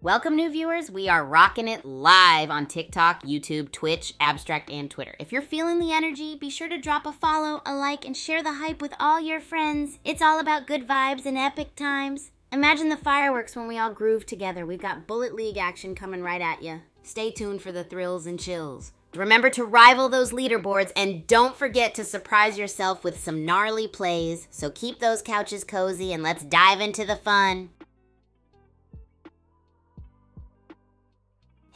Welcome, new viewers. We are rocking it live on TikTok, YouTube, Twitch, Abstract, and Twitter. If you're feeling the energy, be sure to drop a follow, a like, and share the hype with all your friends. It's all about good vibes and epic times. Imagine the fireworks when we all groove together. We've got Bullet League action coming right at you. Stay tuned for the thrills and chills. Remember to rival those leaderboards, and don't forget to surprise yourself with some gnarly plays. So keep those couches cozy and let's dive into the fun.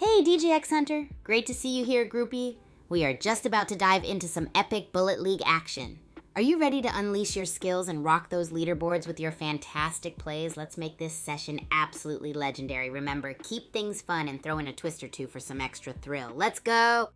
Hey, DJ X Hunter. Great to see you here, groupie. We are just about to dive into some epic Bullet League action. Are you ready to unleash your skills and rock those leaderboards with your fantastic plays? Let's make this session absolutely legendary. Remember, keep things fun and throw in a twist or two for some extra thrill. Let's go!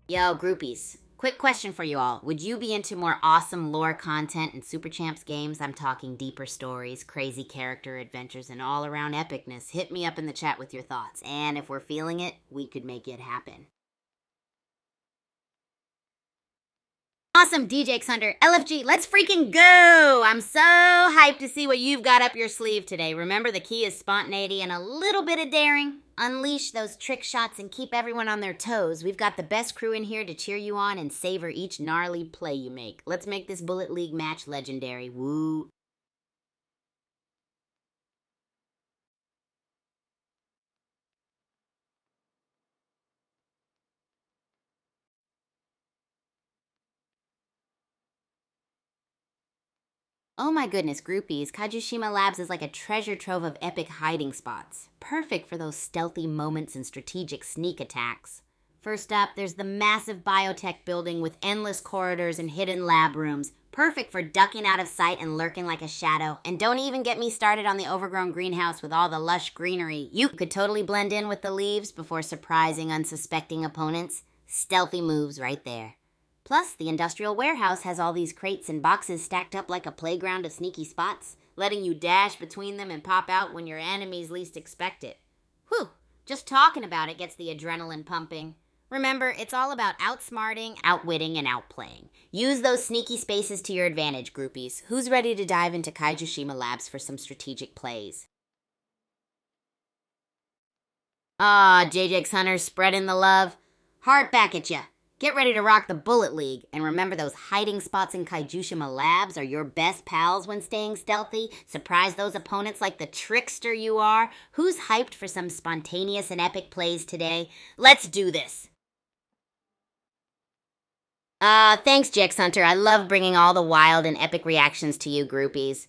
Yo, groupies. Quick question for you all. Would you be into more awesome lore content in Super Champs games? I'm talking deeper stories, crazy character adventures, and all-around epicness. Hit me up in the chat with your thoughts. And if we're feeling it, we could make it happen. Awesome, DJ X Hunter. LFG, let's freaking go! I'm so hyped to see what you've got up your sleeve today. Remember, the key is spontaneity and a little bit of daring. Unleash those trick shots and keep everyone on their toes. We've got the best crew in here to cheer you on and savor each gnarly play you make. Let's make this Bullet League match legendary. Woo! Oh my goodness, groupies, Kajushima Labs is like a treasure trove of epic hiding spots. Perfect for those stealthy moments and strategic sneak attacks. First up, there's the massive biotech building with endless corridors and hidden lab rooms. Perfect for ducking out of sight and lurking like a shadow. And don't even get me started on the overgrown greenhouse with all the lush greenery. You could totally blend in with the leaves before surprising unsuspecting opponents. Stealthy moves right there. Plus, the industrial warehouse has all these crates and boxes stacked up like a playground of sneaky spots, letting you dash between them and pop out when your enemies least expect it. Whew, just talking about it gets the adrenaline pumping. Remember, it's all about outsmarting, outwitting, and outplaying. Use those sneaky spaces to your advantage, groupies. Who's ready to dive into Kajushima Labs for some strategic plays? JJX Hunter spreading the love. Hard back at ya. Get ready to rock the Bullet League, and remember those hiding spots in Kajushima Labs are your best pals when staying stealthy. Surprise those opponents like the trickster you are. Who's hyped for some spontaneous and epic plays today? Let's do this! Thanks, Jix Hunter. I love bringing all the wild and epic reactions to you, groupies.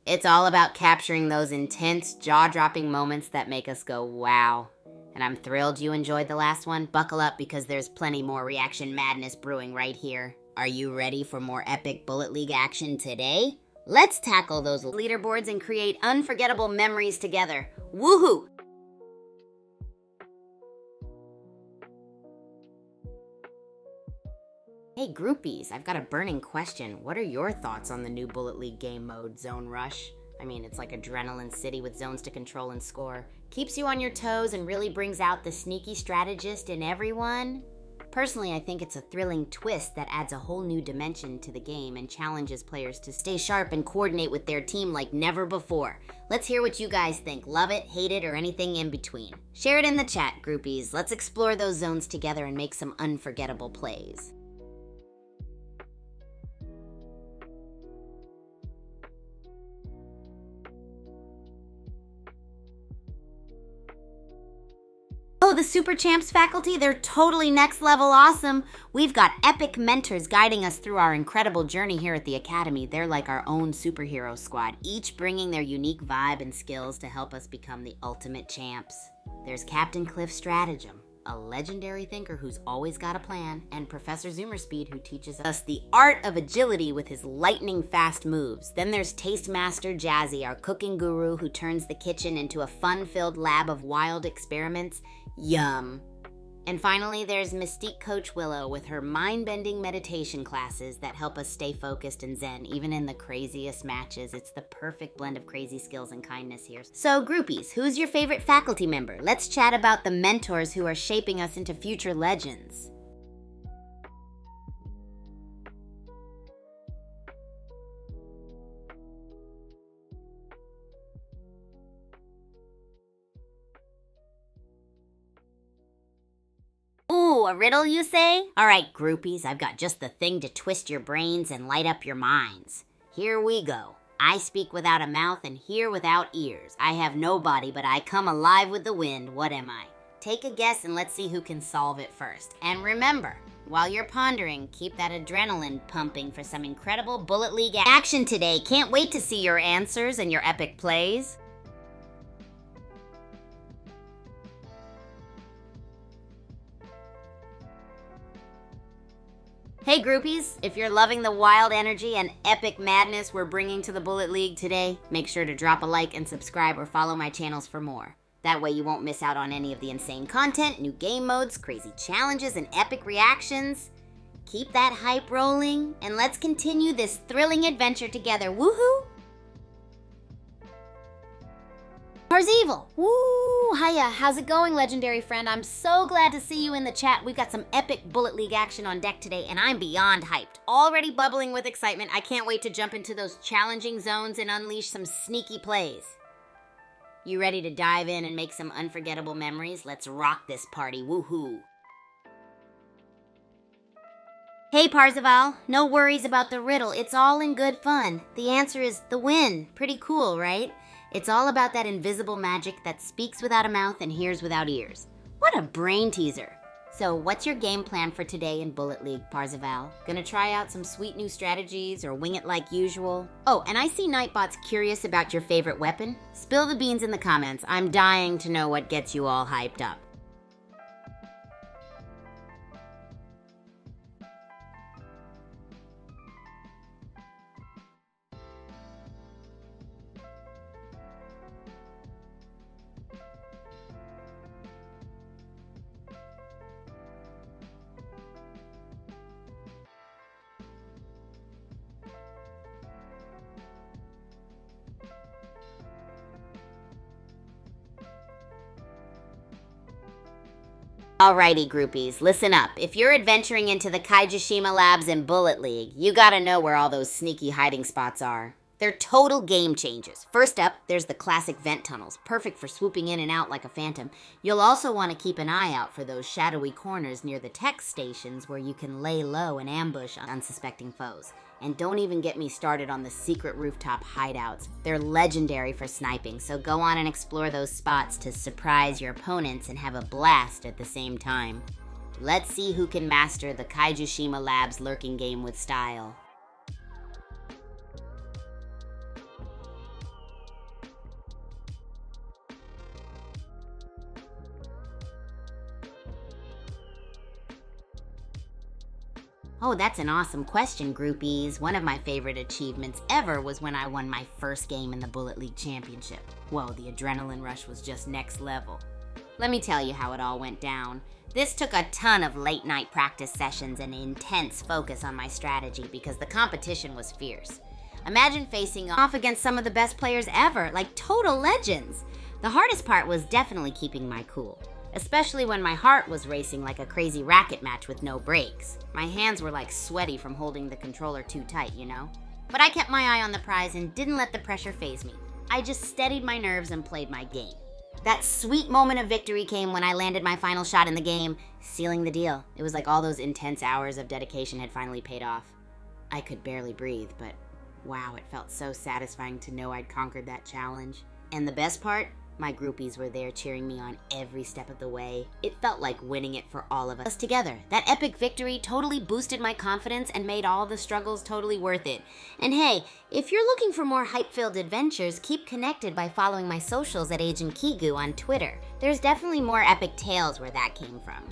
It's all about capturing those intense, jaw-dropping moments that make us go, wow. And I'm thrilled you enjoyed the last one. Buckle up because there's plenty more reaction madness brewing right here. Are you ready for more epic Bullet League action today? Let's tackle those leaderboards and create unforgettable memories together. Woohoo! Hey groupies, I've got a burning question. What are your thoughts on the new Bullet League game mode, Zone Rush? I mean, it's like Adrenaline City with zones to control and score. Keeps you on your toes and really brings out the sneaky strategist in everyone. Personally, I think it's a thrilling twist that adds a whole new dimension to the game and challenges players to stay sharp and coordinate with their team like never before. Let's hear what you guys think. Love it, hate it, or anything in between. Share it in the chat, groupies. Let's explore those zones together and make some unforgettable plays. Oh, the Super Champs faculty, they're totally next level awesome. We've got epic mentors guiding us through our incredible journey here at the Academy. They're like our own superhero squad, each bringing their unique vibe and skills to help us become the ultimate champs. There's Captain Cliff Stratagem, a legendary thinker who's always got a plan, and Professor Zoomerspeed, who teaches us the art of agility with his lightning-fast moves. Then there's Taste Master Jazzy, our cooking guru who turns the kitchen into a fun-filled lab of wild experiments. Yum. And finally, there's Mystique Coach Willow with her mind-bending meditation classes that help us stay focused and zen, even in the craziest matches. It's the perfect blend of crazy skills and kindness here. So, groupies, who's your favorite faculty member? Let's chat about the mentors who are shaping us into future legends. Oh, a riddle, you say? All right, groupies, I've got just the thing to twist your brains and light up your minds. Here we go. I speak without a mouth and hear without ears. I have no body, but I come alive with the wind. What am I? Take a guess and let's see who can solve it first. And remember, while you're pondering, keep that adrenaline pumping for some incredible Bullet League action today. Can't wait to see your answers and your epic plays. Hey groupies, if you're loving the wild energy and epic madness we're bringing to the Bullet League today, make sure to drop a like and subscribe or follow my channels for more. That way you won't miss out on any of the insane content, new game modes, crazy challenges, and epic reactions. Keep that hype rolling, and let's continue this thrilling adventure together. Woohoo! Parzival! Woo! Hiya, how's it going, legendary friend? I'm so glad to see you in the chat. We've got some epic Bullet League action on deck today, and I'm beyond hyped. Already bubbling with excitement. I can't wait to jump into those challenging zones and unleash some sneaky plays. You ready to dive in and make some unforgettable memories? Let's rock this party. Woohoo! Hey Parzival, no worries about the riddle. It's all in good fun. The answer is the wind. Pretty cool, right? It's all about that invisible magic that speaks without a mouth and hears without ears. What a brain teaser. So what's your game plan for today in Bullet League, Parzival? Gonna try out some sweet new strategies or wing it like usual? Oh, and I see Nightbot's curious about your favorite weapon. Spill the beans in the comments. I'm dying to know what gets you all hyped up. Alrighty, groupies, listen up. If you're adventuring into the Kaijishima Labs in Bullet League, you gotta know where all those sneaky hiding spots are. They're total game changers. First up, there's the classic vent tunnels, perfect for swooping in and out like a phantom. You'll also want to keep an eye out for those shadowy corners near the tech stations where you can lay low and ambush unsuspecting foes. And don't even get me started on the secret rooftop hideouts. They're legendary for sniping, so go on and explore those spots to surprise your opponents and have a blast at the same time. Let's see who can master the Kaijishima Labs lurking game with style. Oh, that's an awesome question, groupies. One of my favorite achievements ever was when I won my first game in the Bullet League Championship. Whoa, the adrenaline rush was just next level. Let me tell you how it all went down. This took a ton of late night practice sessions and intense focus on my strategy because the competition was fierce. Imagine facing off against some of the best players ever, like total legends. The hardest part was definitely keeping my cool. Especially when my heart was racing like a crazy racket match with no brakes. My hands were like sweaty from holding the controller too tight, you know? But I kept my eye on the prize and didn't let the pressure faze me. I just steadied my nerves and played my game. That sweet moment of victory came when I landed my final shot in the game, sealing the deal. It was like all those intense hours of dedication had finally paid off. I could barely breathe, but wow, it felt so satisfying to know I'd conquered that challenge. And the best part? My groupies were there cheering me on every step of the way. It felt like winning it for all of us together. That epic victory totally boosted my confidence and made all the struggles totally worth it. And hey, if you're looking for more hype-filled adventures, keep connected by following my socials at Agent Kigu on Twitter. There's definitely more epic tales where that came from.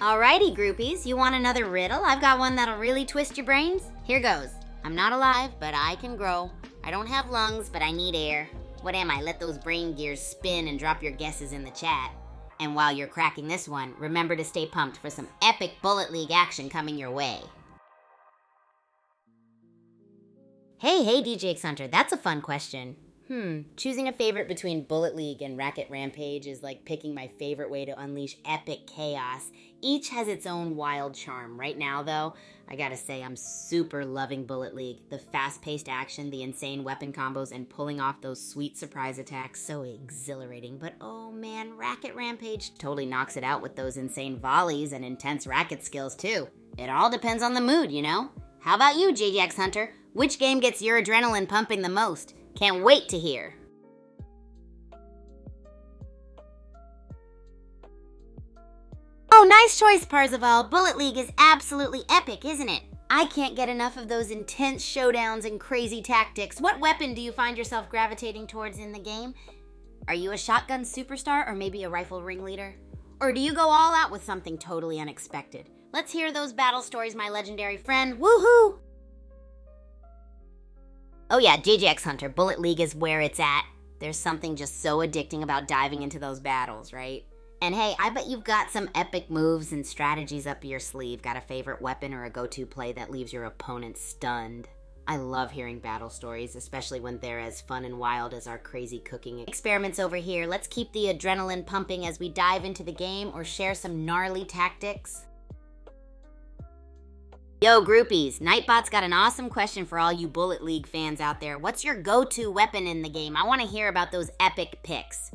Alrighty, groupies, you want another riddle? I've got one that'll really twist your brains. Here goes. I'm not alive, but I can grow. I don't have lungs, but I need air. What am I? Let those brain gears spin and drop your guesses in the chat. And while you're cracking this one, remember to stay pumped for some epic Bullet League action coming your way. Hey, DJ X Hunter, that's a fun question. Choosing a favorite between Bullet League and Racket Rampage is like picking my favorite way to unleash epic chaos. Each has its own wild charm. Right now, though, I gotta say I'm super loving Bullet League. The fast-paced action, the insane weapon combos, and pulling off those sweet surprise attacks, so exhilarating. But oh man, Racket Rampage totally knocks it out with those insane volleys and intense racket skills too. It all depends on the mood, you know? How about you, JJX Hunter? Which game gets your adrenaline pumping the most? Can't wait to hear. Oh, nice choice, Parzival. Bullet League is absolutely epic, isn't it? I can't get enough of those intense showdowns and crazy tactics. What weapon do you find yourself gravitating towards in the game? Are you a shotgun superstar or maybe a rifle ringleader? Or do you go all out with something totally unexpected? Let's hear those battle stories, my legendary friend. Woohoo! Oh yeah, JJX Hunter, Bullet League is where it's at. There's something just so addicting about diving into those battles, right? And hey, I bet you've got some epic moves and strategies up your sleeve. Got a favorite weapon or a go-to play that leaves your opponent stunned. I love hearing battle stories, especially when they're as fun and wild as our crazy cooking experiments over here. Let's keep the adrenaline pumping as we dive into the game or share some gnarly tactics. Yo, groupies, Nightbot's got an awesome question for all you Bullet League fans out there. What's your go-to weapon in the game? I want to hear about those epic picks.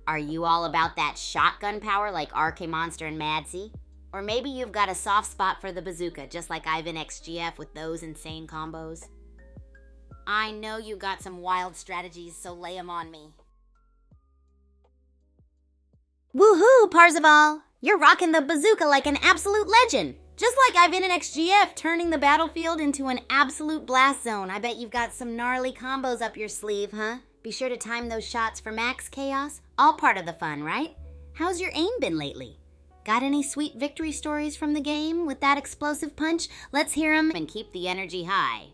Are you all about that shotgun power like RK Monster and Madsy? Or maybe you've got a soft spot for the bazooka, just like Ivan XGF with those insane combos? I know you got some wild strategies, so lay them on me. Woohoo, Parzival! You're rocking the bazooka like an absolute legend! Just like Ivan and XGF, turning the battlefield into an absolute blast zone. I bet you've got some gnarly combos up your sleeve, huh? Be sure to time those shots for max chaos. All part of the fun, right? How's your aim been lately? Got any sweet victory stories from the game with that explosive punch? Let's hear them and keep the energy high.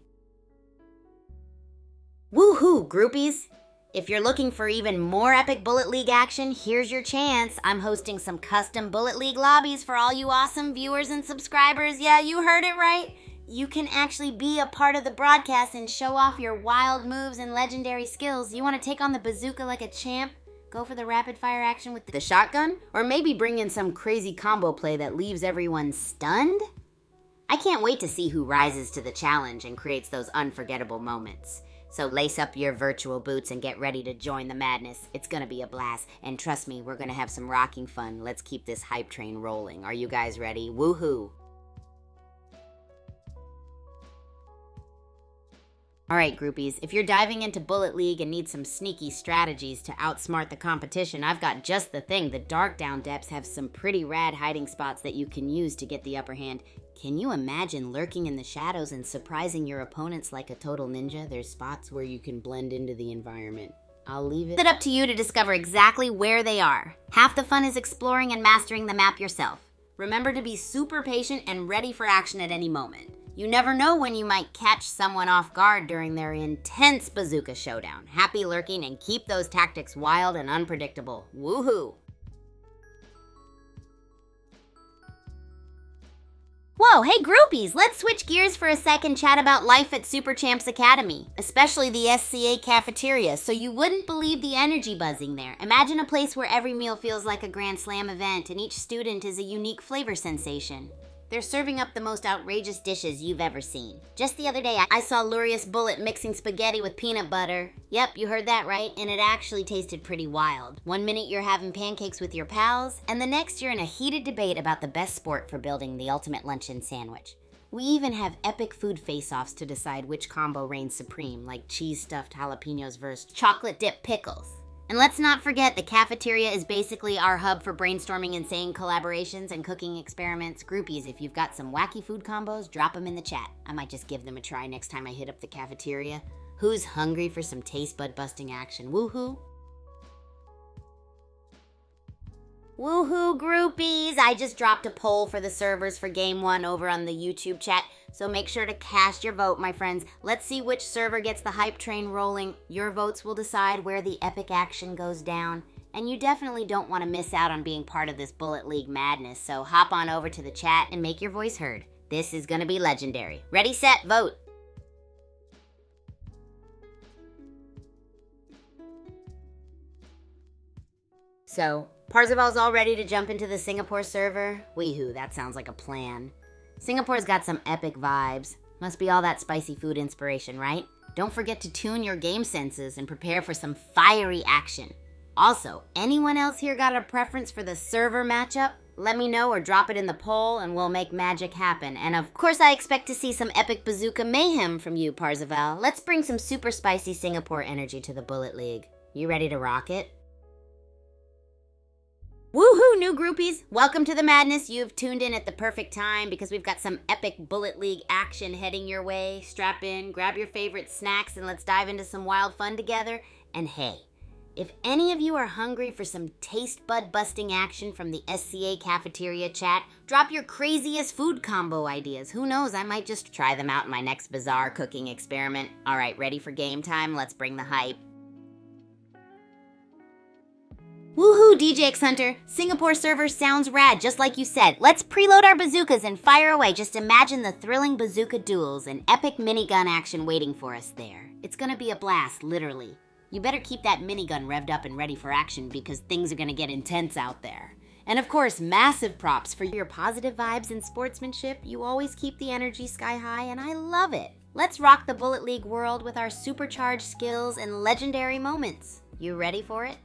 Woohoo, groupies! If you're looking for even more epic Bullet League action, here's your chance. I'm hosting some custom Bullet League lobbies for all you awesome viewers and subscribers. Yeah, you heard it right. You can actually be a part of the broadcast and show off your wild moves and legendary skills. You want to take on the bazooka like a champ? Go for the rapid fire action with the shotgun? Or maybe bring in some crazy combo play that leaves everyone stunned? I can't wait to see who rises to the challenge and creates those unforgettable moments. So lace up your virtual boots and get ready to join the madness. It's gonna be a blast. And trust me, we're gonna have some rocking fun. Let's keep this hype train rolling. Are you guys ready? Woohoo! Alright, groupies, if you're diving into Bullet League and need some sneaky strategies to outsmart the competition, I've got just the thing. The Dark Down Depths have some pretty rad hiding spots that you can use to get the upper hand. Can you imagine lurking in the shadows and surprising your opponents like a total ninja? There's spots where you can blend into the environment. I'll leave it up to you to discover exactly where they are. Half the fun is exploring and mastering the map yourself. Remember to be super patient and ready for action at any moment. You never know when you might catch someone off guard during their intense bazooka showdown. Happy lurking and keep those tactics wild and unpredictable. Woohoo! Whoa, hey groupies, let's switch gears for a sec and chat about life at Super Champs Academy, especially the SCA cafeteria, so you wouldn't believe the energy buzzing there. Imagine a place where every meal feels like a Grand Slam event and each student is a unique flavor sensation. They're serving up the most outrageous dishes you've ever seen. Just the other day, I saw Lurius Bullet mixing spaghetti with peanut butter. Yep, you heard that right, and it actually tasted pretty wild. One minute you're having pancakes with your pals, and the next you're in a heated debate about the best sport for building the ultimate luncheon sandwich. We even have epic food face-offs to decide which combo reigns supreme, like cheese-stuffed jalapenos versus chocolate-dipped pickles. And let's not forget, the cafeteria is basically our hub for brainstorming insane collaborations and cooking experiments. Groupies, if you've got some wacky food combos, drop them in the chat. I might just give them a try next time I hit up the cafeteria. Who's hungry for some taste bud busting action? Woohoo! Woohoo, groupies! I just dropped a poll for the servers for Game 1 over on the YouTube chat, so make sure to cast your vote, my friends. Let's see which server gets the hype train rolling. Your votes will decide where the epic action goes down. And you definitely don't want to miss out on being part of this Bullet League madness, so hop on over to the chat and make your voice heard. This is gonna be legendary. Ready, set, vote! So, Parzival's all ready to jump into the Singapore server? Weehoo, that sounds like a plan. Singapore's got some epic vibes. Must be all that spicy food inspiration, right? Don't forget to tune your game senses and prepare for some fiery action. Also, anyone else here got a preference for the server matchup? Let me know or drop it in the poll and we'll make magic happen. And of course I expect to see some epic bazooka mayhem from you, Parzival. Let's bring some super spicy Singapore energy to the Bullet League. You ready to rock it? Woohoo, new groupies! Welcome to the madness. You've tuned in at the perfect time because we've got some epic Bullet League action heading your way. Strap in, grab your favorite snacks, and let's dive into some wild fun together. And hey, if any of you are hungry for some taste bud busting action from the SCA cafeteria chat, drop your craziest food combo ideas. Who knows, I might just try them out in my next bizarre cooking experiment. All right, ready for game time? Let's bring the hype. Woohoo, DJX Hunter! Singapore server sounds rad, just like you said. Let's preload our bazookas and fire away. Just imagine the thrilling bazooka duels and epic minigun action waiting for us there. It's gonna be a blast, literally. You better keep that minigun revved up and ready for action because things are gonna get intense out there. And of course, massive props for your positive vibes and sportsmanship. You always keep the energy sky high and I love it. Let's rock the Bullet League world with our supercharged skills and legendary moments. You ready for it?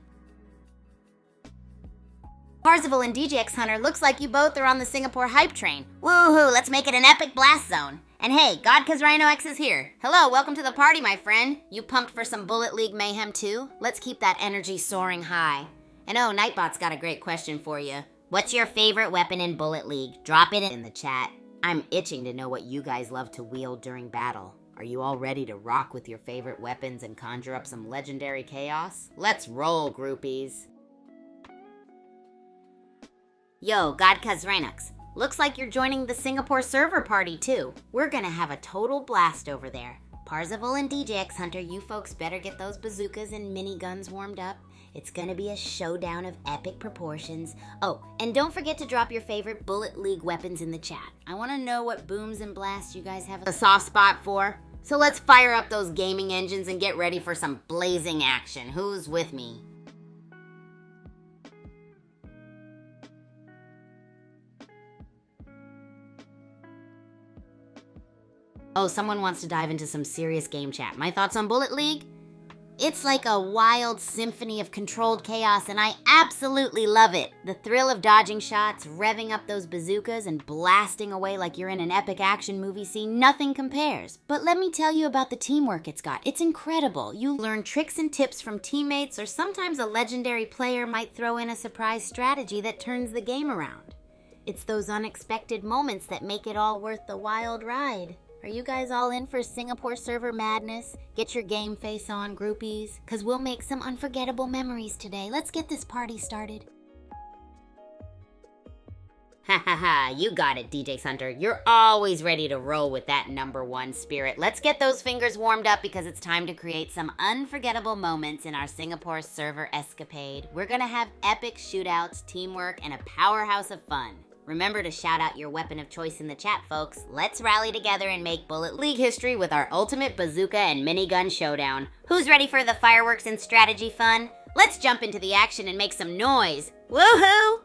Parzival and DJX Hunter, looks like you both are on the Singapore hype train. Woohoo, let's make it an epic blast zone. And hey, Godka's Rhino X is here. Hello, welcome to the party, my friend. You pumped for some Bullet League mayhem too? Let's keep that energy soaring high. And oh, Nightbot's got a great question for you. What's your favorite weapon in Bullet League? Drop it in the chat. I'm itching to know what you guys love to wield during battle. Are you all ready to rock with your favorite weapons and conjure up some legendary chaos? Let's roll, groupies. Yo, Godka's Rhinox. Looks like you're joining the Singapore server party too. We're gonna have a total blast over there. Parzival and DJX Hunter, you folks better get those bazookas and miniguns warmed up. It's gonna be a showdown of epic proportions. Oh, and don't forget to drop your favorite Bullet League weapons in the chat. I wanna know what booms and blasts you guys have a soft spot for. So let's fire up those gaming engines and get ready for some blazing action. Who's with me? Oh, someone wants to dive into some serious game chat. My thoughts on Bullet League? It's like a wild symphony of controlled chaos, and I absolutely love it. The thrill of dodging shots, revving up those bazookas, and blasting away like you're in an epic action movie scene, nothing compares. But let me tell you about the teamwork it's got. It's incredible. You learn tricks and tips from teammates, or sometimes a legendary player might throw in a surprise strategy that turns the game around. It's those unexpected moments that make it all worth the wild ride. Are you guys all in for Singapore server madness? Get your game face on, groupies, because we'll make some unforgettable memories today. Let's get this party started. Ha ha ha, you got it, DJ Hunter. You're always ready to roll with that #1 spirit. Let's get those fingers warmed up because it's time to create some unforgettable moments in our Singapore server escapade. We're gonna have epic shootouts, teamwork, and a powerhouse of fun. Remember to shout out your weapon of choice in the chat, folks. Let's rally together and make Bullet League history with our ultimate bazooka and minigun showdown. Who's ready for the fireworks and strategy fun? Let's jump into the action and make some noise. Woohoo!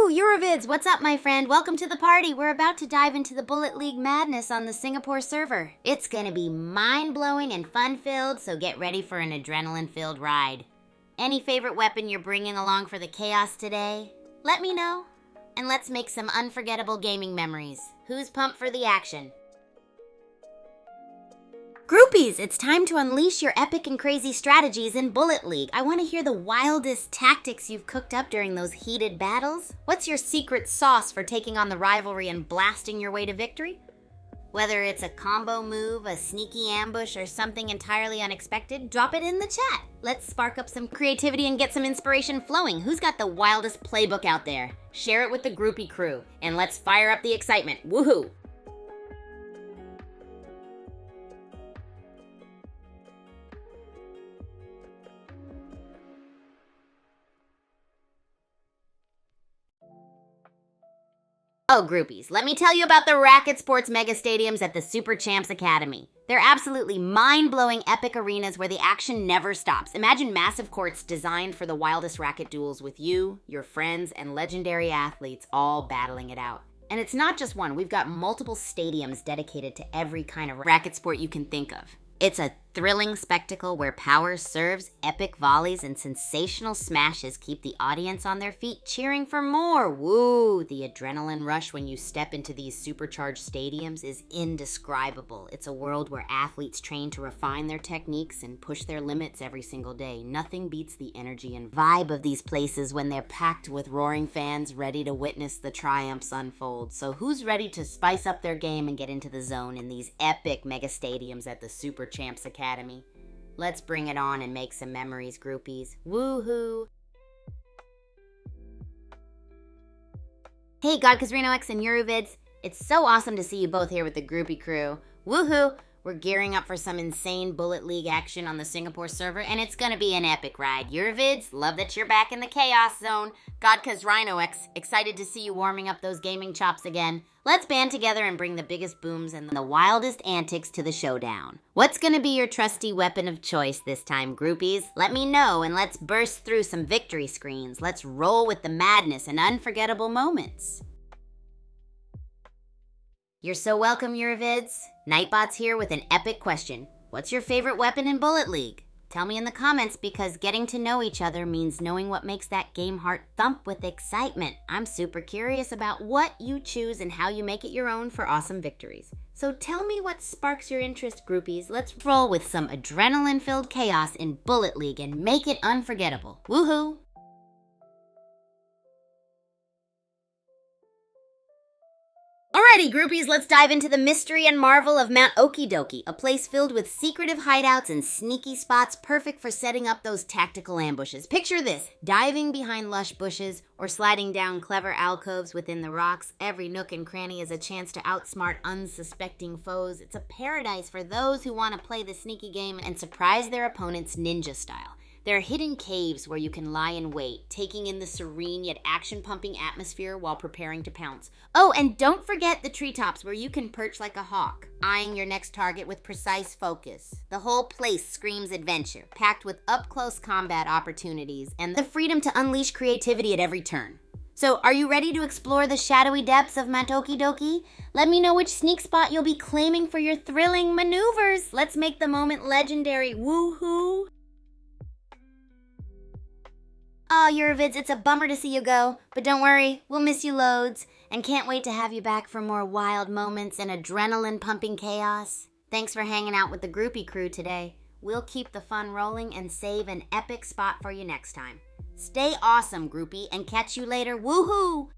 Eurovids, what's up, my friend? Welcome to the party. We're about to dive into the Bullet League madness on the Singapore server. It's gonna be mind-blowing and fun-filled, so get ready for an adrenaline-filled ride. Any favorite weapon you're bringing along for the chaos today? Let me know, and let's make some unforgettable gaming memories. Who's pumped for the action? Groupies, it's time to unleash your epic and crazy strategies in Bullet League. I want to hear the wildest tactics you've cooked up during those heated battles. What's your secret sauce for taking on the rivalry and blasting your way to victory? Whether it's a combo move, a sneaky ambush, or something entirely unexpected, drop it in the chat. Let's spark up some creativity and get some inspiration flowing. Who's got the wildest playbook out there? Share it with the groupie crew, and let's fire up the excitement. Woohoo! Oh, groupies, let me tell you about the Racket Sports Mega Stadiums at the Super Champs Academy. They're absolutely mind-blowing epic arenas where the action never stops. Imagine massive courts designed for the wildest racket duels with you, your friends, and legendary athletes all battling it out. And it's not just one. We've got multiple stadiums dedicated to every kind of racket sport you can think of. It's a thrilling spectacle where power serves, epic volleys, and sensational smashes keep the audience on their feet cheering for more. Woo! The adrenaline rush when you step into these supercharged stadiums is indescribable. It's a world where athletes train to refine their techniques and push their limits every single day. Nothing beats the energy and vibe of these places when they're packed with roaring fans ready to witness the triumphs unfold. So who's ready to spice up their game and get into the zone in these epic mega stadiums at the Super Champs Academy? Let's bring it on and make some memories, groupies. Woohoo! Hey, God Reno X and Eurovids. It's so awesome to see you both here with the groupie crew. Woohoo! We're gearing up for some insane Bullet League action on the Singapore server, and it's gonna be an epic ride. Eurovids, love that you're back in the Chaos Zone. Godka's Rhino X, excited to see you warming up those gaming chops again. Let's band together and bring the biggest booms and the wildest antics to the showdown. What's gonna be your trusty weapon of choice this time, groupies? Let me know, and let's burst through some victory screens. Let's roll with the madness and unforgettable moments. You're so welcome, Eurovids. Nightbot's here with an epic question. What's your favorite weapon in Bullet League? Tell me in the comments, because getting to know each other means knowing what makes that game heart thump with excitement. I'm super curious about what you choose and how you make it your own for awesome victories. So tell me what sparks your interest, groupies. Let's roll with some adrenaline-filled chaos in Bullet League and make it unforgettable. Woohoo! Alrighty, groupies, let's dive into the mystery and marvel of Mount Okidoki, a place filled with secretive hideouts and sneaky spots perfect for setting up those tactical ambushes. Picture this, diving behind lush bushes or sliding down clever alcoves within the rocks. Every nook and cranny is a chance to outsmart unsuspecting foes. It's a paradise for those who want to play the sneaky game and surprise their opponents ninja style. There are hidden caves where you can lie in wait, taking in the serene yet action-pumping atmosphere while preparing to pounce. Oh, and don't forget the treetops where you can perch like a hawk, eyeing your next target with precise focus. The whole place screams adventure, packed with up-close combat opportunities and the freedom to unleash creativity at every turn. So, are you ready to explore the shadowy depths of Mount Okidoki? Let me know which sneak spot you'll be claiming for your thrilling maneuvers. Let's make the moment legendary. Woohoo! Oh, Eurovids, it's a bummer to see you go, but don't worry, we'll miss you loads, and can't wait to have you back for more wild moments and adrenaline-pumping chaos. Thanks for hanging out with the groupie crew today. We'll keep the fun rolling and save an epic spot for you next time. Stay awesome, groupie, and catch you later. Woohoo!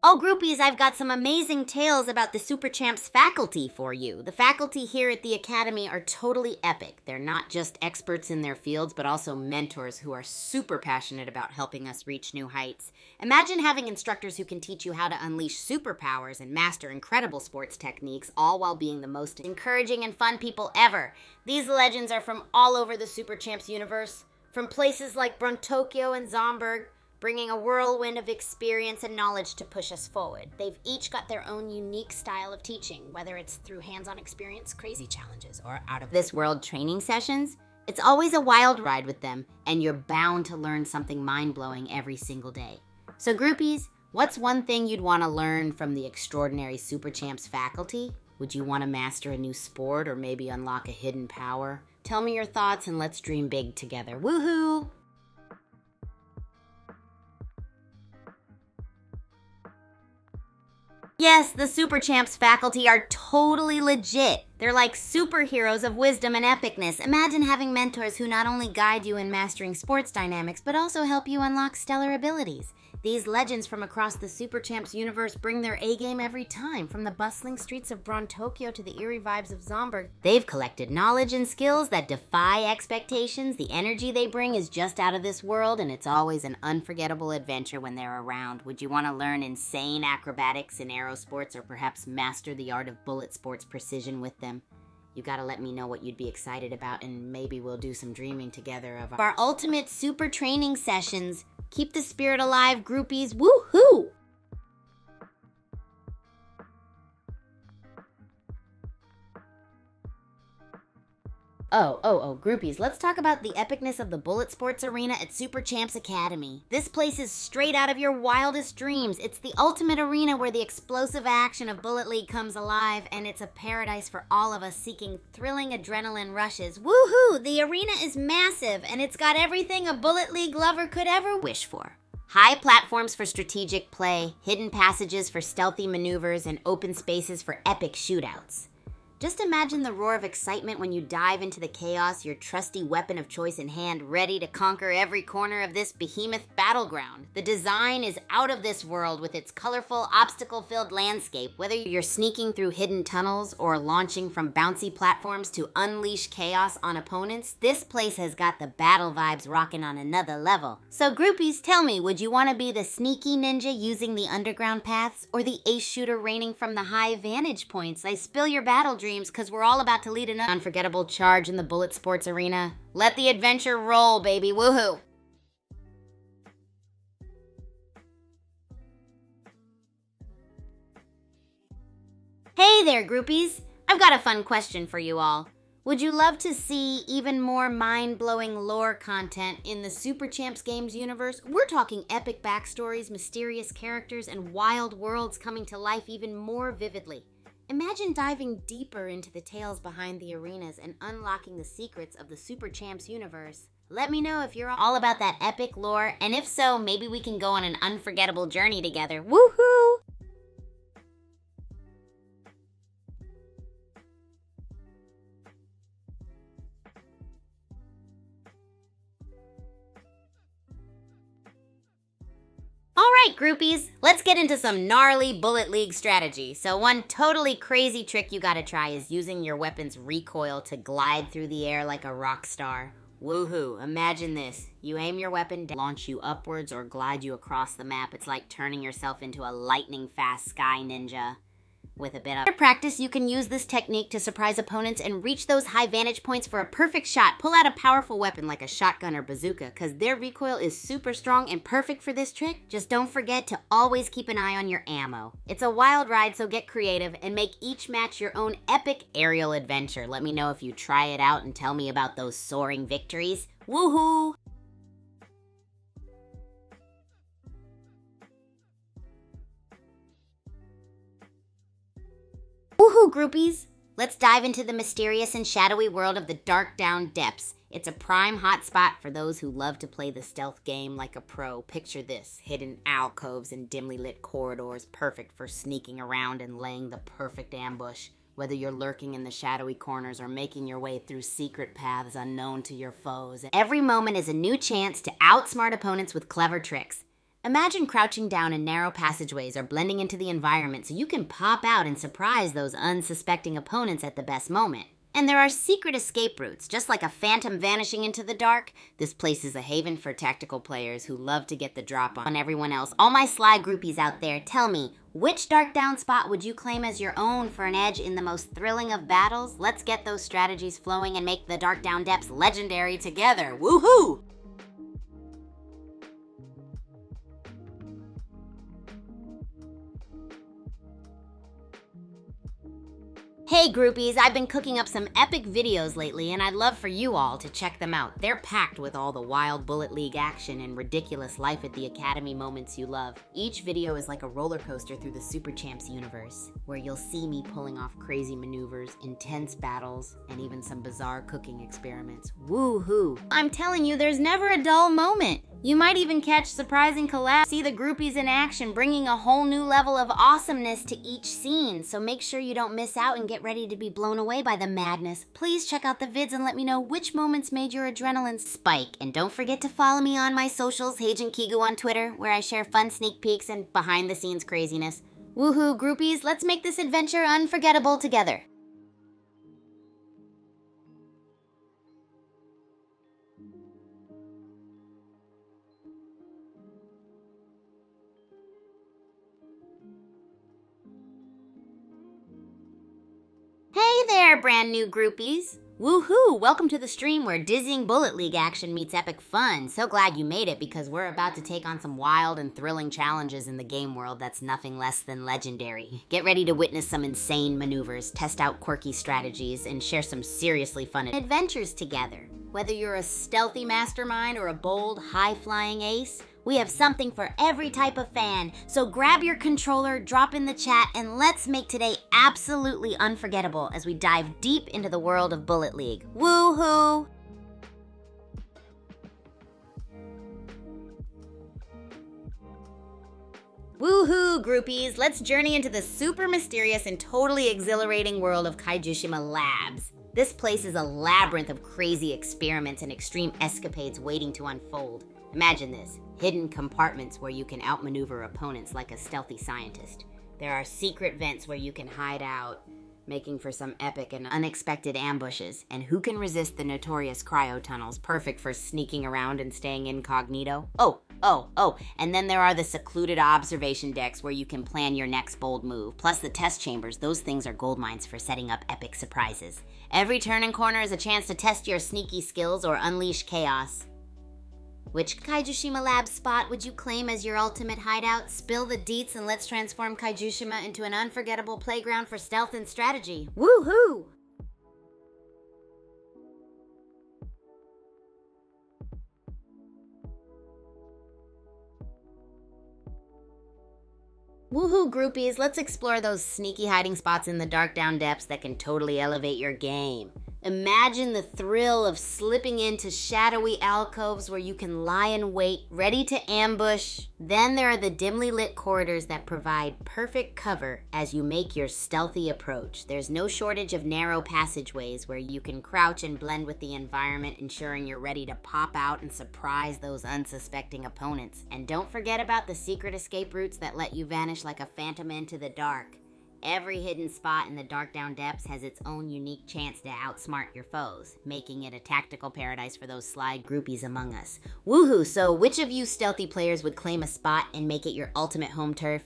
Oh, groupies, I've got some amazing tales about the Super Champs faculty for you. The faculty here at the Academy are totally epic. They're not just experts in their fields, but also mentors who are super passionate about helping us reach new heights. Imagine having instructors who can teach you how to unleash superpowers and master incredible sports techniques, all while being the most encouraging and fun people ever. These legends are from all over the Super Champs universe, from places like Brontokyo and Zomberg, bringing a whirlwind of experience and knowledge to push us forward. They've each got their own unique style of teaching, whether it's through hands-on experience, crazy challenges, or out-of-this-world training sessions. It's always a wild ride with them, and you're bound to learn something mind-blowing every single day. So groupies, what's one thing you'd want to learn from the extraordinary Super Champs faculty? Would you want to master a new sport or maybe unlock a hidden power? Tell me your thoughts and let's dream big together. Woohoo! Yes, the Super Champs faculty are totally legit. They're like superheroes of wisdom and epicness. Imagine having mentors who not only guide you in mastering sports dynamics, but also help you unlock stellar abilities. These legends from across the Super Champs universe bring their A-game every time, from the bustling streets of Brontokyo to the eerie vibes of Zomberg. They've collected knowledge and skills that defy expectations. The energy they bring is just out of this world, and it's always an unforgettable adventure when they're around. Would you want to learn insane acrobatics in aero sports, or perhaps master the art of bullet sports precision with them? You gotta let me know what you'd be excited about, and maybe we'll do some dreaming together of our ultimate super training sessions. Keep the spirit alive, groupies. Woohoo! Groupies, let's talk about the epicness of the Bullet Sports Arena at Super Champs Academy. This place is straight out of your wildest dreams. It's the ultimate arena where the explosive action of Bullet League comes alive, and it's a paradise for all of us seeking thrilling adrenaline rushes. Woohoo! The arena is massive, and it's got everything a Bullet League lover could ever wish for. High platforms for strategic play, hidden passages for stealthy maneuvers, and open spaces for epic shootouts. Just imagine the roar of excitement when you dive into the chaos, your trusty weapon of choice in hand, ready to conquer every corner of this behemoth battleground. The design is out of this world with its colorful, obstacle-filled landscape. Whether you're sneaking through hidden tunnels or launching from bouncy platforms to unleash chaos on opponents, this place has got the battle vibes rocking on another level. So groupies, tell me, would you want to be the sneaky ninja using the underground paths or the ace shooter raining from the high vantage points? I spill your battle dreams because we're all about to lead an unforgettable charge in the Bullet Sports Arena. Let the adventure roll, baby. Woohoo! Hey there, groupies. I've got a fun question for you all. Would you love to see even more mind-blowing lore content in the Super Champs Games universe? We're talking epic backstories, mysterious characters, and wild worlds coming to life even more vividly. Imagine diving deeper into the tales behind the arenas and unlocking the secrets of the Super Champs universe. Let me know if you're all about that epic lore, and if so, maybe we can go on an unforgettable journey together. Woohoo! Alright, groupies, let's get into some gnarly Bullet League strategy. So one totally crazy trick you gotta try is using your weapon's recoil to glide through the air like a rock star. Woohoo, imagine this. You aim your weapon to launch you upwards or glide you across the map. It's like turning yourself into a lightning-fast sky ninja. With a bit of practice, you can use this technique to surprise opponents and reach those high vantage points for a perfect shot. Pull out a powerful weapon like a shotgun or bazooka, because their recoil is super strong and perfect for this trick. Just don't forget to always keep an eye on your ammo. It's a wild ride, so get creative and make each match your own epic aerial adventure. Let me know if you try it out and tell me about those soaring victories. Woohoo! Woohoo, groupies! Let's dive into the mysterious and shadowy world of the Dark Down Depths. It's a prime hotspot for those who love to play the stealth game like a pro. Picture this, hidden alcoves and dimly lit corridors, perfect for sneaking around and laying the perfect ambush. Whether you're lurking in the shadowy corners or making your way through secret paths unknown to your foes, every moment is a new chance to outsmart opponents with clever tricks. Imagine crouching down in narrow passageways or blending into the environment so you can pop out and surprise those unsuspecting opponents at the best moment. And there are secret escape routes, just like a phantom vanishing into the dark. This place is a haven for tactical players who love to get the drop on everyone else. All my sly groupies out there, tell me, which Dark Down spot would you claim as your own for an edge in the most thrilling of battles? Let's get those strategies flowing and make the Dark Down Depths legendary together. Woohoo! Hey groupies, I've been cooking up some epic videos lately and I'd love for you all to check them out. They're packed with all the wild Bullet League action and ridiculous life at the Academy moments you love. Each video is like a roller coaster through the Super Champs universe, where you'll see me pulling off crazy maneuvers, intense battles, and even some bizarre cooking experiments. Woohoo! I'm telling you, there's never a dull moment. You might even catch surprising collabs. See the groupies in action, bringing a whole new level of awesomeness to each scene. So make sure you don't miss out and get ready to be blown away by the madness. Please check out the vids and let me know which moments made your adrenaline spike. And don't forget to follow me on my socials, Agent Kigu on Twitter, where I share fun sneak peeks and behind-the-scenes craziness. Woohoo, groupies, let's make this adventure unforgettable together. Hey there, there, brand new groupies. Woohoo! Welcome to the stream where dizzying Bullet League action meets epic fun. So glad you made it because we're about to take on some wild and thrilling challenges in the game world that's nothing less than legendary. Get ready to witness some insane maneuvers, test out quirky strategies, and share some seriously fun adventures together. Whether you're a stealthy mastermind or a bold, high-flying ace, we have something for every type of fan, so grab your controller, drop in the chat, and let's make today absolutely unforgettable as we dive deep into the world of Bullet League. Woohoo! Woohoo, groupies! Let's journey into the super mysterious and totally exhilarating world of Kaijushima Labs. This place is a labyrinth of crazy experiments and extreme escapades waiting to unfold. Imagine this. Hidden compartments where you can outmaneuver opponents like a stealthy scientist. There are secret vents where you can hide out, making for some epic and unexpected ambushes. And who can resist the notorious cryo tunnels, perfect for sneaking around and staying incognito? And then there are the secluded observation decks where you can plan your next bold move. Plus the test chambers, those things are gold mines for setting up epic surprises. Every turn and corner is a chance to test your sneaky skills or unleash chaos. Which Kaijushima Labs spot would you claim as your ultimate hideout? Spill the deets and let's transform Kaijushima into an unforgettable playground for stealth and strategy. Woohoo! Woohoo, groupies! Let's explore those sneaky hiding spots in the dark down depths that can totally elevate your game. Imagine the thrill of slipping into shadowy alcoves where you can lie in wait, ready to ambush. Then there are the dimly lit corridors that provide perfect cover as you make your stealthy approach. There's no shortage of narrow passageways where you can crouch and blend with the environment, ensuring you're ready to pop out and surprise those unsuspecting opponents. And don't forget about the secret escape routes that let you vanish like a phantom into the dark. Every hidden spot in the dark down depths has its own unique chance to outsmart your foes, making it a tactical paradise for those sly groupies among us. Woohoo! So which of you stealthy players would claim a spot and make it your ultimate home turf?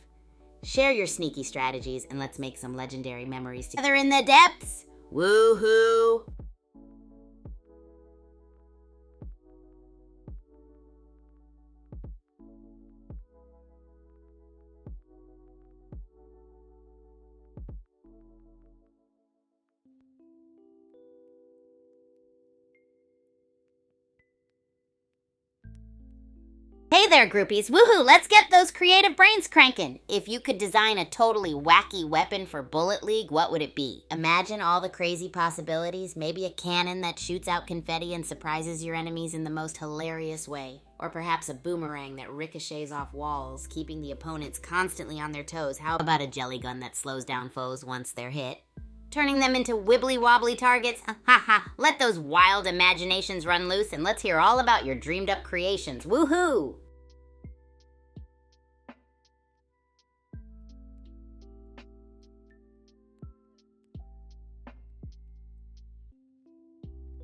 Share your sneaky strategies and let's make some legendary memories together in the depths! Woohoo! Hey there, groupies. Woohoo, let's get those creative brains cranking. If you could design a totally wacky weapon for Bullet League, what would it be? Imagine all the crazy possibilities. Maybe a cannon that shoots out confetti and surprises your enemies in the most hilarious way. Or perhaps a boomerang that ricochets off walls, keeping the opponents constantly on their toes. How about a jelly gun that slows down foes once they're hit? Turning them into wibbly-wobbly targets? Ha ha! Let those wild imaginations run loose and let's hear all about your dreamed-up creations. Woohoo!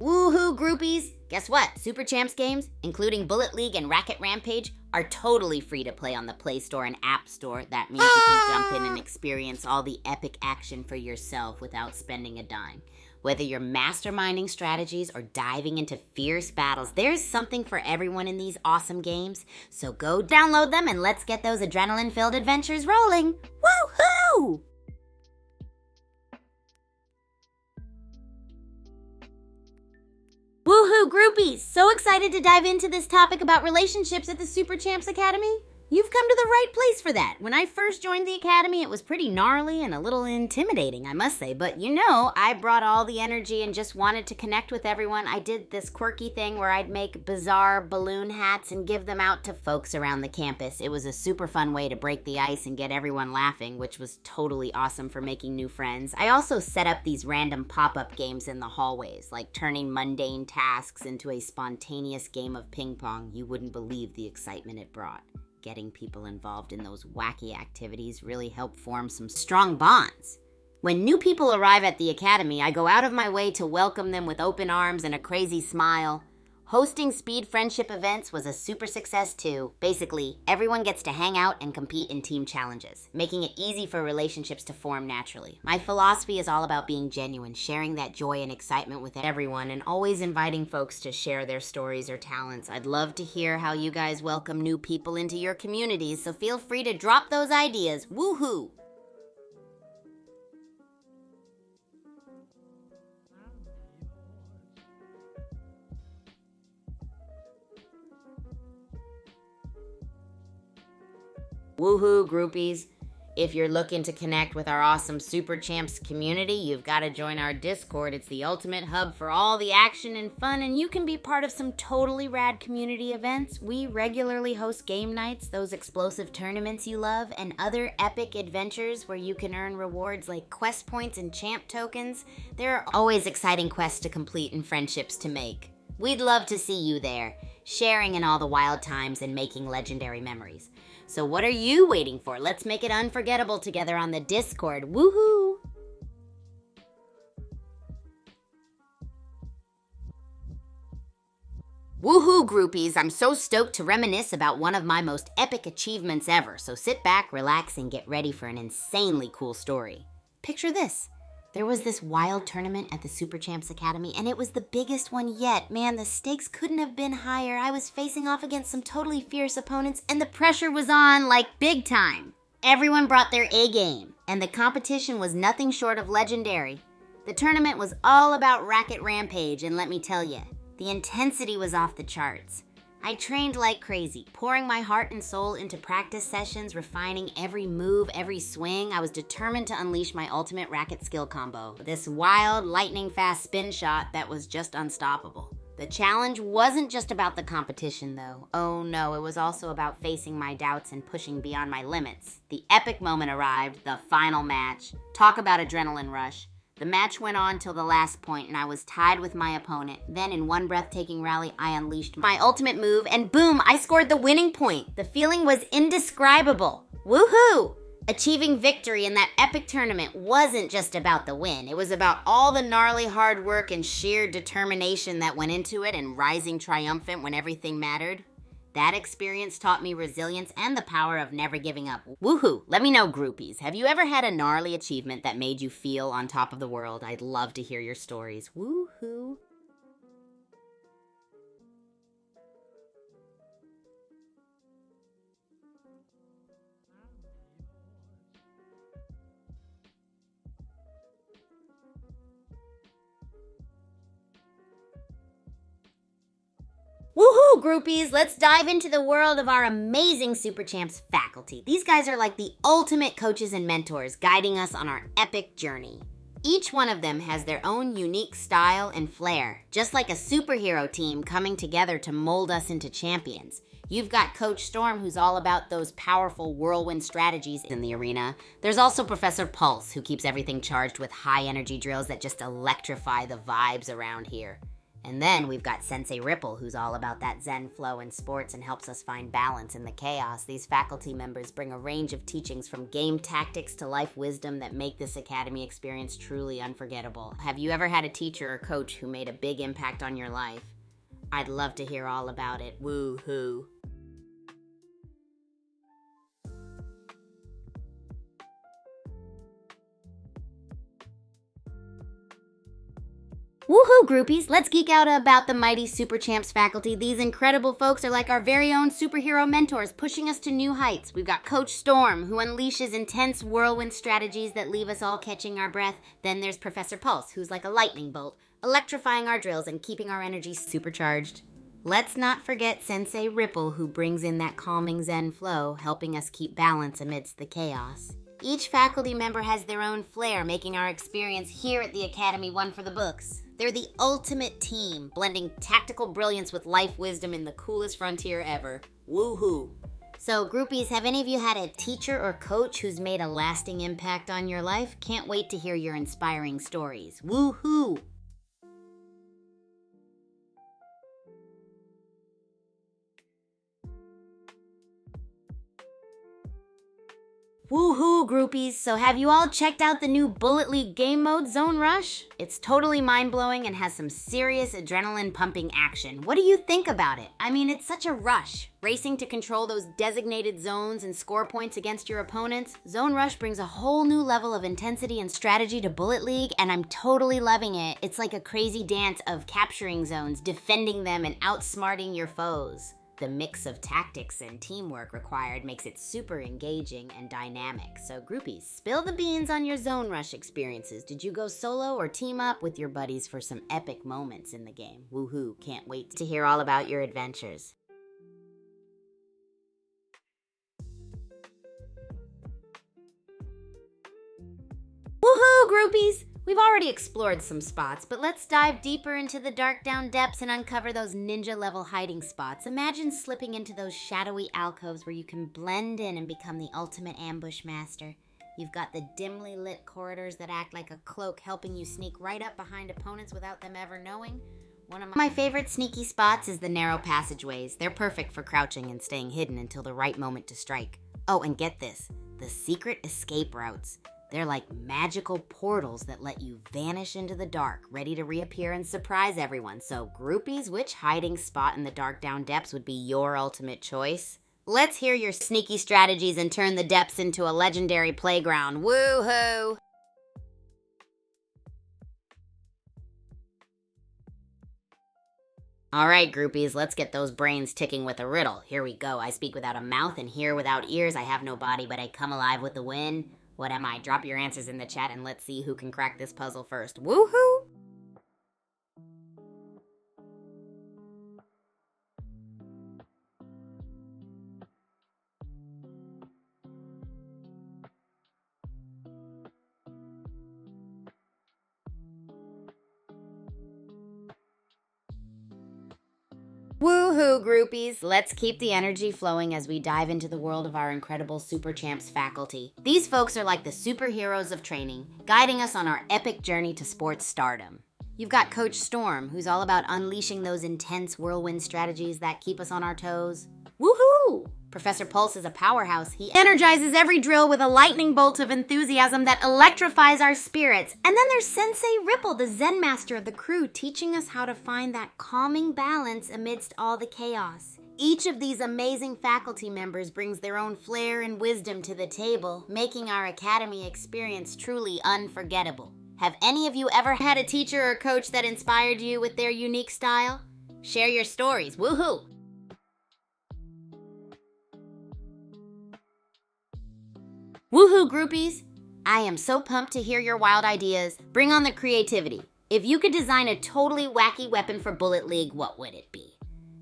Woohoo, groupies! Guess what? Super Champs games, including Bullet League and Racket Rampage, are totally free to play on the Play Store and App Store. That means you can jump in and experience all the epic action for yourself without spending a dime. Whether you're masterminding strategies or diving into fierce battles, there's something for everyone in these awesome games. So go download them and let's get those adrenaline-filled adventures rolling. Woohoo! Woohoo, groupies! So excited to dive into this topic about relationships at the Super Champs Academy. You've come to the right place for that. When I first joined the Academy, it was pretty gnarly and a little intimidating, I must say. But you know, I brought all the energy and just wanted to connect with everyone. I did this quirky thing where I'd make bizarre balloon hats and give them out to folks around the campus. It was a super fun way to break the ice and get everyone laughing, which was totally awesome for making new friends. I also set up these random pop-up games in the hallways, like turning mundane tasks into a spontaneous game of ping pong. You wouldn't believe the excitement it brought. Getting people involved in those wacky activities really helped form some strong bonds. When new people arrive at the Academy, I go out of my way to welcome them with open arms and a crazy smile. Hosting speed friendship events was a super success too. Basically, everyone gets to hang out and compete in team challenges, making it easy for relationships to form naturally. My philosophy is all about being genuine, sharing that joy and excitement with everyone, and always inviting folks to share their stories or talents. I'd love to hear how you guys welcome new people into your communities, so feel free to drop those ideas. Woohoo! Woohoo, groupies! If you're looking to connect with our awesome Super Champs community, you've got to join our Discord. It's the ultimate hub for all the action and fun, and you can be part of some totally rad community events. We regularly host game nights, those explosive tournaments you love, and other epic adventures where you can earn rewards like quest points and champ tokens. There are always exciting quests to complete and friendships to make. We'd love to see you there, sharing in all the wild times and making legendary memories. So what are you waiting for? Let's make it unforgettable together on the Discord. Woohoo! Woohoo, groupies! I'm so stoked to reminisce about one of my most epic achievements ever. So sit back, relax, and get ready for an insanely cool story. Picture this. There was this wild tournament at the Super Champs Academy, and it was the biggest one yet. Man, the stakes couldn't have been higher. I was facing off against some totally fierce opponents, and the pressure was on, like, big time. Everyone brought their A game, and the competition was nothing short of legendary. The tournament was all about Racket Rampage, and let me tell you, the intensity was off the charts. I trained like crazy, pouring my heart and soul into practice sessions, refining every move, every swing. I was determined to unleash my ultimate racket skill combo, this wild, lightning-fast spin shot that was just unstoppable. The challenge wasn't just about the competition, though. Oh no, it was also about facing my doubts and pushing beyond my limits. The epic moment arrived, the final match. Talk about adrenaline rush. The match went on till the last point, and I was tied with my opponent. Then, in one breathtaking rally, I unleashed my ultimate move, and boom, I scored the winning point. The feeling was indescribable. Woohoo! Achieving victory in that epic tournament wasn't just about the win. It was about all the gnarly hard work and sheer determination that went into it, and rising triumphant when everything mattered. That experience taught me resilience and the power of never giving up. Woohoo! Let me know, groupies. Have you ever had a gnarly achievement that made you feel on top of the world? I'd love to hear your stories. Woohoo! Woohoo, groupies! Let's dive into the world of our amazing Super Champs faculty. These guys are like the ultimate coaches and mentors, guiding us on our epic journey. Each one of them has their own unique style and flair, just like a superhero team coming together to mold us into champions. You've got Coach Storm, who's all about those powerful whirlwind strategies in the arena. There's also Professor Pulse, who keeps everything charged with high energy drills that just electrify the vibes around here. And then we've got Sensei Ripple, who's all about that zen flow in sports and helps us find balance in the chaos. These faculty members bring a range of teachings from game tactics to life wisdom that make this academy experience truly unforgettable. Have you ever had a teacher or coach who made a big impact on your life? I'd love to hear all about it. Woo-hoo. Woohoo, groupies! Let's geek out about the mighty Super Champs faculty. These incredible folks are like our very own superhero mentors, pushing us to new heights. We've got Coach Storm, who unleashes intense whirlwind strategies that leave us all catching our breath. Then there's Professor Pulse, who's like a lightning bolt, electrifying our drills and keeping our energy supercharged. Let's not forget Sensei Ripple, who brings in that calming zen flow, helping us keep balance amidst the chaos. Each faculty member has their own flair, making our experience here at the Academy one for the books. They're the ultimate team, blending tactical brilliance with life wisdom in the coolest frontier ever. Woohoo! So, groupies, have any of you had a teacher or coach who's made a lasting impact on your life? Can't wait to hear your inspiring stories. Woohoo! Woohoo, groupies! So have you all checked out the new Bullet League game mode, Zone Rush? It's totally mind-blowing and has some serious adrenaline-pumping action. What do you think about it? I mean, it's such a rush. Racing to control those designated zones and score points against your opponents, Zone Rush brings a whole new level of intensity and strategy to Bullet League, and I'm totally loving it. It's like a crazy dance of capturing zones, defending them, and outsmarting your foes. The mix of tactics and teamwork required makes it super engaging and dynamic. So groupies, spill the beans on your Zone Rush experiences. Did you go solo or team up with your buddies for some epic moments in the game? Woohoo, can't wait to hear all about your adventures. Woohoo, groupies! We've already explored some spots, but let's dive deeper into the dark down depths and uncover those ninja-level hiding spots. Imagine slipping into those shadowy alcoves where you can blend in and become the ultimate ambush master. You've got the dimly lit corridors that act like a cloak, helping you sneak right up behind opponents without them ever knowing. One of my favorite sneaky spots is the narrow passageways. They're perfect for crouching and staying hidden until the right moment to strike. Oh, and get this, the secret escape routes. They're like magical portals that let you vanish into the dark, ready to reappear and surprise everyone. So groupies, which hiding spot in the dark down depths would be your ultimate choice? Let's hear your sneaky strategies and turn the depths into a legendary playground. Woohoo! All right, groupies, let's get those brains ticking with a riddle. Here we go. I speak without a mouth and hear without ears. I have no body, but I come alive with the wind. What am I? Drop your answers in the chat and let's see who can crack this puzzle first. Woohoo! Woohoo, groupies! Let's keep the energy flowing as we dive into the world of our incredible Super Champs faculty. These folks are like the superheroes of training, guiding us on our epic journey to sports stardom. You've got Coach Storm, who's all about unleashing those intense whirlwind strategies that keep us on our toes. Woohoo! Professor Pulse is a powerhouse. He energizes every drill with a lightning bolt of enthusiasm that electrifies our spirits. And then there's Sensei Ripple, the Zen master of the crew, teaching us how to find that calming balance amidst all the chaos. Each of these amazing faculty members brings their own flair and wisdom to the table, making our academy experience truly unforgettable. Have any of you ever had a teacher or coach that inspired you with their unique style? Share your stories. Woohoo! Woohoo, groupies! I am so pumped to hear your wild ideas. Bring on the creativity. If you could design a totally wacky weapon for Bullet League, what would it be?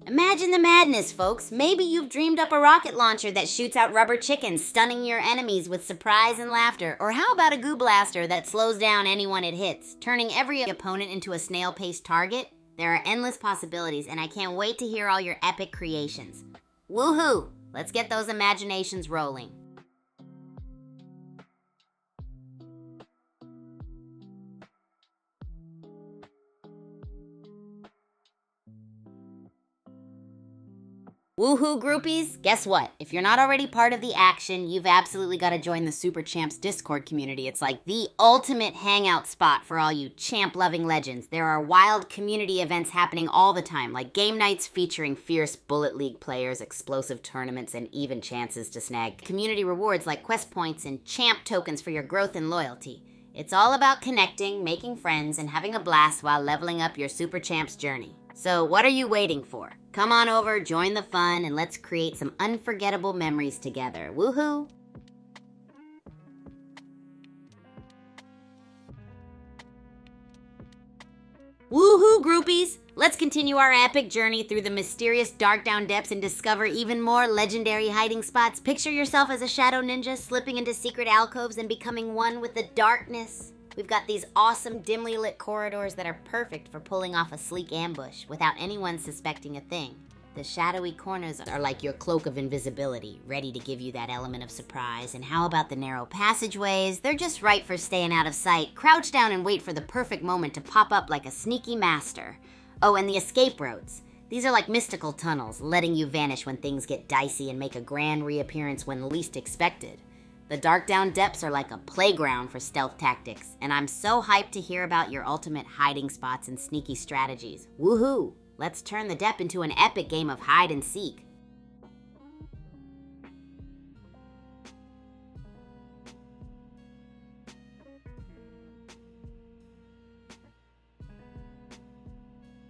Imagine the madness, folks. Maybe you've dreamed up a rocket launcher that shoots out rubber chickens, stunning your enemies with surprise and laughter. Or how about a goo blaster that slows down anyone it hits, turning every opponent into a snail-paced target? There are endless possibilities, and I can't wait to hear all your epic creations. Woohoo! Let's get those imaginations rolling. Woohoo, groupies! Guess what? If you're not already part of the action, you've absolutely got to join the Super Champs Discord community. It's like the ultimate hangout spot for all you champ-loving legends. There are wild community events happening all the time, like game nights featuring fierce Bullet League players, explosive tournaments, and even chances to snag community rewards like quest points and champ tokens for your growth and loyalty. It's all about connecting, making friends, and having a blast while leveling up your Super Champs journey. So what are you waiting for? Come on over, join the fun, and let's create some unforgettable memories together. Woohoo! Woohoo, groupies! Let's continue our epic journey through the mysterious dark down depths and discover even more legendary hiding spots. Picture yourself as a shadow ninja, slipping into secret alcoves and becoming one with the darkness. We've got these awesome dimly lit corridors that are perfect for pulling off a sleek ambush without anyone suspecting a thing. The shadowy corners are like your cloak of invisibility, ready to give you that element of surprise. And how about the narrow passageways? They're just right for staying out of sight. Crouch down and wait for the perfect moment to pop up like a sneaky master. Oh, and the escape roads. These are like mystical tunnels, letting you vanish when things get dicey and make a grand reappearance when least expected. The Dark Down depths are like a playground for stealth tactics, and I'm so hyped to hear about your ultimate hiding spots and sneaky strategies. Woohoo! Let's turn the depth into an epic game of hide and seek.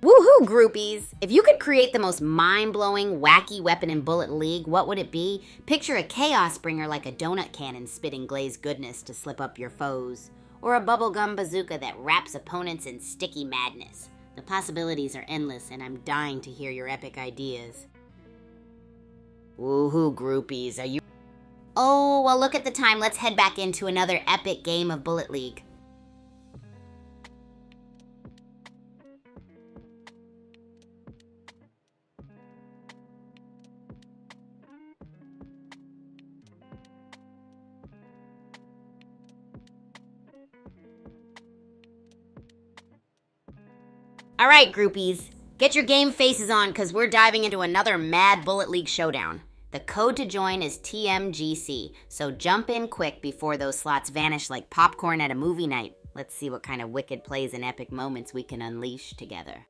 Woohoo, groupies! If you could create the most mind-blowing, wacky weapon in Bullet League, what would it be? Picture a Chaos Bringer like a donut cannon spitting glazed goodness to slip up your foes. Or a bubblegum bazooka that wraps opponents in sticky madness. The possibilities are endless, and I'm dying to hear your epic ideas. Woohoo, groupies, are you... Oh, well, look at the time. Let's head back into another epic game of Bullet League. All right, groupies, get your game faces on because we're diving into another mad Bullet League showdown. The code to join is TMGC, so jump in quick before those slots vanish like popcorn at a movie night. Let's see what kind of wicked plays and epic moments we can unleash together.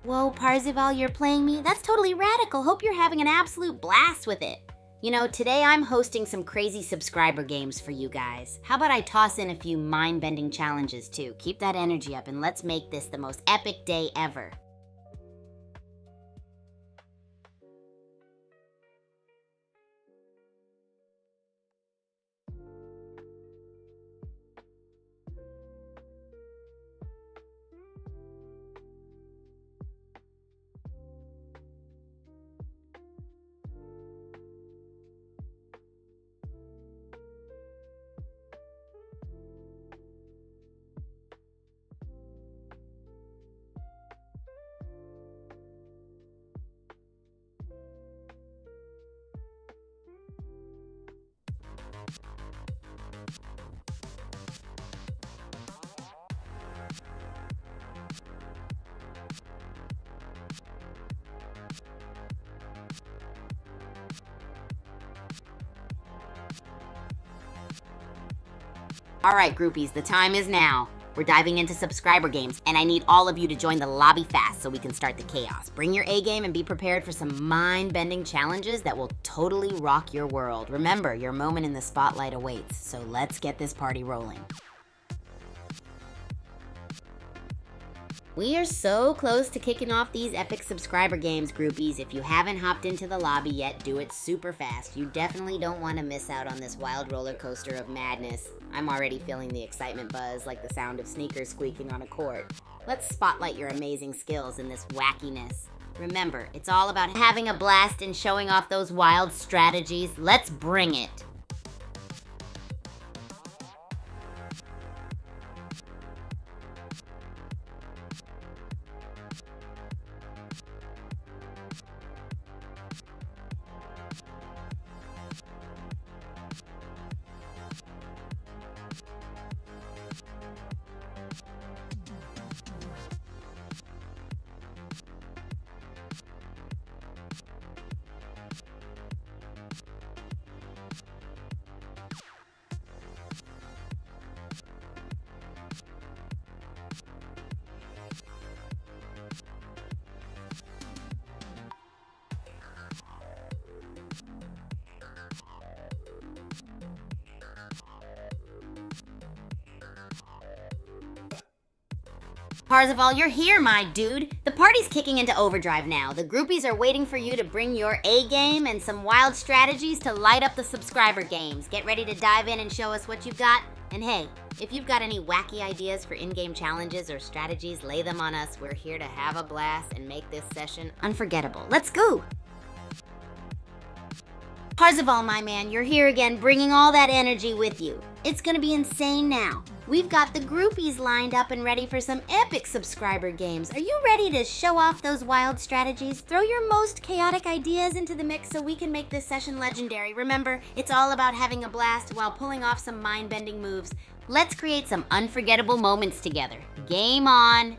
Whoa, Parzival, you're playing me? That's totally radical. Hope you're having an absolute blast with it. You know, today I'm hosting some crazy subscriber games for you guys. How about I toss in a few mind-bending challenges too? Keep that energy up and let's make this the most epic day ever. Alright, groupies, the time is now. We're diving into subscriber games, and I need all of you to join the lobby fast so we can start the chaos. Bring your A game and be prepared for some mind-bending challenges that will totally rock your world. Remember, your moment in the spotlight awaits, so let's get this party rolling. We are so close to kicking off these epic subscriber games, groupies. If you haven't hopped into the lobby yet, do it super fast. You definitely don't want to miss out on this wild roller coaster of madness. I'm already feeling the excitement buzz like the sound of sneakers squeaking on a court. Let's spotlight your amazing skills in this wackiness. Remember, it's all about having a blast and showing off those wild strategies. Let's bring it. Parzival, you're here, my dude. The party's kicking into overdrive now. The groupies are waiting for you to bring your A game and some wild strategies to light up the subscriber games. Get ready to dive in and show us what you've got. And hey, if you've got any wacky ideas for in-game challenges or strategies, lay them on us. We're here to have a blast and make this session unforgettable. Let's go! Parzival, my man, you're here again, bringing all that energy with you. It's gonna be insane now. We've got the groupies lined up and ready for some epic subscriber games. Are you ready to show off those wild strategies? Throw your most chaotic ideas into the mix so we can make this session legendary. Remember, it's all about having a blast while pulling off some mind-bending moves. Let's create some unforgettable moments together. Game on!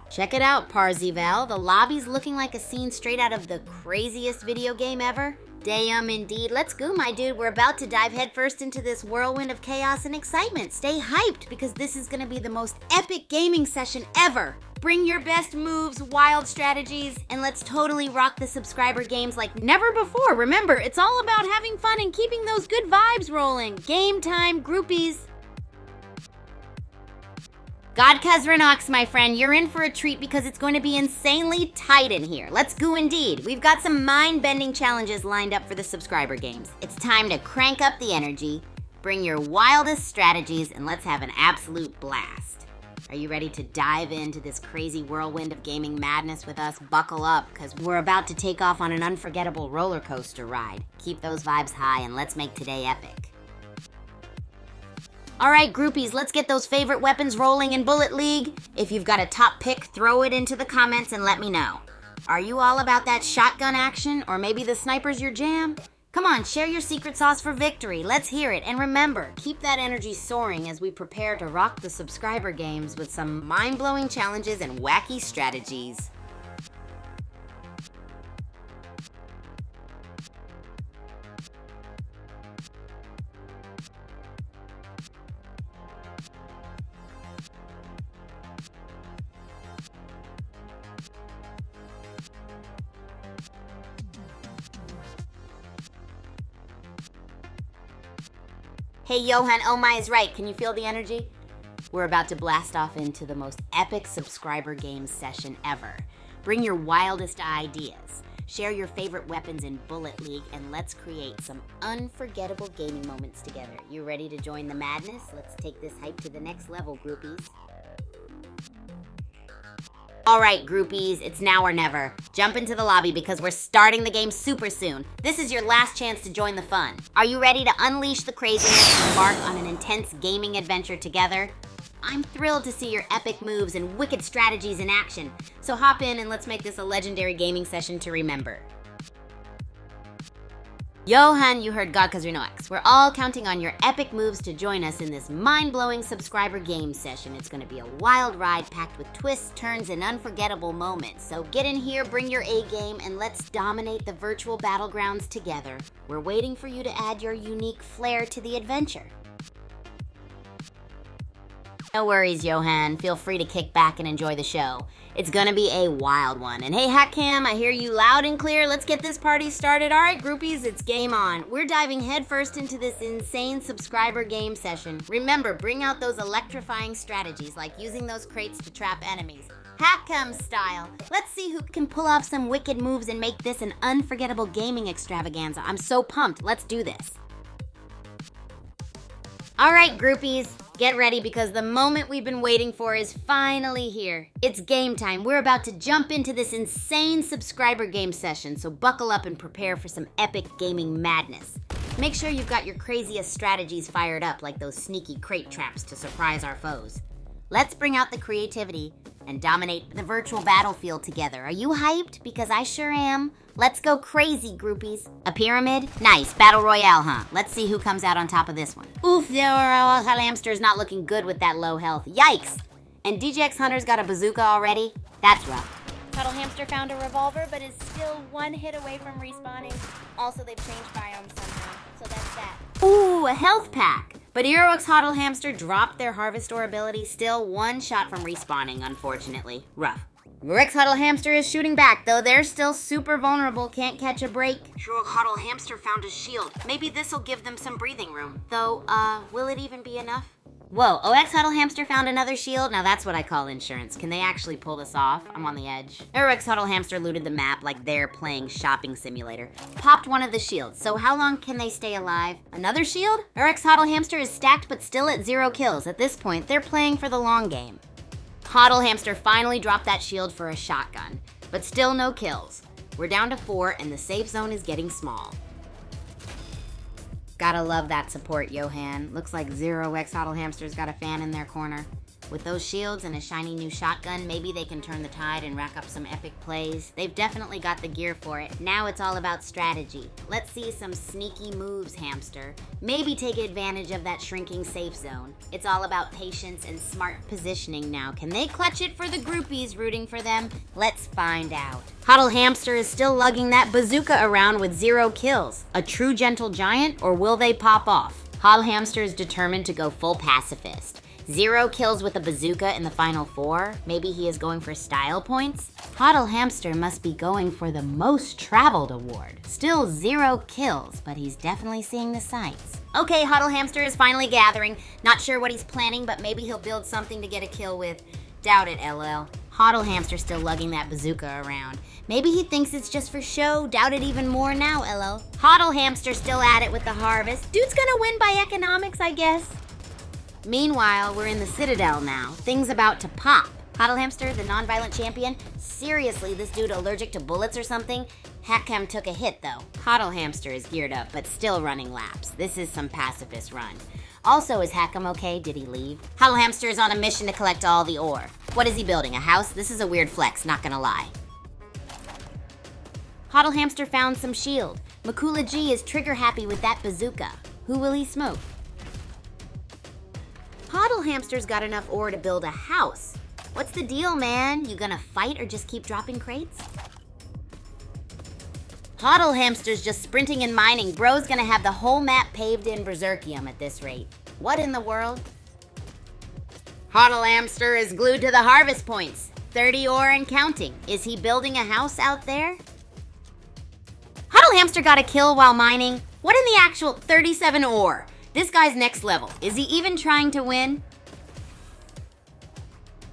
Check it out, Parzival. The lobby's looking like a scene straight out of the craziest video game ever. Damn, indeed. Let's go, my dude. We're about to dive headfirst into this whirlwind of chaos and excitement. Stay hyped, because this is gonna be the most epic gaming session ever. Bring your best moves, wild strategies, and let's totally rock the subscriber games like never before. Remember, it's all about having fun and keeping those good vibes rolling. Game time, groupies. God Kazranox, my friend, you're in for a treat because it's going to be insanely tight in here. Let's go indeed. We've got some mind-bending challenges lined up for the subscriber games. It's time to crank up the energy, bring your wildest strategies, and let's have an absolute blast. Are you ready to dive into this crazy whirlwind of gaming madness with us? Buckle up, because we're about to take off on an unforgettable roller coaster ride. Keep those vibes high and let's make today epic. All right, groupies, let's get those favorite weapons rolling in Bullet League. If you've got a top pick, throw it into the comments and let me know. Are you all about that shotgun action, or maybe the sniper's your jam? Come on, share your secret sauce for victory. Let's hear it. And remember, keep that energy soaring as we prepare to rock the subscriber games with some mind-blowing challenges and wacky strategies. Hey, Johan, Omai is right. Can you feel the energy? We're about to blast off into the most epic subscriber game session ever. Bring your wildest ideas. Share your favorite weapons in Bullet League, and let's create some unforgettable gaming moments together. You ready to join the madness? Let's take this hype to the next level, groupies. All right, groupies, it's now or never. Jump into the lobby because we're starting the game super soon. This is your last chance to join the fun. Are you ready to unleash the craziness and embark on an intense gaming adventure together? I'm thrilled to see your epic moves and wicked strategies in action. So hop in and let's make this a legendary gaming session to remember. Johan, you heard God Kazranox. We're all counting on your epic moves to join us in this mind-blowing subscriber game session. It's going to be a wild ride packed with twists, turns, and unforgettable moments. So get in here, bring your A game, and let's dominate the virtual battlegrounds together. We're waiting for you to add your unique flair to the adventure. No worries, Johan. Feel free to kick back and enjoy the show. It's gonna be a wild one. And hey, HackCam, I hear you loud and clear. Let's get this party started. All right, groupies, it's game on. We're diving headfirst into this insane subscriber game session. Remember, bring out those electrifying strategies, like using those crates to trap enemies. HackCam style. Let's see who can pull off some wicked moves and make this an unforgettable gaming extravaganza. I'm so pumped. Let's do this. All right, groupies, get ready because the moment we've been waiting for is finally here. It's game time. We're about to jump into this insane subscriber game session, so buckle up and prepare for some epic gaming madness. Make sure you've got your craziest strategies fired up, like those sneaky crate traps to surprise our foes. Let's bring out the creativity and dominate the virtual battlefield together. Are you hyped? Because I sure am. Let's go crazy, groupies. A pyramid? Nice. Battle Royale, huh? Let's see who comes out on top of this one. Oof, the hamster's not looking good with that low health. Yikes! And DJX Hunter's got a bazooka already? That's rough. Huddle Hamster found a revolver, but is still one hit away from respawning. Also, they've changed biomes somehow, so that's that. Ooh, a health pack. But Heroix Huddle Hamster dropped their Harvestor ability, still one shot from respawning, unfortunately. Rough. Rex Huddle Hamster is shooting back, though they're still super vulnerable, can't catch a break. Heroix Huddle Hamster found a shield. Maybe this'll give them some breathing room. Though, will it even be enough? Whoa, OX Huddle Hamster found another shield? Now that's what I call insurance. Can they actually pull this off? I'm on the edge. OX Huddle Hamster looted the map like they're playing shopping simulator. Popped one of the shields, so how long can they stay alive? Another shield? OX Huddle Hamster is stacked but still at 0 kills. At this point, they're playing for the long game. Huddle Hamster finally dropped that shield for a shotgun, but still no kills. We're down to 4 and the safe zone is getting small. Gotta love that support, Johan. Looks like 0x Huddle Hamster's got a fan in their corner. With those shields and a shiny new shotgun, maybe they can turn the tide and rack up some epic plays. They've definitely got the gear for it. Now it's all about strategy. Let's see some sneaky moves, Hamster. Maybe take advantage of that shrinking safe zone. It's all about patience and smart positioning now. Can they clutch it for the groupies rooting for them? Let's find out. Huddle Hamster is still lugging that bazooka around with 0 kills. A true gentle giant, or will they pop off? Huddle Hamster is determined to go full pacifist. 0 kills with a bazooka in the final 4? Maybe he is going for style points? Huddle Hamster must be going for the most traveled award. Still 0 kills, but he's definitely seeing the sights. Okay, Huddle Hamster is finally gathering. Not sure what he's planning, but maybe he'll build something to get a kill with. Doubt it, LL. Huddle Hamster still lugging that bazooka around. Maybe he thinks it's just for show. Doubt it even more now, LL. Huddle Hamster still at it with the harvest. Dude's gonna win by economics, I guess. Meanwhile, we're in the Citadel now. Things about to pop. Huddle Hamster, the non-violent champion? Seriously, this dude allergic to bullets or something? Hackam took a hit though. Huddle Hamster is geared up, but still running laps. This is some pacifist run. Also, is Hackam okay? Did he leave? Huddle Hamster is on a mission to collect all the ore. What is he building, a house? This is a weird flex, not gonna lie. Huddle Hamster found some shield. Makula G is trigger happy with that bazooka. Who will he smoke? Huddle Hamster's got enough ore to build a house. What's the deal, man? You gonna fight or just keep dropping crates? Huddle Hamster's just sprinting and mining. Bro's gonna have the whole map paved in Berserkium at this rate. What in the world? Huddle Hamster is glued to the harvest points. 30 ore and counting. Is he building a house out there? Huddle Hamster got a kill while mining. What in the actual 37 ore? This guy's next level. Is he even trying to win?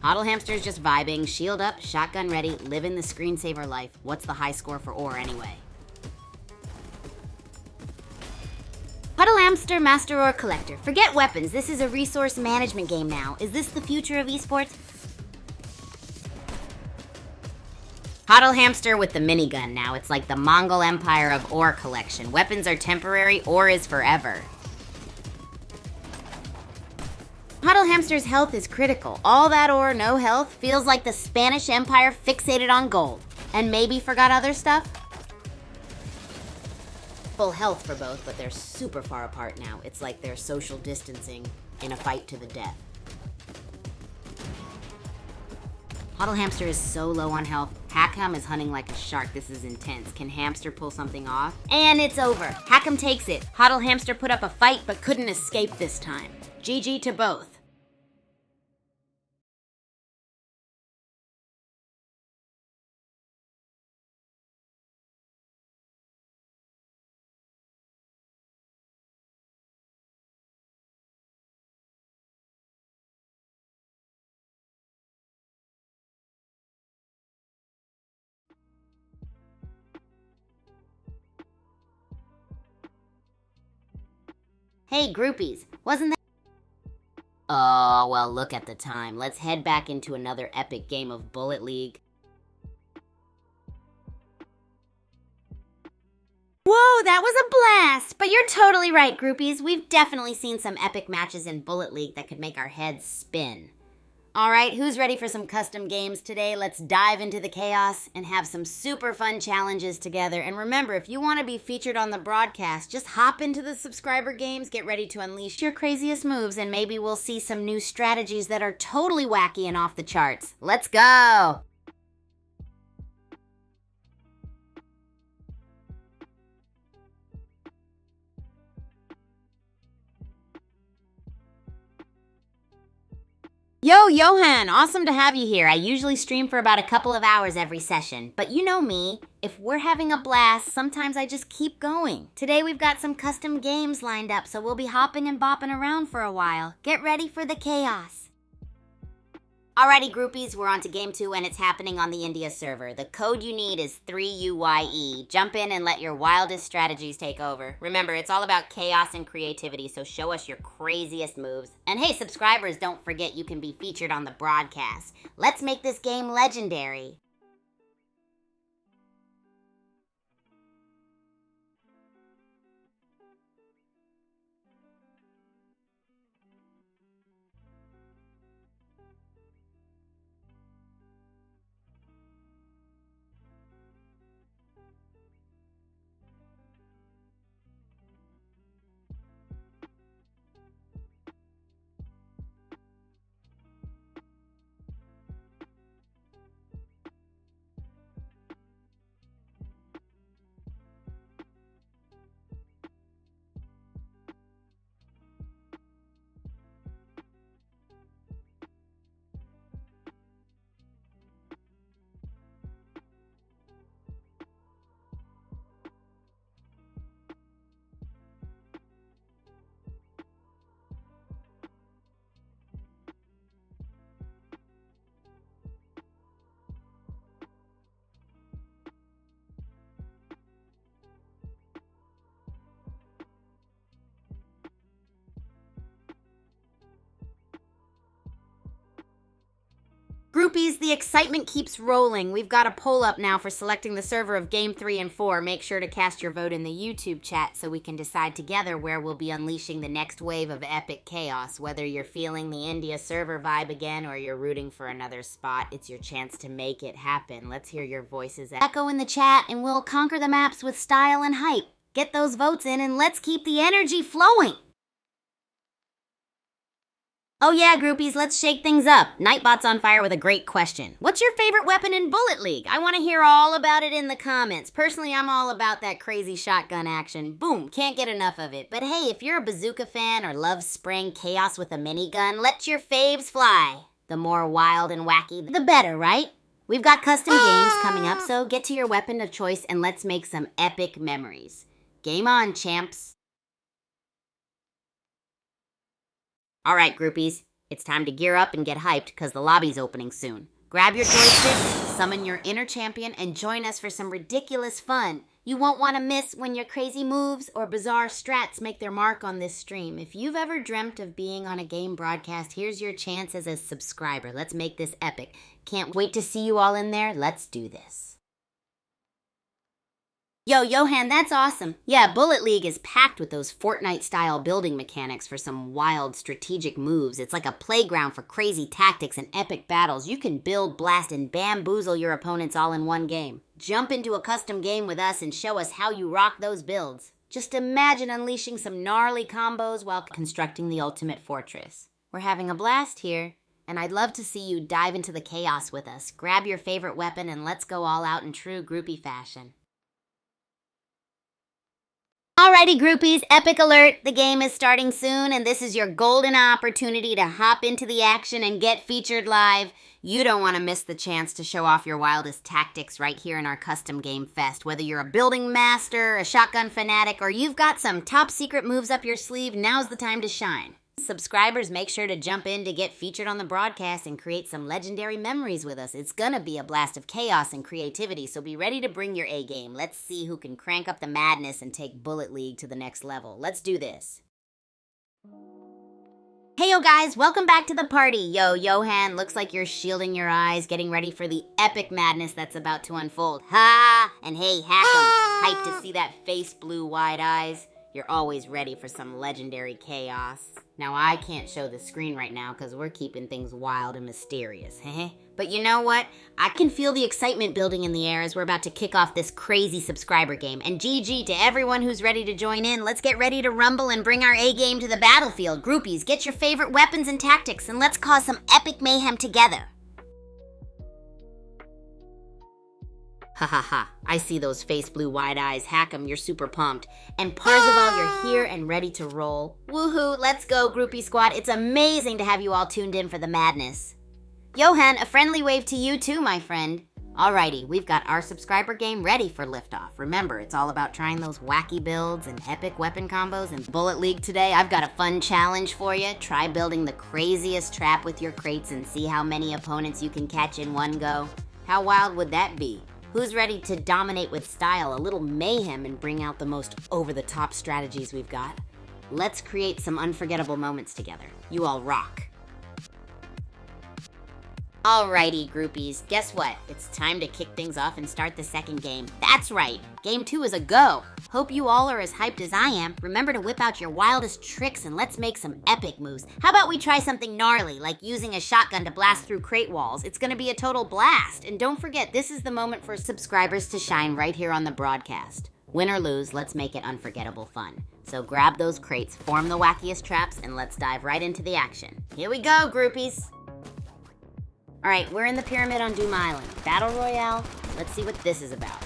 Huddle Hamster's just vibing, shield up, shotgun ready, living the screensaver life. What's the high score for ore anyway? Huddle Hamster, Master Ore Collector. Forget weapons, this is a resource management game now. Is this the future of esports? Huddle Hamster with the minigun now. It's like the Mongol Empire of ore collection. Weapons are temporary, ore is forever. Huddle Hamster's health is critical. All that ore, no health, feels like the Spanish Empire fixated on gold. And maybe forgot other stuff? Full health for both, but they're super far apart now. It's like they're social distancing in a fight to the death. Huddle Hamster is so low on health. Hackam is hunting like a shark. This is intense. Can Hamster pull something off? And it's over. Hackam takes it. Huddle Hamster put up a fight but couldn't escape this time. GG to both. Hey, groupies, wasn't that... Oh, well, look at the time. Let's head back into another epic game of Bullet League. Whoa, that was a blast! But you're totally right, groupies. We've definitely seen some epic matches in Bullet League that could make our heads spin. Alright, who's ready for some custom games today? Let's dive into the chaos and have some super fun challenges together. And remember, if you want to be featured on the broadcast, just hop into the subscriber games, get ready to unleash your craziest moves, and maybe we'll see some new strategies that are totally wacky and off the charts. Let's go! Yo, Johan, awesome to have you here. I usually stream for about a couple of hours every session, but you know me, if we're having a blast, sometimes I just keep going. Today we've got some custom games lined up, so we'll be hopping and bopping around for a while. Get ready for the chaos. Alrighty, groupies, we're on to game 2 and it's happening on the India server. The code you need is 3UYE. Jump in and let your wildest strategies take over. Remember, it's all about chaos and creativity, so show us your craziest moves. And hey, subscribers, don't forget you can be featured on the broadcast. Let's make this game legendary. Groupies, the excitement keeps rolling. We've got a poll up now for selecting the server of Game 3 and 4. Make sure to cast your vote in the YouTube chat so we can decide together where we'll be unleashing the next wave of epic chaos. Whether you're feeling the India server vibe again or you're rooting for another spot, it's your chance to make it happen. Let's hear your voices echo in the chat and we'll conquer the maps with style and hype. Get those votes in and let's keep the energy flowing. Oh yeah, groupies, let's shake things up. Nightbot's on fire with a great question. What's your favorite weapon in Bullet League? I want to hear all about it in the comments. Personally, I'm all about that crazy shotgun action. Boom, can't get enough of it. But hey, if you're a bazooka fan or love spraying chaos with a minigun, let your faves fly. The more wild and wacky, the better, right? We've got custom games coming up, so get to your weapon of choice and let's make some epic memories. Game on, champs. Alright, groupies, it's time to gear up and get hyped because the lobby's opening soon. Grab your joysticks, summon your inner champion, and join us for some ridiculous fun. You won't want to miss when your crazy moves or bizarre strats make their mark on this stream. If you've ever dreamt of being on a game broadcast, here's your chance as a subscriber. Let's make this epic. Can't wait to see you all in there. Let's do this. Yo, Johan, that's awesome. Yeah, Bullet League is packed with those Fortnite-style building mechanics for some wild strategic moves. It's like a playground for crazy tactics and epic battles. You can build, blast, and bamboozle your opponents all in one game. Jump into a custom game with us and show us how you rock those builds. Just imagine unleashing some gnarly combos while constructing the ultimate fortress. We're having a blast here, and I'd love to see you dive into the chaos with us. Grab your favorite weapon and let's go all out in true groupie fashion. Alrighty, groupies, epic alert. The game is starting soon, and this is your golden opportunity to hop into the action and get featured live. You don't want to miss the chance to show off your wildest tactics right here in our custom game fest. Whether you're a building master, a shotgun fanatic, or you've got some top secret moves up your sleeve, now's the time to shine. Subscribers, make sure to jump in to get featured on the broadcast and create some legendary memories with us. It's gonna be a blast of chaos and creativity, so be ready to bring your A game. Let's see who can crank up the madness and take Bullet League to the next level. Let's do this. Hey yo guys, welcome back to the party. Yo, Johan, looks like you're shielding your eyes, getting ready for the epic madness that's about to unfold. Ha! And hey, Hackem, hyped to see that face blue wide eyes. You're always ready for some legendary chaos. Now, I can't show the screen right now because we're keeping things wild and mysterious. But you know what? I can feel the excitement building in the air as we're about to kick off this crazy subscriber game. And GG to everyone who's ready to join in. Let's get ready to rumble and bring our A game to the battlefield. Groupies, get your favorite weapons and tactics, and let's cause some epic mayhem together. Ha ha ha, I see those face blue wide eyes. Hackem, you're super pumped. And Parzival, you're here and ready to roll. Woohoo, let's go, Groupie Squad. It's amazing to have you all tuned in for the madness. Johan, a friendly wave to you too, my friend. Alrighty, we've got our subscriber game ready for liftoff. Remember, it's all about trying those wacky builds and epic weapon combos. In Bullet League today, I've got a fun challenge for you. Try building the craziest trap with your crates and see how many opponents you can catch in one go. How wild would that be? Who's ready to dominate with style, a little mayhem, and bring out the most over-the-top strategies we've got? Let's create some unforgettable moments together. You all rock. Alrighty, groupies, guess what? It's time to kick things off and start the second game. That's right, Game 2 is a go. Hope you all are as hyped as I am. Remember to whip out your wildest tricks and let's make some epic moves. How about we try something gnarly, like using a shotgun to blast through crate walls? It's gonna be a total blast. And don't forget, this is the moment for subscribers to shine right here on the broadcast. Win or lose, let's make it unforgettable fun. So grab those crates, form the wackiest traps, and let's dive right into the action. Here we go, groupies. Alright, we're in the pyramid on Doom Island. Battle Royale? Let's see what this is about.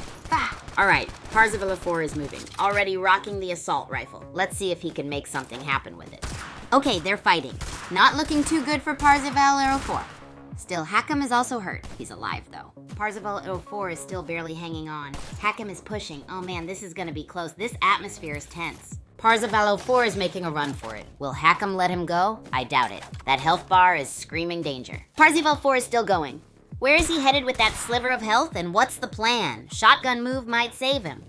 Alright, Parzival 04 is moving. Already rocking the assault rifle. Let's see if he can make something happen with it. Okay, they're fighting. Not looking too good for Parzival 04. Still, Hackem is also hurt. He's alive, though. Parzival 04 is still barely hanging on. Hackem is pushing. Oh man, this is gonna be close. This atmosphere is tense. Parzival 04 is making a run for it. Will Hackem let him go? I doubt it. That health bar is screaming danger. Parzival 04 is still going. Where is he headed with that sliver of health, and what's the plan? Shotgun move might save him.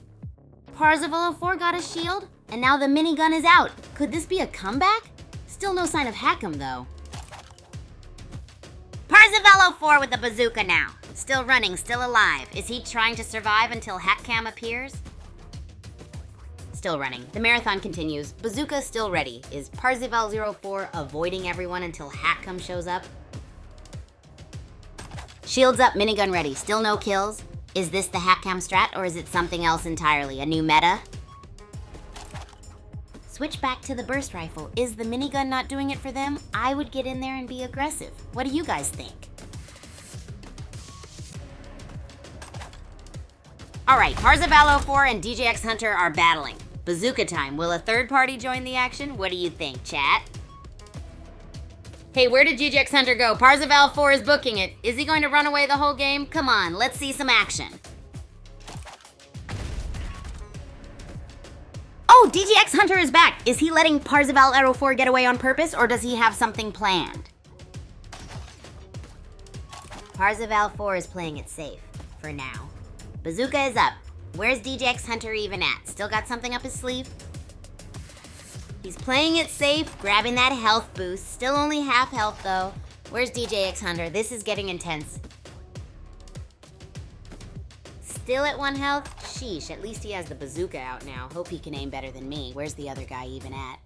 Parzival 04 got a shield, and now the minigun is out. Could this be a comeback? Still no sign of Hackem, though. Parzival 04 with the bazooka now. Still running, still alive. Is he trying to survive until Hackem appears? Still running. The marathon continues. Bazooka still ready. Is Parzival 04 avoiding everyone until Hackem shows up? Shields up, minigun ready. Still no kills. Is this the Hackem strat, or is it something else entirely? A new meta? Switch back to the burst rifle. Is the minigun not doing it for them? I would get in there and be aggressive. What do you guys think? Alright, Parzival 04 and DJX Hunter are battling. Bazooka time. Will a third party join the action? What do you think, chat? Hey, where did DJX Hunter go? Parzival 04 is booking it. Is he going to run away the whole game? Come on, let's see some action. Oh, DJX Hunter is back. Is he letting Parzival 04 get away on purpose, or does he have something planned? Parzival 04 is playing it safe, for now. Bazooka is up. Where's DJX Hunter even at? Still got something up his sleeve? He's playing it safe, grabbing that health boost. Still only half health, though. Where's DJX Hunter? This is getting intense. Still at 1 health? Sheesh, at least he has the bazooka out now. Hope he can aim better than me. Where's the other guy even at?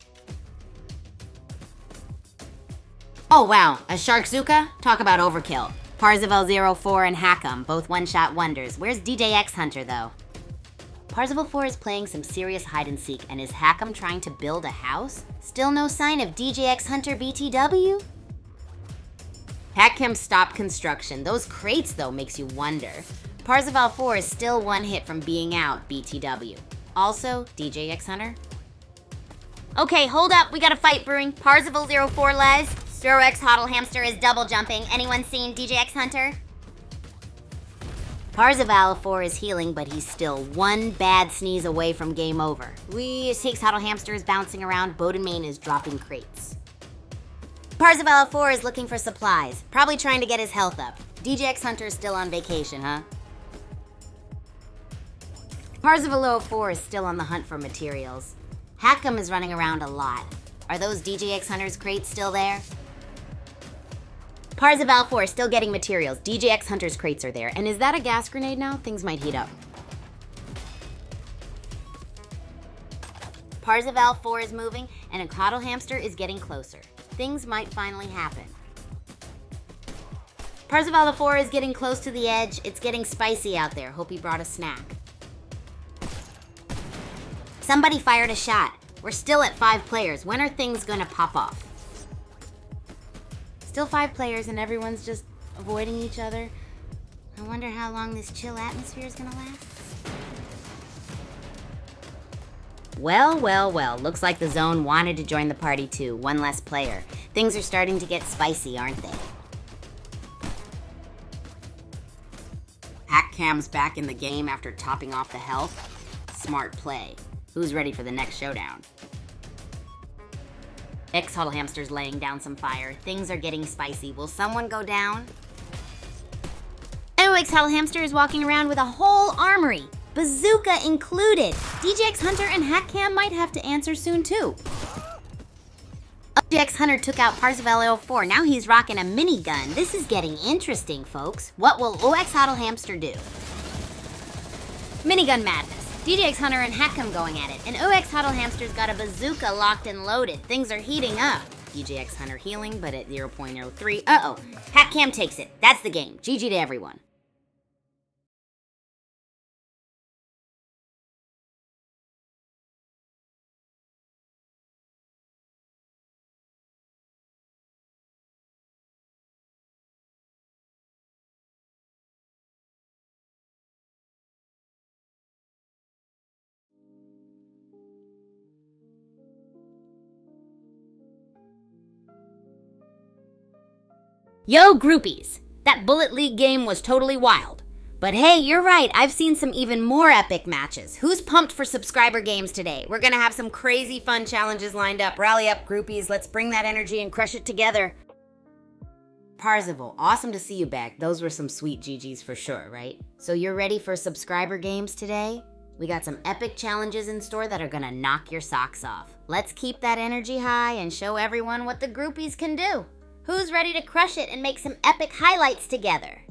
Oh wow, a Sharkzooka? Talk about overkill. Parzival 04 and Hackem, both one-shot wonders. Where's DJX Hunter, though? Parzival 04 is playing some serious hide-and-seek, and is Hackem trying to build a house? Still no sign of DJX Hunter BTW? Hackem stopped construction. Those crates, though, makes you wonder. Parzival 04 is still 1 hit from being out, BTW. Also, DJX Hunter? Okay, hold up, we got a fight brewing. Parzival 04 les. StroX Hodl Hamster is double jumping. Anyone seen DJX Hunter? Parzival 04 is healing, but he's still 1 bad sneeze away from game over. Takes Hodl Hamster is bouncing around. Bodenmain is dropping crates. Parzival 04 is looking for supplies, probably trying to get his health up. DJX Hunter is still on vacation, huh? Parzival 04 is still on the hunt for materials. Hackem is running around a lot. Are those DJX Hunter's crates still there? Parzival 04 still getting materials. DJX Hunter's crates are there. And is that a gas grenade now? Things might heat up. Parzival 04 is moving, and a Hodl Hamster is getting closer. Things might finally happen. Parzival 04 is getting close to the edge. It's getting spicy out there. Hope he brought a snack. Somebody fired a shot. We're still at 5 players. When are things gonna pop off? Still 5 players and everyone's just avoiding each other. I wonder how long this chill atmosphere is gonna last. Well, well, well, looks like the zone wanted to join the party too, one less player. Things are starting to get spicy, aren't they? Hackcam's back in the game after topping off the health. Smart play. Who's ready for the next showdown? X-Huddle Hamster's laying down some fire. Things are getting spicy. Will someone go down? Oh, X-Huddle Hamster is walking around with a whole armory. Bazooka included. DJX Hunter and Hackcam might have to answer soon too. DJX Hunter took out Parzival 04. Now he's rocking a minigun. This is getting interesting, folks. What will OX-Huddle Hamster do? Minigun madness. DJX Hunter and Hackcam going at it. And OX-Huddle Hamster's got a bazooka locked and loaded. Things are heating up. DJX Hunter healing, but at 0.03. Uh-oh. Hackcam takes it. That's the game. GG to everyone. Yo, groupies! That Bullet League game was totally wild. But hey, you're right, I've seen some even more epic matches. Who's pumped for subscriber games today? We're gonna have some crazy fun challenges lined up. Rally up, groupies, let's bring that energy and crush it together. Parzival, awesome to see you back. Those were some sweet GGs for sure, right? So you're ready for subscriber games today? We got some epic challenges in store that are gonna knock your socks off. Let's keep that energy high and show everyone what the groupies can do. Who's ready to crush it and make some epic highlights together?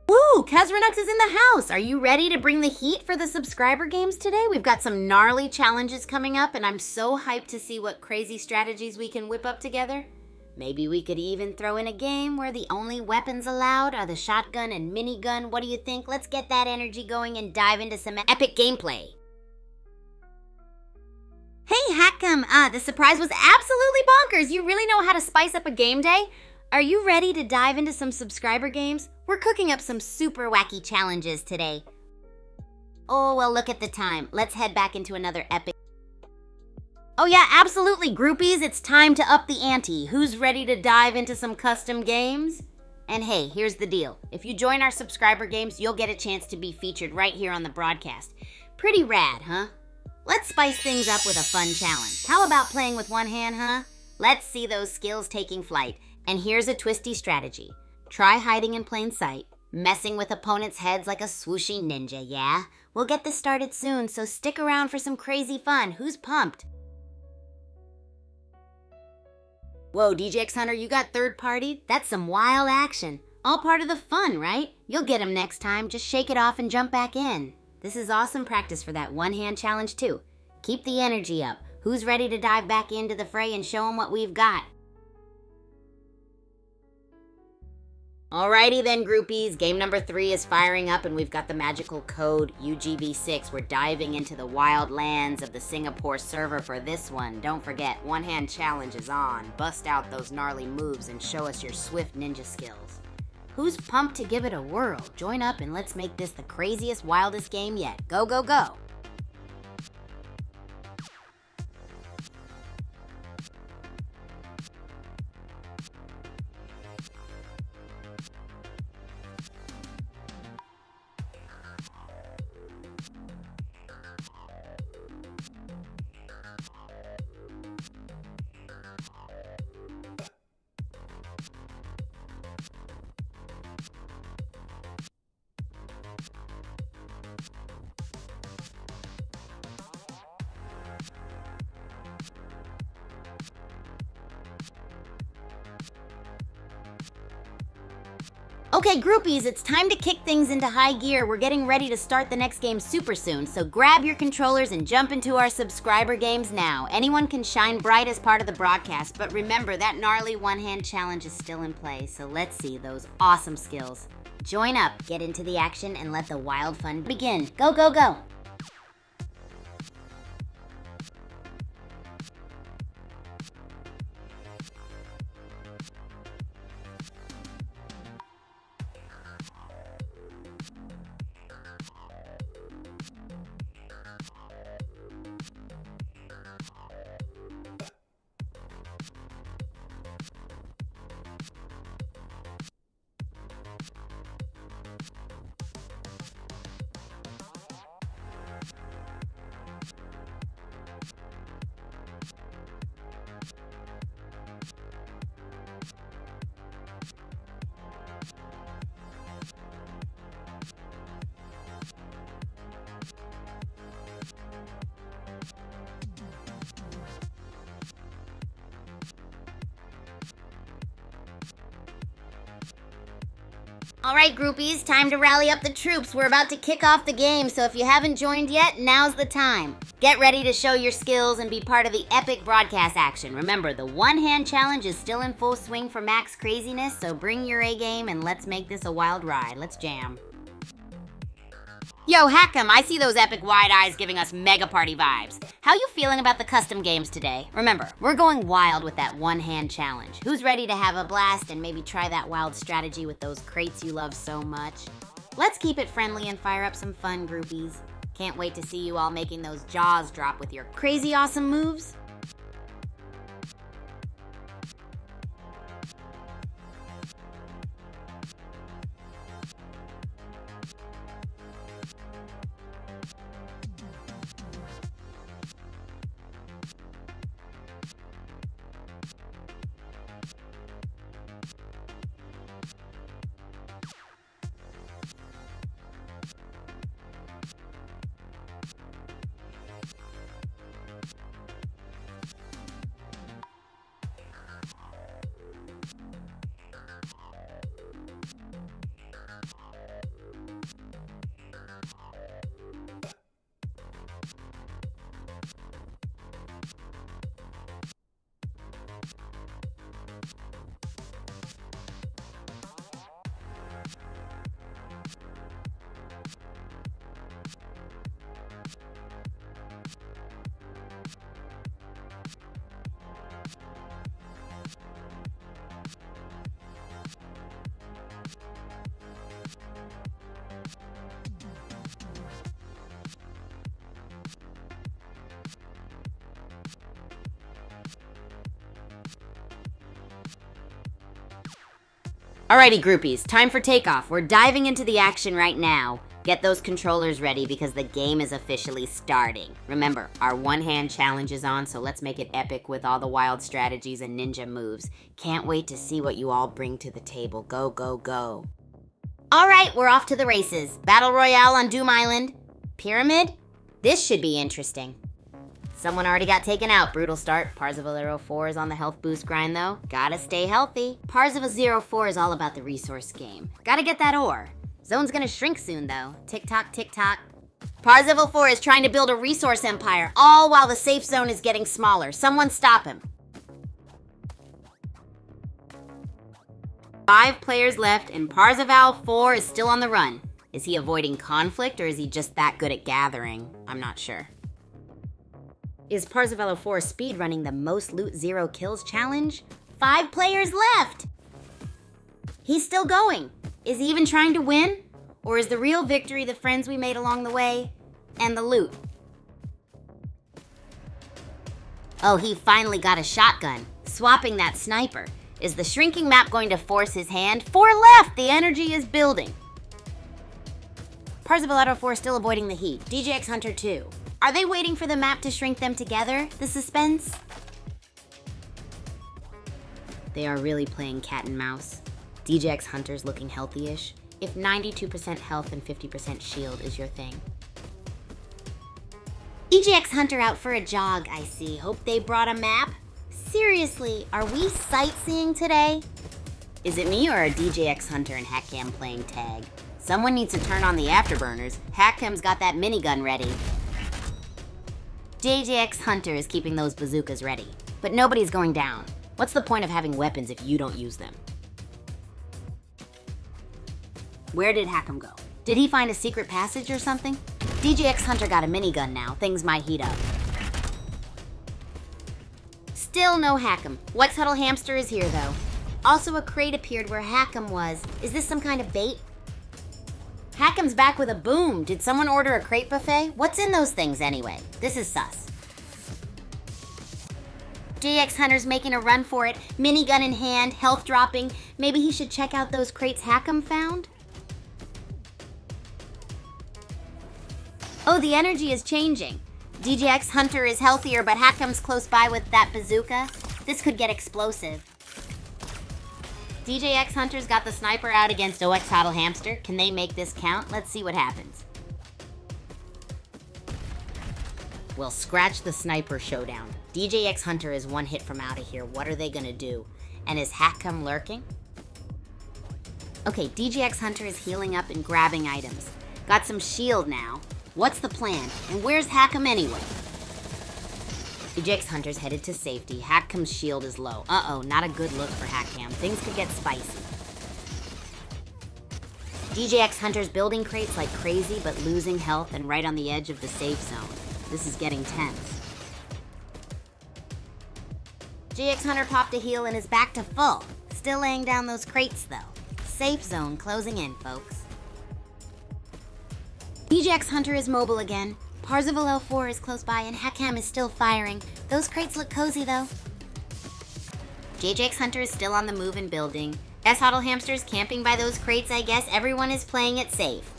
Woo! Kazranux is in the house! Are you ready to bring the heat for the subscriber games today? We've got some gnarly challenges coming up, and I'm so hyped to see what crazy strategies we can whip up together. Maybe we could even throw in a game where the only weapons allowed are the shotgun and minigun. What do you think? Let's get that energy going and dive into some epic gameplay. Hey, Hackcam, the surprise was absolutely bonkers. You really know how to spice up a game day? Are you ready to dive into some subscriber games? We're cooking up some super wacky challenges today. Oh, well, look at the time. Let's head back into another epic. Oh yeah, absolutely, groupies. It's time to up the ante. Who's ready to dive into some custom games? And hey, here's the deal. If you join our subscriber games, you'll get a chance to be featured right here on the broadcast. Pretty rad, huh? Let's spice things up with a fun challenge. How about playing with one hand, huh? Let's see those skills taking flight. And here's a twisty strategy. Try hiding in plain sight, messing with opponents' heads like a swooshy ninja, yeah? We'll get this started soon, so stick around for some crazy fun. Who's pumped? Whoa, DJX Hunter, you got third party? That's some wild action. All part of the fun, right? You'll get 'em next time. Just shake it off and jump back in. This is awesome practice for that one-hand challenge, too. Keep the energy up. Who's ready to dive back into the fray and show them what we've got? Alrighty then, groupies. Game number 3 is firing up, and we've got the magical code UGB6. We're diving into the wild lands of the Singapore server for this one. Don't forget, one-hand challenge is on. Bust out those gnarly moves and show us your swift ninja skills. Who's pumped to give it a whirl? Join up and let's make this the craziest, wildest game yet. Go, go, go! Okay, groupies, it's time to kick things into high gear. We're getting ready to start the next game super soon, so grab your controllers and jump into our subscriber games now. Anyone can shine bright as part of the broadcast, but remember, that gnarly one-hand challenge is still in play, so let's see those awesome skills. Join up, get into the action, and let the wild fun begin. Go, go, go! All right, groupies, time to rally up the troops. We're about to kick off the game, so if you haven't joined yet, now's the time. Get ready to show your skills and be part of the epic broadcast action. Remember, the one-hand challenge is still in full swing for max craziness, so bring your A-game and let's make this a wild ride. Let's jam. Yo, Hackem, I see those epic wide eyes giving us mega party vibes. How you feeling about the custom games today? Remember, we're going wild with that one-hand challenge. Who's ready to have a blast and maybe try that wild strategy with those crates you love so much? Let's keep it friendly and fire up some fun, groupies. Can't wait to see you all making those jaws drop with your crazy awesome moves. Alrighty, groupies, time for takeoff. We're diving into the action right now. Get those controllers ready because the game is officially starting. Remember, our one-hand challenge is on, so let's make it epic with all the wild strategies and ninja moves. Can't wait to see what you all bring to the table. Go, go, go. Alright, we're off to the races. Battle Royale on Doom Island. Pyramid? This should be interesting. Someone already got taken out. Brutal start. Parzival 04 is on the health boost grind, though. Gotta stay healthy. Parzival 04 is all about the resource game. Gotta get that ore. Zone's gonna shrink soon, though. Tick-tock, tick-tock. Parzival 4 is trying to build a resource empire, all while the safe zone is getting smaller. Someone stop him. 5 players left, and Parzival 4 is still on the run. Is he avoiding conflict, or is he just that good at gathering? I'm not sure. Is Parzival 4 speedrunning the most loot 0 kills challenge? 5 players left! He's still going. Is he even trying to win? Or is the real victory the friends we made along the way and the loot? Oh, he finally got a shotgun, swapping that sniper. Is the shrinking map going to force his hand? 4 left! The energy is building. Parzival 4 still avoiding the heat. DJX Hunter 2. Are they waiting for the map to shrink them together? The suspense? They are really playing cat and mouse. DJX Hunter's looking healthy-ish. If 92% health and 50% shield is your thing. DJX Hunter out for a jog, I see. Hope they brought a map. Seriously, are we sightseeing today? Is it me or are DJX Hunter and Hackem playing tag? Someone needs to turn on the afterburners. Hackem's got that minigun ready. DJX Hunter is keeping those bazookas ready, but nobody's going down. What's the point of having weapons if you don't use them? Where did Hackem go? Did he find a secret passage or something? DJX Hunter got a minigun now. Things might heat up. Still no Hackem. Wexhuddle Hamster is here, though. Also, a crate appeared where Hackem was. Is this some kind of bait? Hackem's back with a boom. Did someone order a crate buffet? What's in those things anyway? This is sus. DJX Hunter's making a run for it. Minigun in hand, health dropping. Maybe he should check out those crates Hackem found? Oh, the energy is changing. DJX Hunter is healthier, but Hackem's close by with that bazooka. This could get explosive. DJX Hunter's got the sniper out against Wexhuddle Hamster. Can they make this count? Let's see what happens. Well, scratch the sniper showdown. DJX Hunter is one hit from out of here. What are they gonna do? And is Hackem lurking? Okay, DJX Hunter is healing up and grabbing items. Got some shield now. What's the plan? And where's Hackham anyway? DJX Hunter's headed to safety. Hackham's shield is low. Uh-oh, not a good look for Hackham. Things could get spicy. DJX Hunter's building crates like crazy, but losing health and right on the edge of the safe zone. This is getting tense. DJX Hunter popped a heal and is back to full. Still laying down those crates, though. Safe zone closing in, folks. DJX Hunter is mobile again. Parzival L4 is close by and Hackham is still firing. Those crates look cozy, though. DJX Hunter is still on the move and building. S-Huddle Hamster's camping by those crates, I guess. Everyone is playing it safe.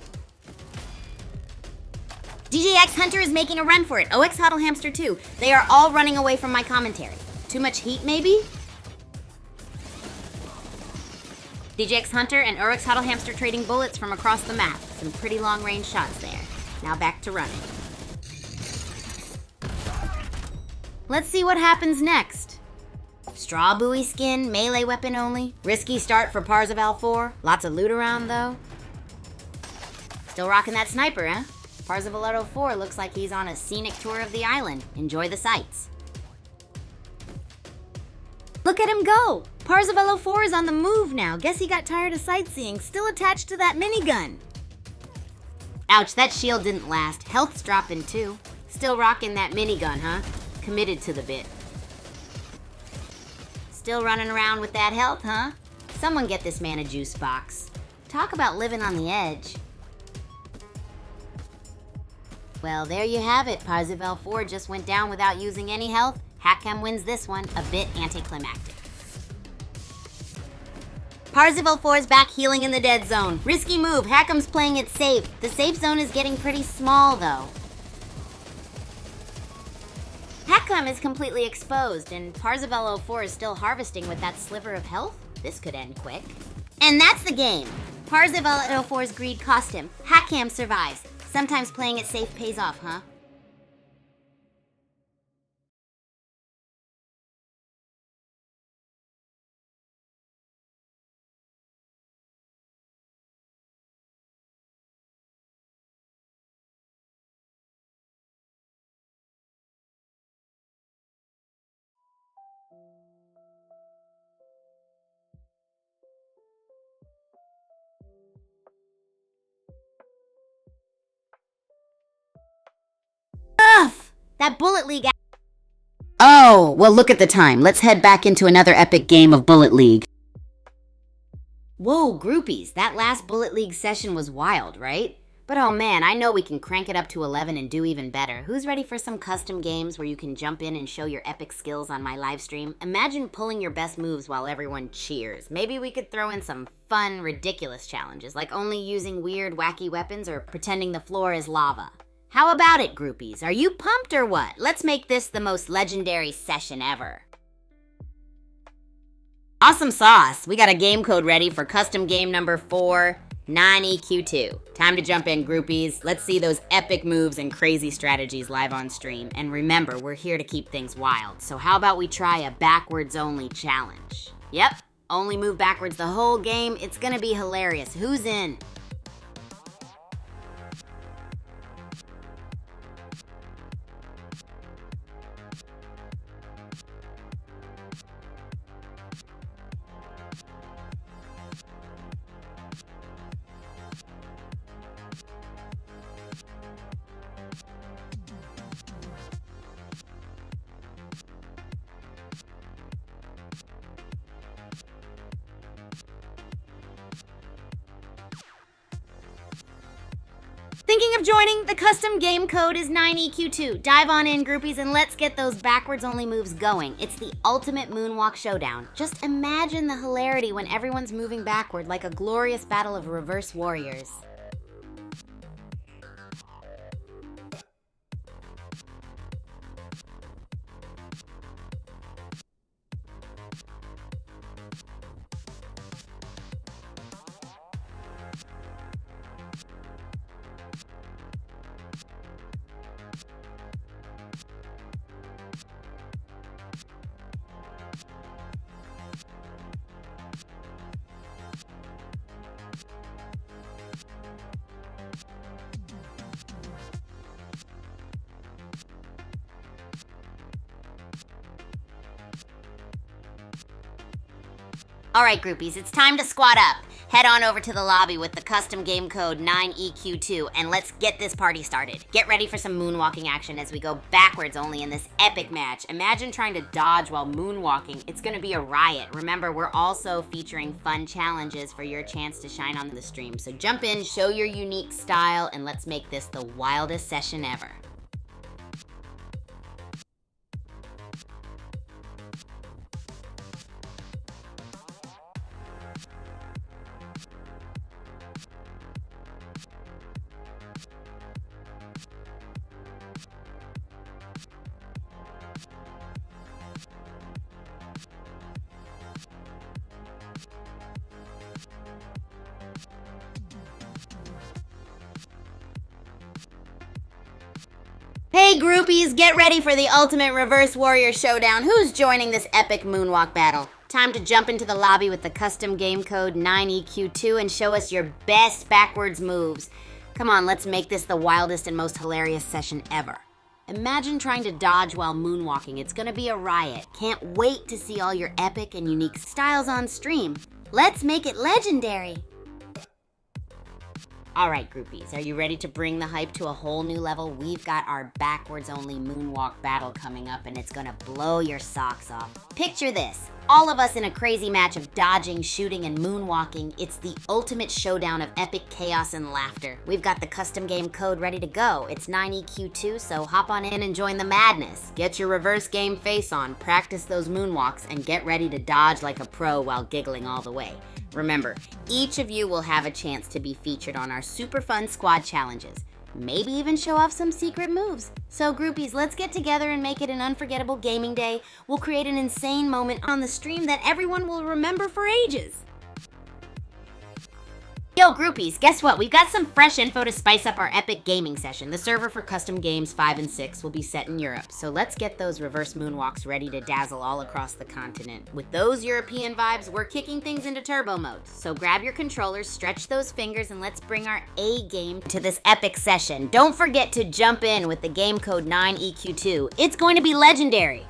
DJX Hunter is making a run for it. OX Huddle Hamster too. They are all running away from my commentary. Too much heat, maybe? DJX Hunter and OX Huddle Hamster trading bullets from across the map. Some pretty long-range shots there. Now back to running. Let's see what happens next. Straw buoy skin, melee weapon only. Risky start for Parzival 4. Lots of loot around, though. Still rocking that sniper, huh? Parzival 4 looks like he's on a scenic tour of the island. Enjoy the sights. Look at him go! Parzival 4 is on the move now. Guess he got tired of sightseeing. Still attached to that minigun. Ouch, that shield didn't last. Health's dropping too. Still rocking that minigun, huh? Committed to the bit. Still running around with that health, huh? Someone get this man a juice box. Talk about living on the edge. Well, there you have it. Parzival 4 just went down without using any health. Hackham wins this one, a bit anticlimactic. Parzival 4 is back healing in the dead zone. Risky move. Hackham's playing it safe. The safe zone is getting pretty small, though. Hackham is completely exposed, and Parzival 4 is still harvesting with that sliver of health. This could end quick. And that's the game. Parzival 4's greed cost him. Hackham survives. Sometimes playing it safe pays off, huh? Ugh! That Bullet League. Oh, well, look at the time. Let's head back into another epic game of Bullet League. Whoa, groupies. That last Bullet League session was wild, right? But oh man, I know we can crank it up to 11 and do even better. Who's ready for some custom games where you can jump in and show your epic skills on my live stream? Imagine pulling your best moves while everyone cheers. Maybe we could throw in some fun, ridiculous challenges, like only using weird, wacky weapons or pretending the floor is lava. How about it, groupies? Are you pumped or what? Let's make this the most legendary session ever. Awesome sauce. We got a game code ready for custom game number 4, 9EQ2. Time to jump in, groupies. Let's see those epic moves and crazy strategies live on stream. And remember, we're here to keep things wild. So how about we try a backwards only challenge? Yep, only move backwards the whole game. It's gonna be hilarious. Who's in? Thinking of joining? The custom game code is 9EQ2. Dive on in, groupies, and let's get those backwards-only moves going. It's the ultimate moonwalk showdown. Just imagine the hilarity when everyone's moving backward like a glorious battle of reverse warriors. All right, groupies, it's time to squat up. Head on over to the lobby with the custom game code 9EQ2 and let's get this party started. Get ready for some moonwalking action as we go backwards only in this epic match. Imagine trying to dodge while moonwalking. It's gonna be a riot. Remember, we're also featuring fun challenges for your chance to shine on the stream. So jump in, show your unique style, and let's make this the wildest session ever. Hey groupies, get ready for the Ultimate Reverse Warrior Showdown. Who's joining this epic moonwalk battle? Time to jump into the lobby with the custom game code 9EQ2 and show us your best backwards moves. Come on, let's make this the wildest and most hilarious session ever. Imagine trying to dodge while moonwalking. It's gonna be a riot. Can't wait to see all your epic and unique styles on stream. Let's make it legendary. All right, groupies, are you ready to bring the hype to a whole new level? We've got our backwards-only moonwalk battle coming up, and it's gonna blow your socks off. Picture this. All of us in a crazy match of dodging, shooting, and moonwalking. It's the ultimate showdown of epic chaos and laughter. We've got the custom game code ready to go. It's 9EQ2, so hop on in and join the madness. Get your reverse game face on, practice those moonwalks, and get ready to dodge like a pro while giggling all the way. Remember, each of you will have a chance to be featured on our super fun squad challenges. Maybe even show off some secret moves. So groupies, let's get together and make it an unforgettable gaming day. We'll create an insane moment on the stream that everyone will remember for ages. Yo groupies, guess what? We've got some fresh info to spice up our epic gaming session. The server for custom games 5 and 6 will be set in Europe, so let's get those reverse moonwalks ready to dazzle all across the continent. With those European vibes, we're kicking things into turbo mode. So grab your controllers, stretch those fingers, and let's bring our A game to this epic session. Don't forget to jump in with the game code 9EQ2. It's going to be legendary.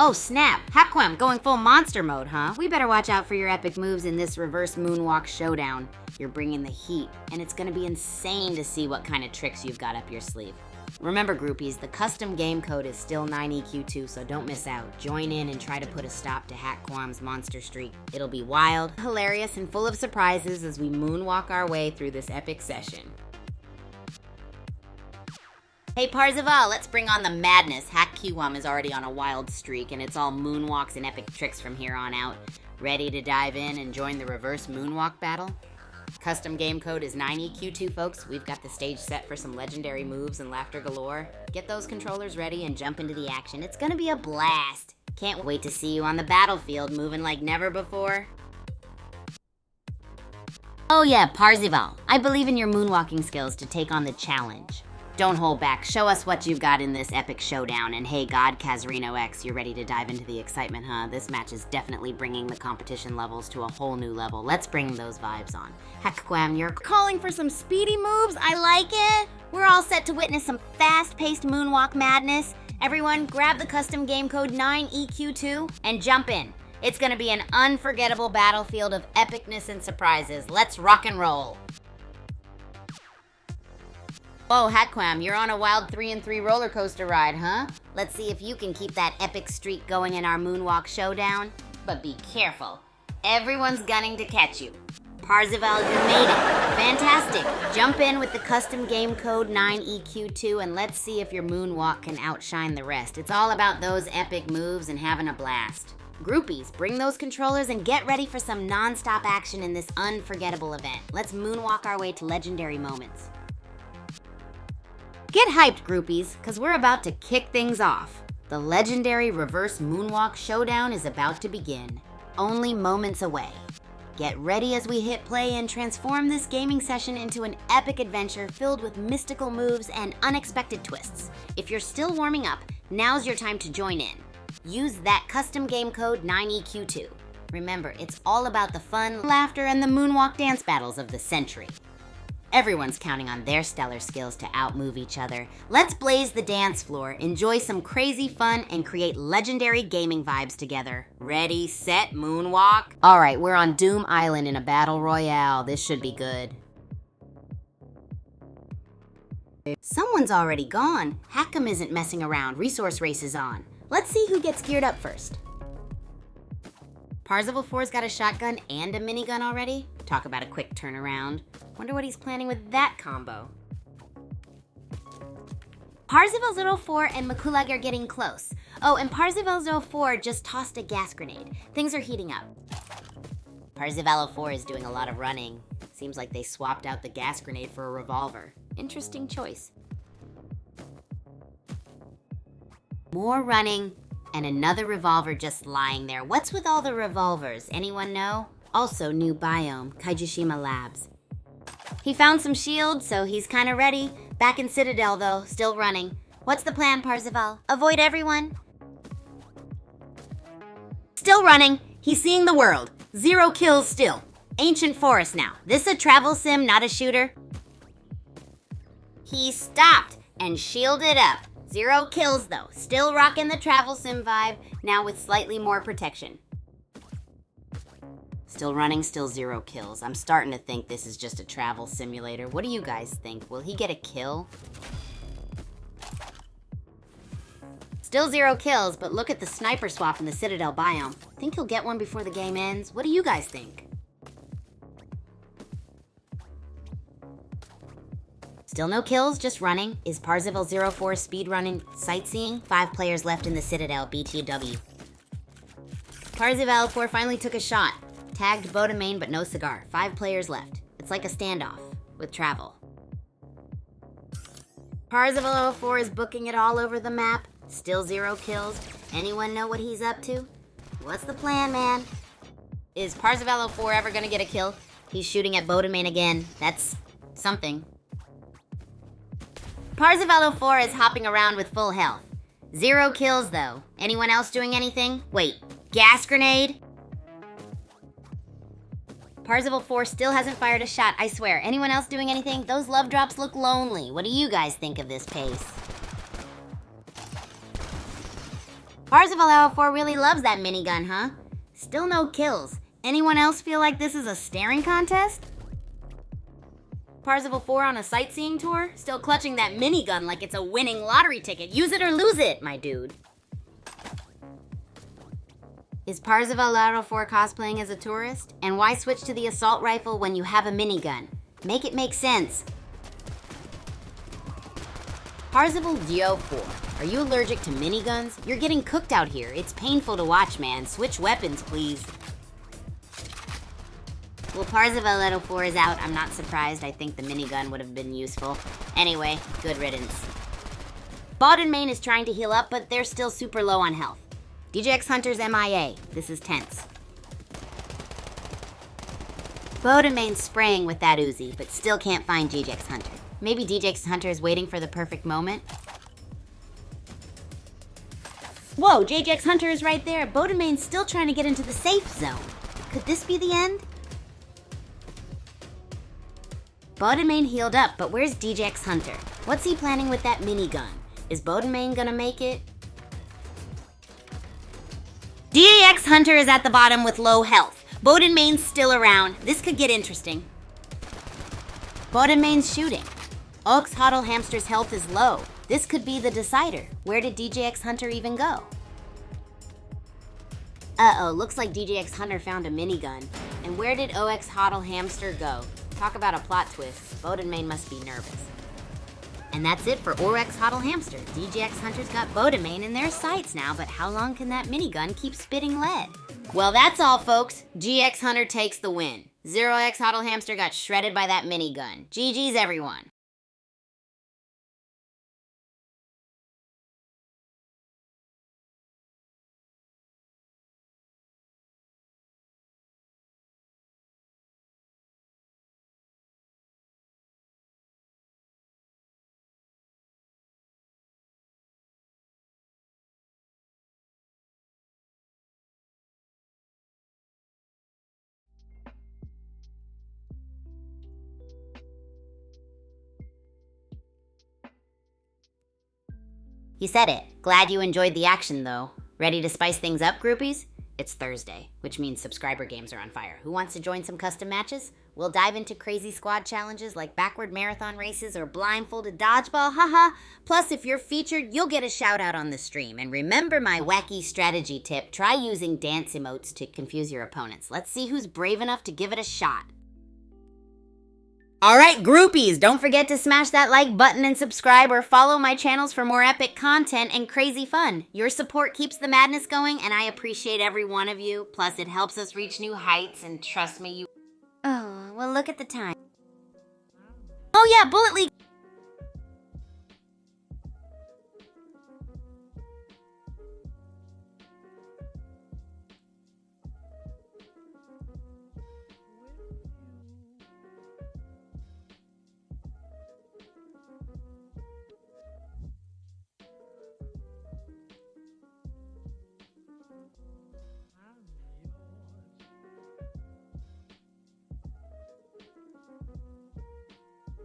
Oh snap, Hakquem going full monster mode, huh? We better watch out for your epic moves in this reverse moonwalk showdown. You're bringing the heat, and it's gonna be insane to see what kind of tricks you've got up your sleeve. Remember groupies, the custom game code is still 9EQ2, so don't miss out. Join in and try to put a stop to Hakquem's monster streak. It'll be wild, hilarious, and full of surprises as we moonwalk our way through this epic session. Hey Parzival, let's bring on the madness. Hakquem is already on a wild streak, and it's all moonwalks and epic tricks from here on out. Ready to dive in and join the reverse moonwalk battle? Custom game code is 9EQ2, folks. We've got the stage set for some legendary moves and laughter galore. Get those controllers ready and jump into the action. It's gonna be a blast. Can't wait to see you on the battlefield, moving like never before. Oh yeah, Parzival, I believe in your moonwalking skills to take on the challenge. Don't hold back. Show us what you've got in this epic showdown. And hey, God Kazrino X, you're ready to dive into the excitement, huh? This match is definitely bringing the competition levels to a whole new level. Let's bring those vibes on. Hakquem, you're calling for some speedy moves? I like it. We're all set to witness some fast-paced moonwalk madness. Everyone, grab the custom game code 9EQ2 and jump in. It's gonna be an unforgettable battlefield of epicness and surprises. Let's rock and roll. Whoa, Hakquem, you're on a wild 3-and-3 roller coaster ride, huh? Let's see if you can keep that epic streak going in our moonwalk showdown. But be careful. Everyone's gunning to catch you. Parzival, you made it. Fantastic. Jump in with the custom game code 9EQ2 and let's see if your moonwalk can outshine the rest. It's all about those epic moves and having a blast. Groupies, bring those controllers and get ready for some non-stop action in this unforgettable event. Let's moonwalk our way to legendary moments. Get hyped, groupies, because we're about to kick things off. The legendary reverse moonwalk showdown is about to begin. Only moments away. Get ready as we hit play and transform this gaming session into an epic adventure filled with mystical moves and unexpected twists. If you're still warming up, now's your time to join in. Use that custom game code 9EQ2. Remember, it's all about the fun, laughter, and the moonwalk dance battles of the century. Everyone's counting on their stellar skills to outmove each other. Let's blaze the dance floor, enjoy some crazy fun, and create legendary gaming vibes together. Ready, set, moonwalk? Alright, we're on Doom Island in a battle royale. This should be good. Someone's already gone. Hackham isn't messing around. Resource race is on. Let's see who gets geared up first. Parzival 4's got a shotgun and a minigun already? Talk about a quick turnaround. Wonder what he's planning with that combo. Parzival 04 and Makulag are getting close. Oh, and Parzival 04 just tossed a gas grenade. Things are heating up. Parzival 04 is doing a lot of running. Seems like they swapped out the gas grenade for a revolver. Interesting choice. More running, and another revolver just lying there. What's with all the revolvers? Anyone know? Also, new biome, Kaijushima Labs. He found some shields, so he's kinda ready. Back in Citadel, though, still running. What's the plan, Parzival? Avoid everyone? Still running. He's seeing the world. 0 kills still. Ancient Forest now. This a travel sim, not a shooter? He stopped and shielded up. 0 kills though. Still rocking the travel sim vibe, now with slightly more protection. Still running, still 0 kills. I'm starting to think this is just a travel simulator. What do you guys think? Will he get a kill? Still 0 kills, but look at the sniper swap in the Citadel biome. Think he'll get one before the game ends? What do you guys think? Still no kills, just running. Is Parzival 04 speedrunning sightseeing? 5 players left in the Citadel, BTW. Parzival 4 finally took a shot. Tagged Bodemain, but no cigar. 5 players left. It's like a standoff, with travel. Parzival 04 is booking it all over the map. Still 0 kills. Anyone know what he's up to? What's the plan, man? Is Parzival 04 ever gonna get a kill? He's shooting at Bodemain again. That's something. Parzival 04 is hopping around with full health. 0 kills, though. Anyone else doing anything? Wait, gas grenade? Parzival 4 still hasn't fired a shot, I swear. Anyone else doing anything? Those love drops look lonely. What do you guys think of this pace? Parzival 04 really loves that minigun, huh? Still no kills. Anyone else feel like this is a staring contest? Parzival 4 on a sightseeing tour? Still clutching that minigun like it's a winning lottery ticket. Use it or lose it, my dude. Is Parzival 04 cosplaying as a tourist? And why switch to the assault rifle when you have a minigun? Make it make sense. Parzival 04, are you allergic to miniguns? You're getting cooked out here. It's painful to watch, man. Switch weapons, please. Well, Parzival 04 is out. I'm not surprised. I think the minigun would have been useful. Anyway, good riddance. Bodemain is trying to heal up, but they're still super low on health. DJX Hunter's MIA. This is tense. Bodemain's spraying with that Uzi, but still can't find DJX Hunter. Maybe DJX Hunter is waiting for the perfect moment? Whoa, DJX Hunter is right there. Bodemain's still trying to get into the safe zone. Could this be the end? Bodemain healed up, but where's DJX Hunter? What's he planning with that minigun? Is Bodemain gonna make it? DJX Hunter is at the bottom with low health. Bodemain's still around. This could get interesting. Bodemain's shooting. Ox Hoddle Hamster's health is low. This could be the decider. Where did DJX Hunter even go? Uh-oh, looks like DJX Hunter found a minigun. And where did OX Hoddle Hamster go? Talk about a plot twist. Bodemain must be nervous. And that's it for Oryx Hoddle Hamster. DJX Hunter's got Bodemain in their sights now, but how long can that minigun keep spitting lead? Well, that's all, folks. GX Hunter takes the win. 0x Hoddle Hamster got shredded by that minigun. GG's, everyone. He said it. Glad you enjoyed the action, though. Ready to spice things up, groupies? It's Thursday, which means subscriber games are on fire. Who wants to join some custom matches? We'll dive into crazy squad challenges like backward marathon races or blindfolded dodgeball, haha. Plus, if you're featured, you'll get a shout out on the stream. And remember my wacky strategy tip, try using dance emotes to confuse your opponents. Let's see who's brave enough to give it a shot. Alright, groupies, don't forget to smash that like button and subscribe or follow my channels for more epic content and crazy fun. Your support keeps the madness going, and I appreciate every one of you. Plus, it helps us reach new heights, and trust me, you... Oh, well, look at the time. Oh yeah, Bullet League!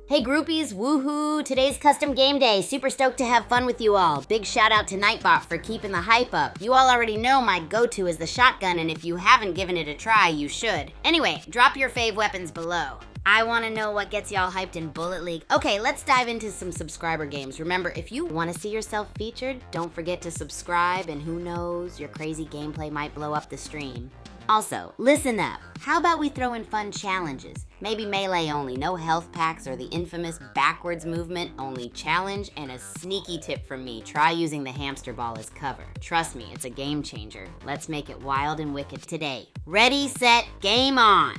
Hey groupies, woohoo! Today's custom game day. Super stoked to have fun with you all. Big shout out to Nightbot for keeping the hype up. You all already know my go-to is the shotgun, and if you haven't given it a try, you should. Anyway, drop your fave weapons below. I want to know what gets y'all hyped in Bullet League. Okay, let's dive into some subscriber games. Remember, if you want to see yourself featured, don't forget to subscribe, and who knows, your crazy gameplay might blow up the stream. Also, listen up. How about we throw in fun challenges? Maybe melee only, no health packs, or the infamous backwards movement only challenge, and a sneaky tip from me, try using the hamster ball as cover. Trust me, it's a game changer. Let's make it wild and wicked today. Ready, set, game on!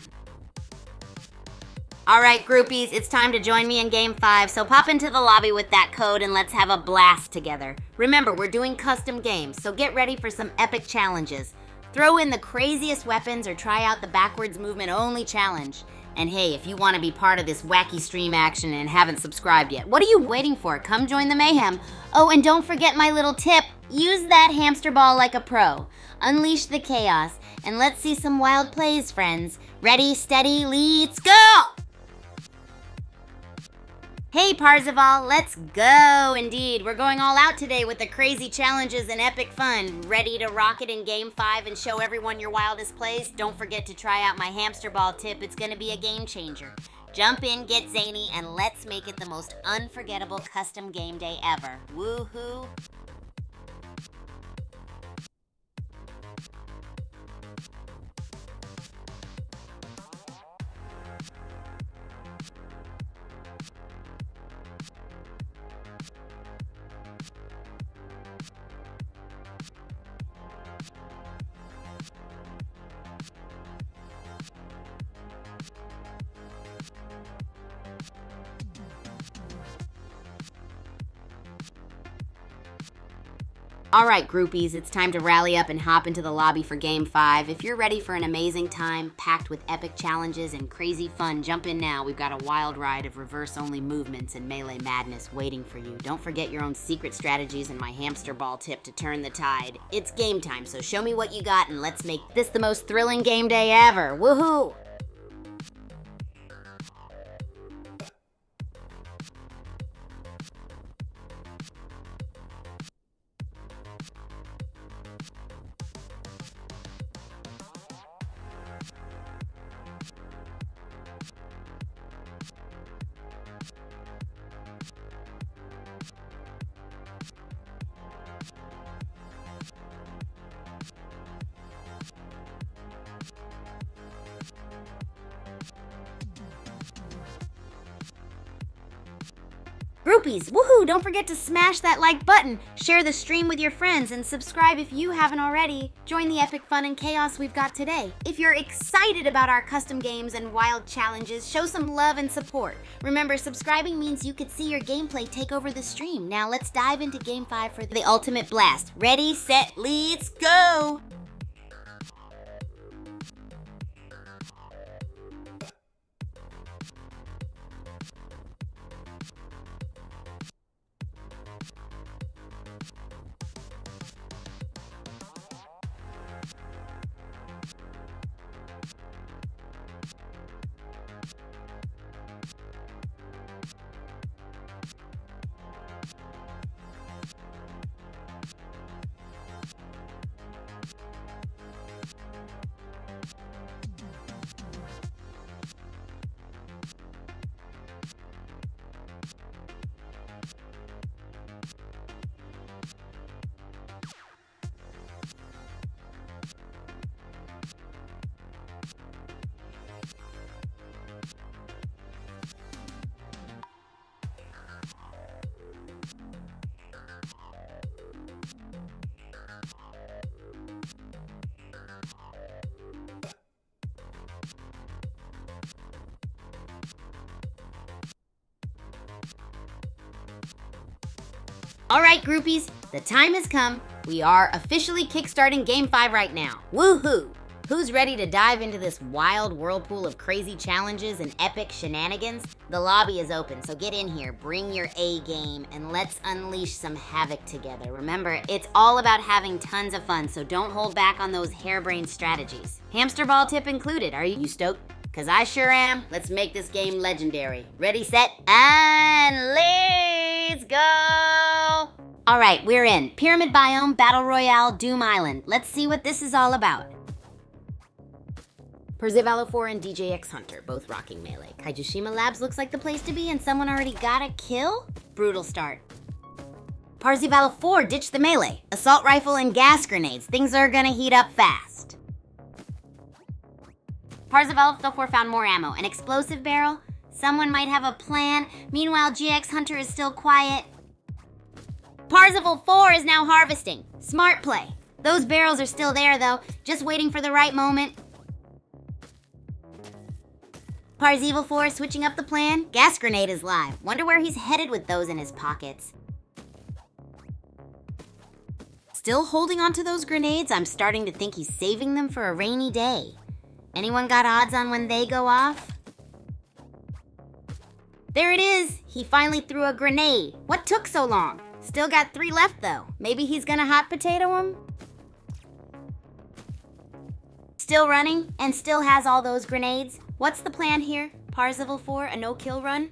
Alright groupies, it's time to join me in Game 5, so pop into the lobby with that code and let's have a blast together. Remember, we're doing custom games, so get ready for some epic challenges. Throw in the craziest weapons or try out the backwards movement only challenge. And hey, if you want to be part of this wacky stream action and haven't subscribed yet, what are you waiting for? Come join the mayhem. Oh, and don't forget my little tip. Use that hamster ball like a pro. Unleash the chaos, and let's see some wild plays, friends. Ready, steady, let's go! Hey Parzival, let's go! Indeed, we're going all out today with the crazy challenges and epic fun. Ready to rock it in Game 5 and show everyone your wildest plays? Don't forget to try out my hamster ball tip, it's gonna be a game changer. Jump in, get zany, and let's make it the most unforgettable custom game day ever. Woohoo! Alright groupies, it's time to rally up and hop into the lobby for Game 5. If you're ready for an amazing time, packed with epic challenges and crazy fun, jump in now. We've got a wild ride of reverse-only movements and melee madness waiting for you. Don't forget your own secret strategies and my hamster ball tip to turn the tide. It's game time, so show me what you got and let's make this the most thrilling game day ever. Woohoo! Groupies, woohoo! Don't forget to smash that like button, share the stream with your friends, and subscribe if you haven't already. Join the epic fun and chaos we've got today. If you're excited about our custom games and wild challenges, show some love and support. Remember, subscribing means you could see your gameplay take over the stream. Now let's dive into Game 5 for the ultimate blast. Ready, set, let's go! All right, groupies, the time has come. We are officially kickstarting Game 5 right now. Woohoo! Who's ready to dive into this wild whirlpool of crazy challenges and epic shenanigans? The lobby is open, so get in here, bring your A game, and let's unleash some havoc together. Remember, it's all about having tons of fun, so don't hold back on those harebrained strategies. Hamster ball tip included. Are you stoked? Cause I sure am. Let's make this game legendary. Ready, set, and let's go! All right, we're in. Pyramid Biome, Battle Royale, Doom Island. Let's see what this is all about. Percival 4 and DJX Hunter, both rocking melee. Kaijushima Labs looks like the place to be, and someone already got a kill? Brutal start. Parzival 4 ditched the melee. Assault rifle and gas grenades. Things are gonna heat up fast. Parzival 4 found more ammo. An explosive barrel? Someone might have a plan. Meanwhile, GX Hunter is still quiet. Parzival 4 is now harvesting. Smart play. Those barrels are still there, though, just waiting for the right moment. Parzival 4 is switching up the plan. Gas grenade is live. Wonder where he's headed with those in his pockets. Still holding onto those grenades? I'm starting to think he's saving them for a rainy day. Anyone got odds on when they go off? There it is! He finally threw a grenade. What took so long? Still got 3 left though. Maybe he's gonna hot potato him? Still running and still has all those grenades. What's the plan here? Parzival 4, a no-kill run?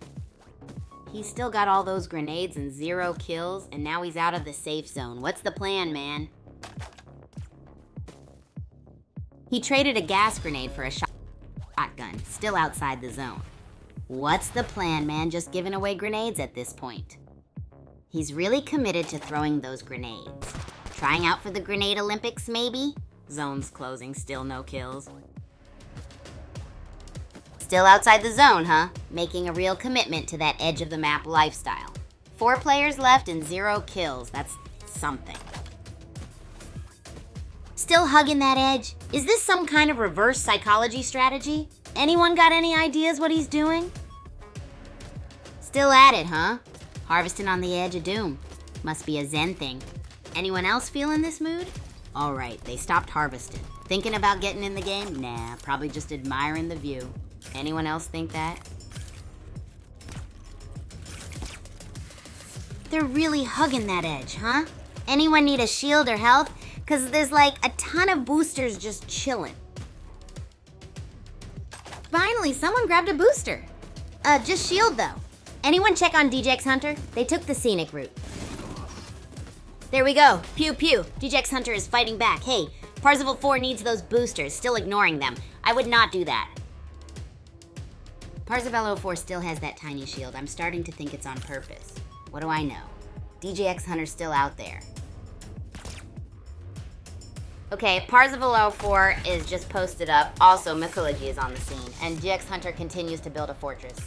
He's still got all those grenades and 0 kills, and now he's out of the safe zone. What's the plan, man? He traded a gas grenade for a shotgun, still outside the zone. What's the plan, man? Just giving away grenades at this point. He's really committed to throwing those grenades. Trying out for the Grenade Olympics, maybe? Zone's closing, still no kills. Still outside the zone, huh? Making a real commitment to that edge of the map lifestyle. 4 players left and 0 kills. That's something. Still hugging that edge? Is this some kind of reverse psychology strategy? Anyone got any ideas what he's doing? Still at it, huh? Harvesting on the edge of doom. Must be a Zen thing. Anyone else feeling this mood? All right, they stopped harvesting. Thinking about getting in the game? Nah, probably just admiring the view. Anyone else think that? They're really hugging that edge, huh? Anyone need a shield or health? Cause there's like a ton of boosters just chilling. Finally, someone grabbed a booster. Just shield though. Anyone check on DJX Hunter? They took the scenic route. There we go. Pew pew. DJX Hunter is fighting back. Hey, Parzival 4 needs those boosters, still ignoring them. I would not do that. Parzival 4 still has that tiny shield. I'm starting to think it's on purpose. What do I know? DJX Hunter's still out there. Okay, Parzival 4 is just posted up. Also, Mythology is on the scene, and GX Hunter continues to build a fortress.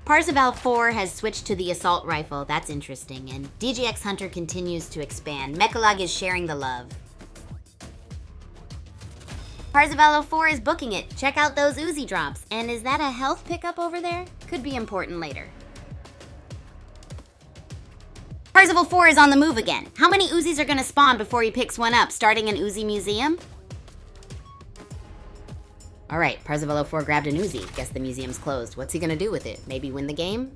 Parzival 4 has switched to the assault rifle. That's interesting, and DJX Hunter continues to expand. Mechalag is sharing the love. Parzival 4 is booking it. Check out those Uzi drops. And is that a health pickup over there? Could be important later. Parzival 4 is on the move again. How many Uzis are gonna spawn before he picks one up? Starting an Uzi museum? All right, Parzival 4 grabbed an Uzi. Guess the museum's closed. What's he gonna do with it? Maybe win the game?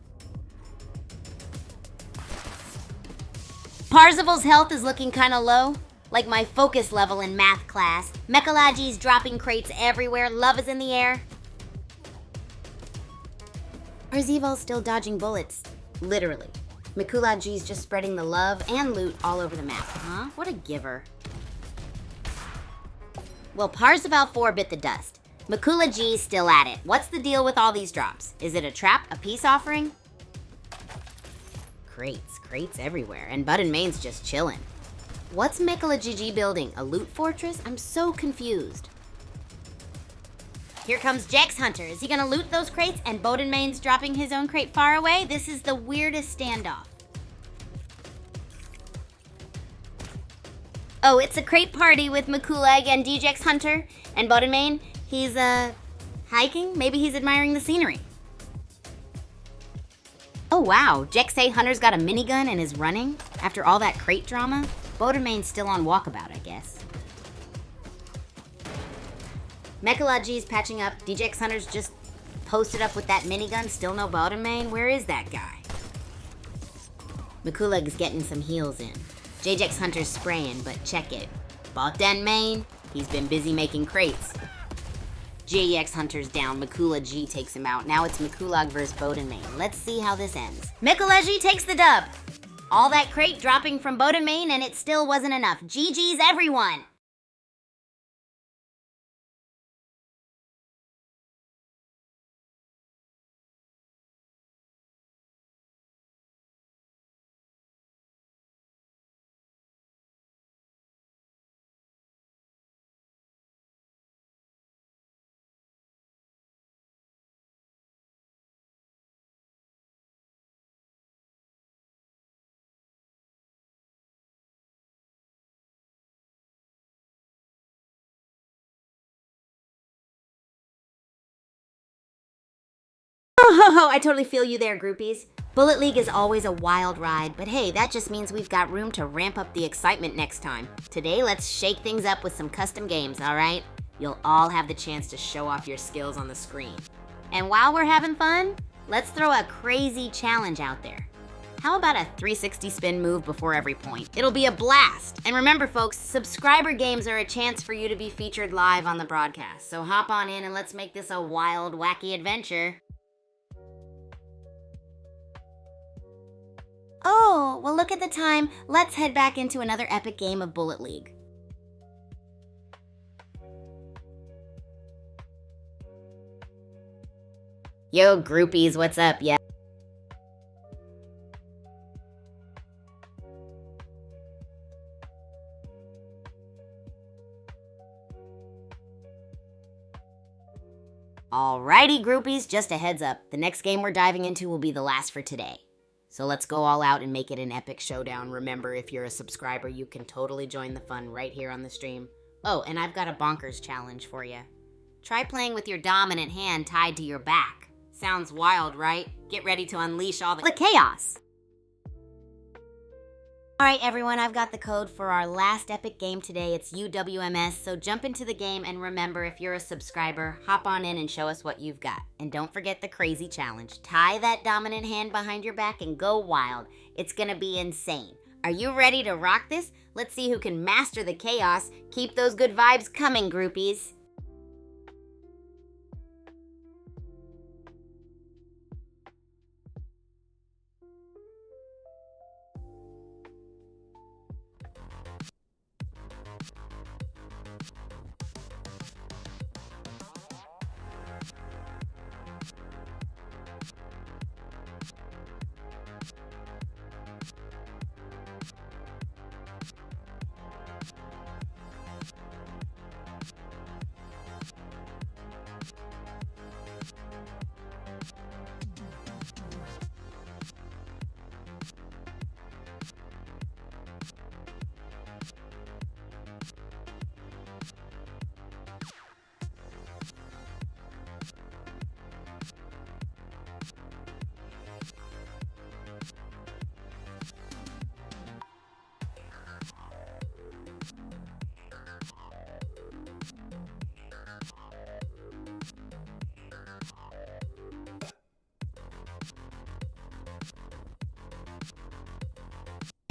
Parzival's health is looking kinda low. Like my focus level in math class. Mechalagi's dropping crates everywhere. Love is in the air. Parzival's still dodging bullets. Literally. Mikulagi's just spreading the love and loot all over the map. Huh? What a giver. Well, Parzival 4 bit the dust. Mikulagi's still at it. What's the deal with all these drops? Is it a trap? A peace offering? Crates everywhere. And Bud and Main's just chilling. What's Mechalagigi building? A loot fortress? I'm so confused. Here comes Jax Hunter. Is he gonna loot those crates and Bowden Main's dropping his own crate far away? This is the weirdest standoff. Oh, it's a crate party with Mikulag and DJX Hunter and Bowden Main. He's, hiking? Maybe he's admiring the scenery. Oh wow, Jexay Hunter's got a minigun and is running? After all that crate drama? Bodenmain's still on walkabout, I guess. Mechalogy's patching up. DJX Hunter's just posted up with that minigun. Still no Bodenmain? Where is that guy? Makuleg's getting some heals in. JJX Hunter's spraying, but check it. Bodenmain? He's been busy making crates. JEX Hunter's down, Makula G takes him out. Now it's Makulag versus Bodenmain. Let's see how this ends. Mikulaji takes the dub. All that crate dropping from Bodenmain and it still wasn't enough. GG's everyone! Oh, I totally feel you there, groupies. Bullet League is always a wild ride, but hey, that just means we've got room to ramp up the excitement next time. Today, let's shake things up with some custom games, alright? You'll all have the chance to show off your skills on the screen. And while we're having fun, let's throw a crazy challenge out there. How about a 360 spin move before every point? It'll be a blast. And remember, folks, subscriber games are a chance for you to be featured live on the broadcast. So hop on in and let's make this a wild, wacky adventure. Oh, well look at the time. Let's head back into another epic game of Bullet League. Yo, groupies, what's up? Yeah. Alrighty, groupies, just a heads up. The next game we're diving into will be the last for today. So let's go all out and make it an epic showdown. Remember, if you're a subscriber, you can totally join the fun right here on the stream. Oh, and I've got a bonkers challenge for you. Try playing with your dominant hand tied to your back. Sounds wild, right? Get ready to unleash all the chaos. Alright everyone, I've got the code for our last epic game today. It's UWMS, so jump into the game and remember, if you're a subscriber, hop on in and show us what you've got. And don't forget the crazy challenge. Tie that dominant hand behind your back and go wild. It's gonna be insane. Are you ready to rock this? Let's see who can master the chaos. Keep those good vibes coming, groupies.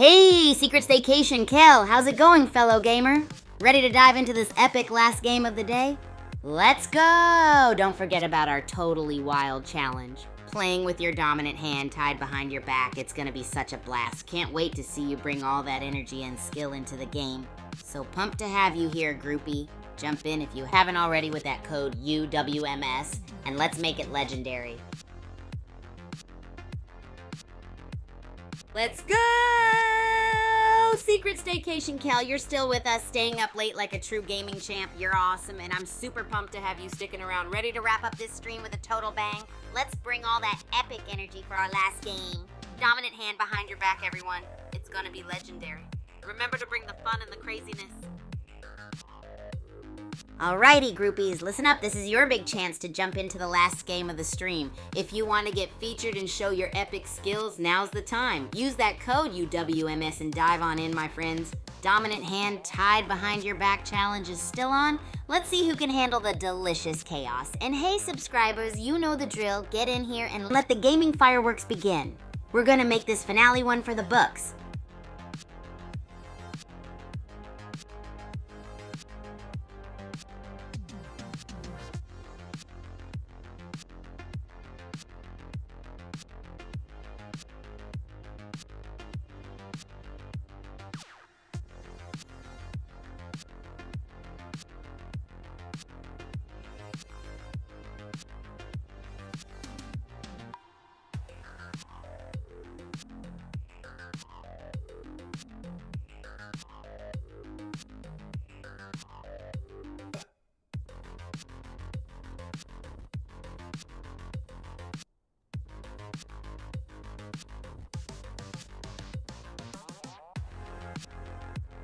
Hey, Secret Staycation Kel, how's it going, fellow gamer? Ready to dive into this epic last game of the day? Let's go! Don't forget about our totally wild challenge. Playing with your dominant hand tied behind your back, it's gonna be such a blast. Can't wait to see you bring all that energy and skill into the game. So pumped to have you here, groupie. Jump in if you haven't already with that code UWMS, and let's make it legendary. Let's go! Secret Staycation Kel, you're still with us, staying up late like a true gaming champ. You're awesome, and I'm super pumped to have you sticking around. Ready to wrap up this stream with a total bang? Let's bring all that epic energy for our last game. Dominant hand behind your back, everyone. It's gonna be legendary. Remember to bring the fun and the craziness. Alrighty, groupies, listen up. This is your big chance to jump into the last game of the stream. If you want to get featured and show your epic skills, now's the time. Use that code UWMS and dive on in, my friends. Dominant hand tied behind your back challenge is still on. Let's see who can handle the delicious chaos. And hey, subscribers, you know the drill. Get in here and let the gaming fireworks begin. We're gonna make this finale one for the books.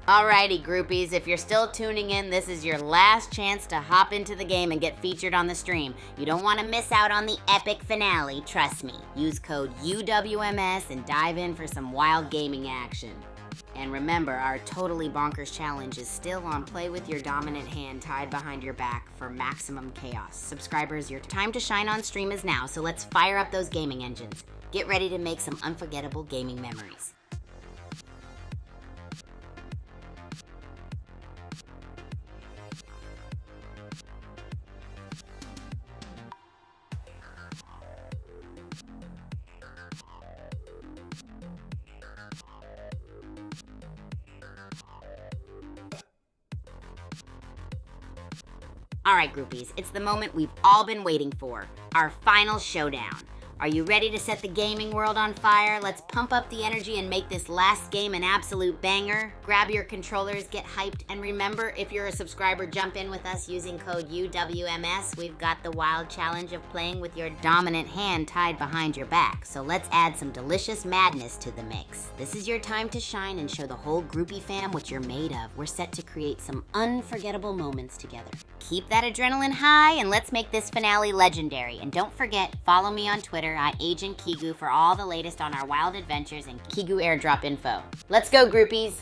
Alrighty, groupies, if you're still tuning in, this is your last chance to hop into the game and get featured on the stream. You don't want to miss out on the epic finale, trust me. Use code UWMS and dive in for some wild gaming action. And remember, our Totally Bonkers challenge is still on. Play with your dominant hand tied behind your back for maximum chaos. Subscribers, your time to shine on stream is now, so let's fire up those gaming engines. Get ready to make some unforgettable gaming memories. Alright, groupies, it's the moment we've all been waiting for, our final showdown. Are you ready to set the gaming world on fire? Let's pump up the energy and make this last game an absolute banger. Grab your controllers, get hyped, and remember, if you're a subscriber, jump in with us using code UWMS. We've got the wild challenge of playing with your dominant hand tied behind your back. So let's add some delicious madness to the mix. This is your time to shine and show the whole groupie fam what you're made of. We're set to create some unforgettable moments together. Keep that adrenaline high and let's make this finale legendary. And don't forget, follow me on Twitter at Agent Kigu for all the latest on our wild adventures and Kigu airdrop info. Let's go, groupies!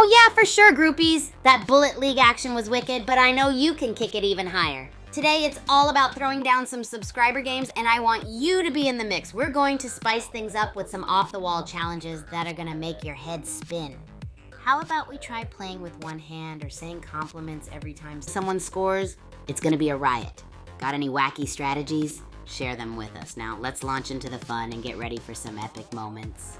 Oh yeah, for sure, groupies. That Bullet League action was wicked, but I know you can kick it even higher. Today, it's all about throwing down some subscriber games, and I want you to be in the mix. We're going to spice things up with some off-the-wall challenges that are gonna make your head spin. How about we try playing with one hand or saying compliments every time someone scores? It's gonna be a riot. Got any wacky strategies? Share them with us. Now, let's launch into the fun and get ready for some epic moments.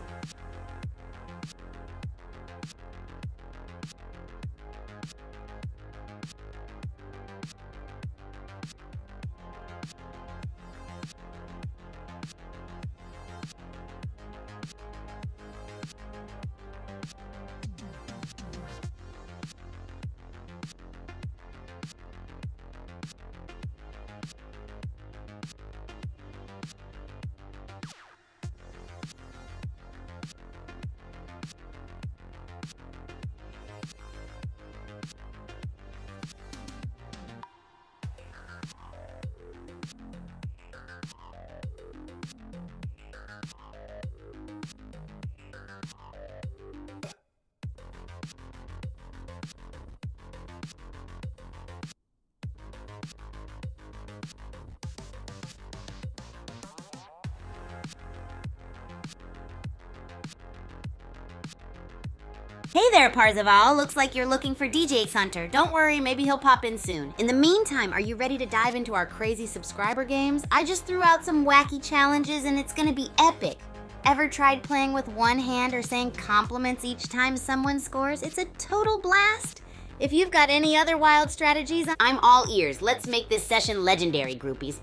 Hey there, Parzival. Looks like you're looking for DJX Hunter. Don't worry, maybe he'll pop in soon. In the meantime, are you ready to dive into our crazy subscriber games? I just threw out some wacky challenges and it's gonna be epic. Ever tried playing with one hand or saying compliments each time someone scores? It's a total blast. If you've got any other wild strategies, I'm all ears. Let's make this session legendary, groupies.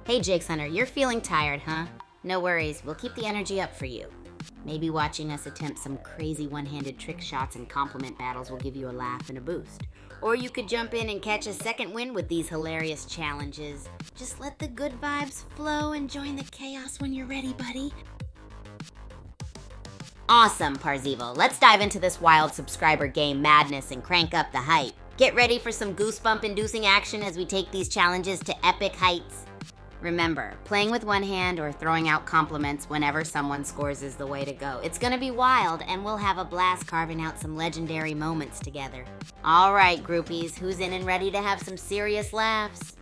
Hey, Jakes Hunter, you're feeling tired, huh? No worries, we'll keep the energy up for you. Maybe watching us attempt some crazy one-handed trick shots and compliment battles will give you a laugh and a boost. Or you could jump in and catch a second win with these hilarious challenges. Just let the good vibes flow and join the chaos when you're ready, buddy. Awesome, Parzival. Let's dive into this wild subscriber game madness and crank up the hype. Get ready for some goosebump-inducing action as we take these challenges to epic heights. Remember, playing with one hand or throwing out compliments whenever someone scores is the way to go. It's gonna be wild, and we'll have a blast carving out some legendary moments together. All right, groupies, who's in and ready to have some serious laughs?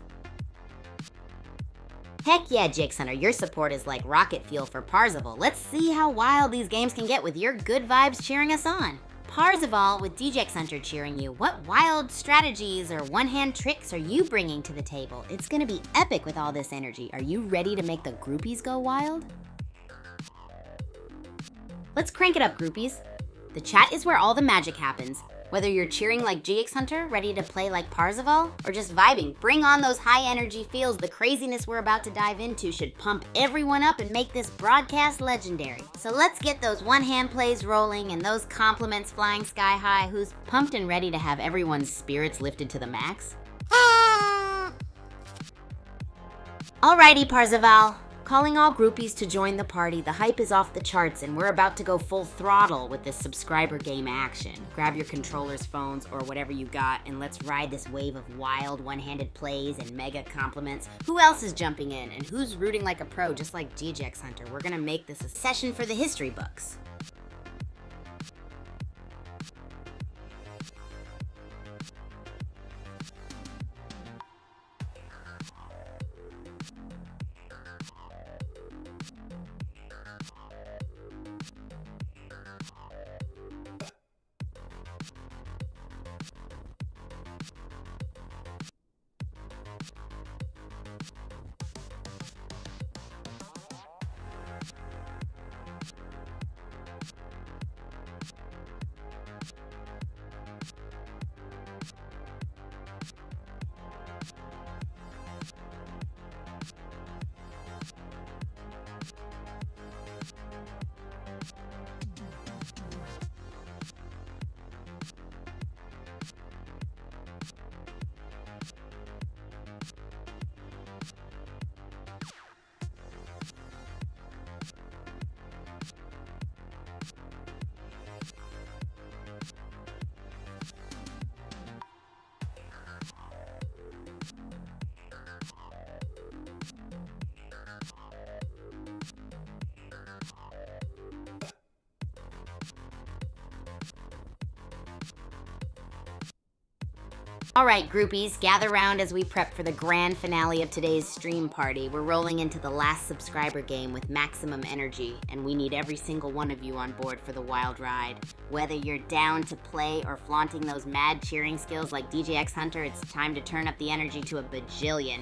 Heck yeah, Jakes Hunter, your support is like rocket fuel for Parzival. Let's see how wild these games can get with your good vibes cheering us on. Parzival with DJX Hunter cheering you. What wild strategies or one-hand tricks are you bringing to the table? It's gonna be epic with all this energy. Are you ready to make the groupies go wild? Let's crank it up, groupies. The chat is where all the magic happens. Whether you're cheering like GX Hunter, ready to play like Parzival, or just vibing, bring on those high energy feels. The craziness we're about to dive into should pump everyone up and make this broadcast legendary. So let's get those one-hand plays rolling and those compliments flying sky high. Who's pumped and ready to have everyone's spirits lifted to the max? Alrighty, Parzival. Calling all groupies to join the party. The hype is off the charts and we're about to go full throttle with this subscriber game action. Grab your controllers, phones, or whatever you got and let's ride this wave of wild one-handed plays and mega compliments. Who else is jumping in and who's rooting like a pro just like DJX Hunter? We're gonna make this a session for the history books. Alright, groupies, gather round as we prep for the grand finale of today's stream party. We're rolling into the last subscriber game with maximum energy, and we need every single one of you on board for the wild ride. Whether you're down to play or flaunting those mad cheering skills like DJX Hunter, it's time to turn up the energy to a bajillion.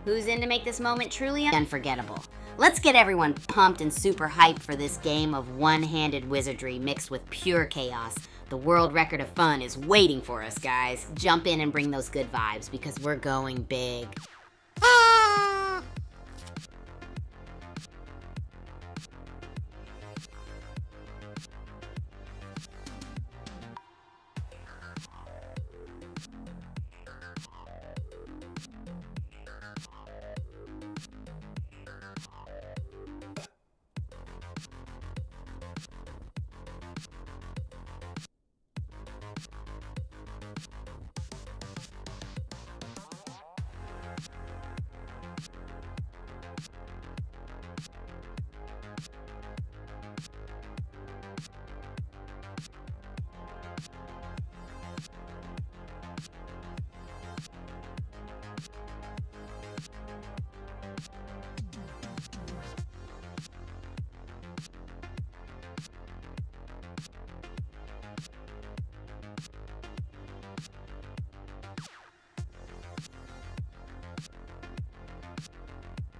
Who's in to make this moment truly unforgettable? Let's get everyone pumped and super hyped for this game of one-handed wizardry mixed with pure chaos. The world record of fun is waiting for us, guys. Jump in and bring those good vibes because we're going big.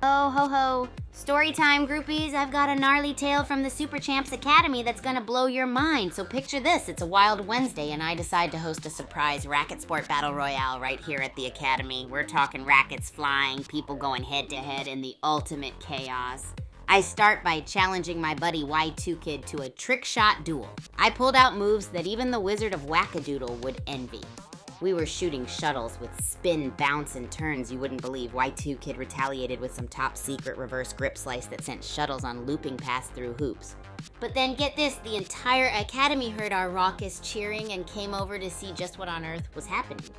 Oh, ho, ho. Story time, groupies. I've got a gnarly tale from the Super Champs Academy that's gonna blow your mind. So picture this. It's a wild Wednesday, and I decide to host a surprise racket sport battle royale right here at the Academy. We're talking rackets flying, people going head-to-head in the ultimate chaos. I start by challenging my buddy Y2Kid to a trick shot duel. I pulled out moves that even the Wizard of Wackadoodle would envy. We were shooting shuttles with spin, bounce, and turns you wouldn't believe. Y2Kid retaliated with some top secret reverse grip slice that sent shuttles on looping paths through hoops. But then get this, the entire Academy heard our raucous cheering and came over to see just what on earth was happening.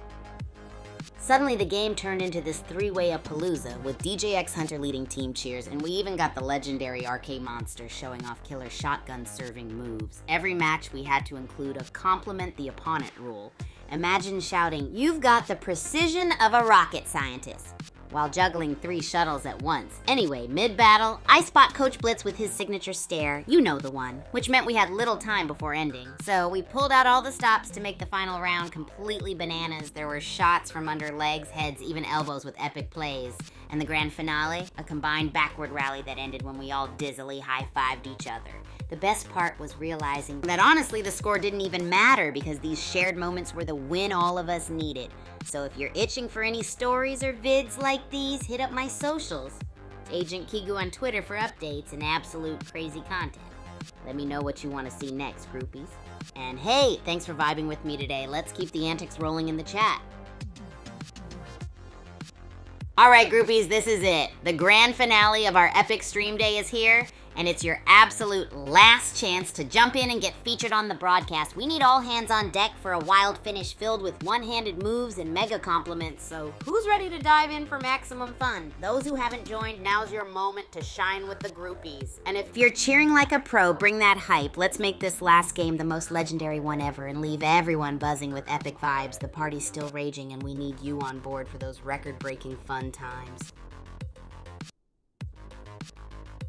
Suddenly the game turned into this three-way-a-palooza with DJ X Hunter leading team cheers, and we even got the legendary RK Monster showing off killer shotgun serving moves. Every match we had to include a compliment the opponent rule. Imagine shouting, "You've got the precision of a rocket scientist," while juggling 3 shuttles at once. Anyway, mid-battle, I spot Coach Blitz with his signature stare, you know the one, which meant we had little time before ending. So we pulled out all the stops to make the final round completely bananas. There were shots from under legs, heads, even elbows with epic plays. And the grand finale, a combined backward rally that ended when we all dizzily high-fived each other. The best part was realizing that honestly the score didn't even matter because these shared moments were the win all of us needed. So if you're itching for any stories or vids like these, hit up my socials. Agent Kigu on Twitter for updates and absolute crazy content. Let me know what you want to see next, groupies. And hey, thanks for vibing with me today. Let's keep the antics rolling in the chat. Alright groupies, this is it. The grand finale of our epic stream day is here, and it's your absolute last chance to jump in and get featured on the broadcast. We need all hands on deck for a wild finish filled with one-handed moves and mega compliments, so who's ready to dive in for maximum fun? Those who haven't joined, now's your moment to shine with the groupies. And if you're cheering like a pro, bring that hype. Let's make this last game the most legendary one ever and leave everyone buzzing with epic vibes. The party's still raging and we need you on board for those record-breaking fun times.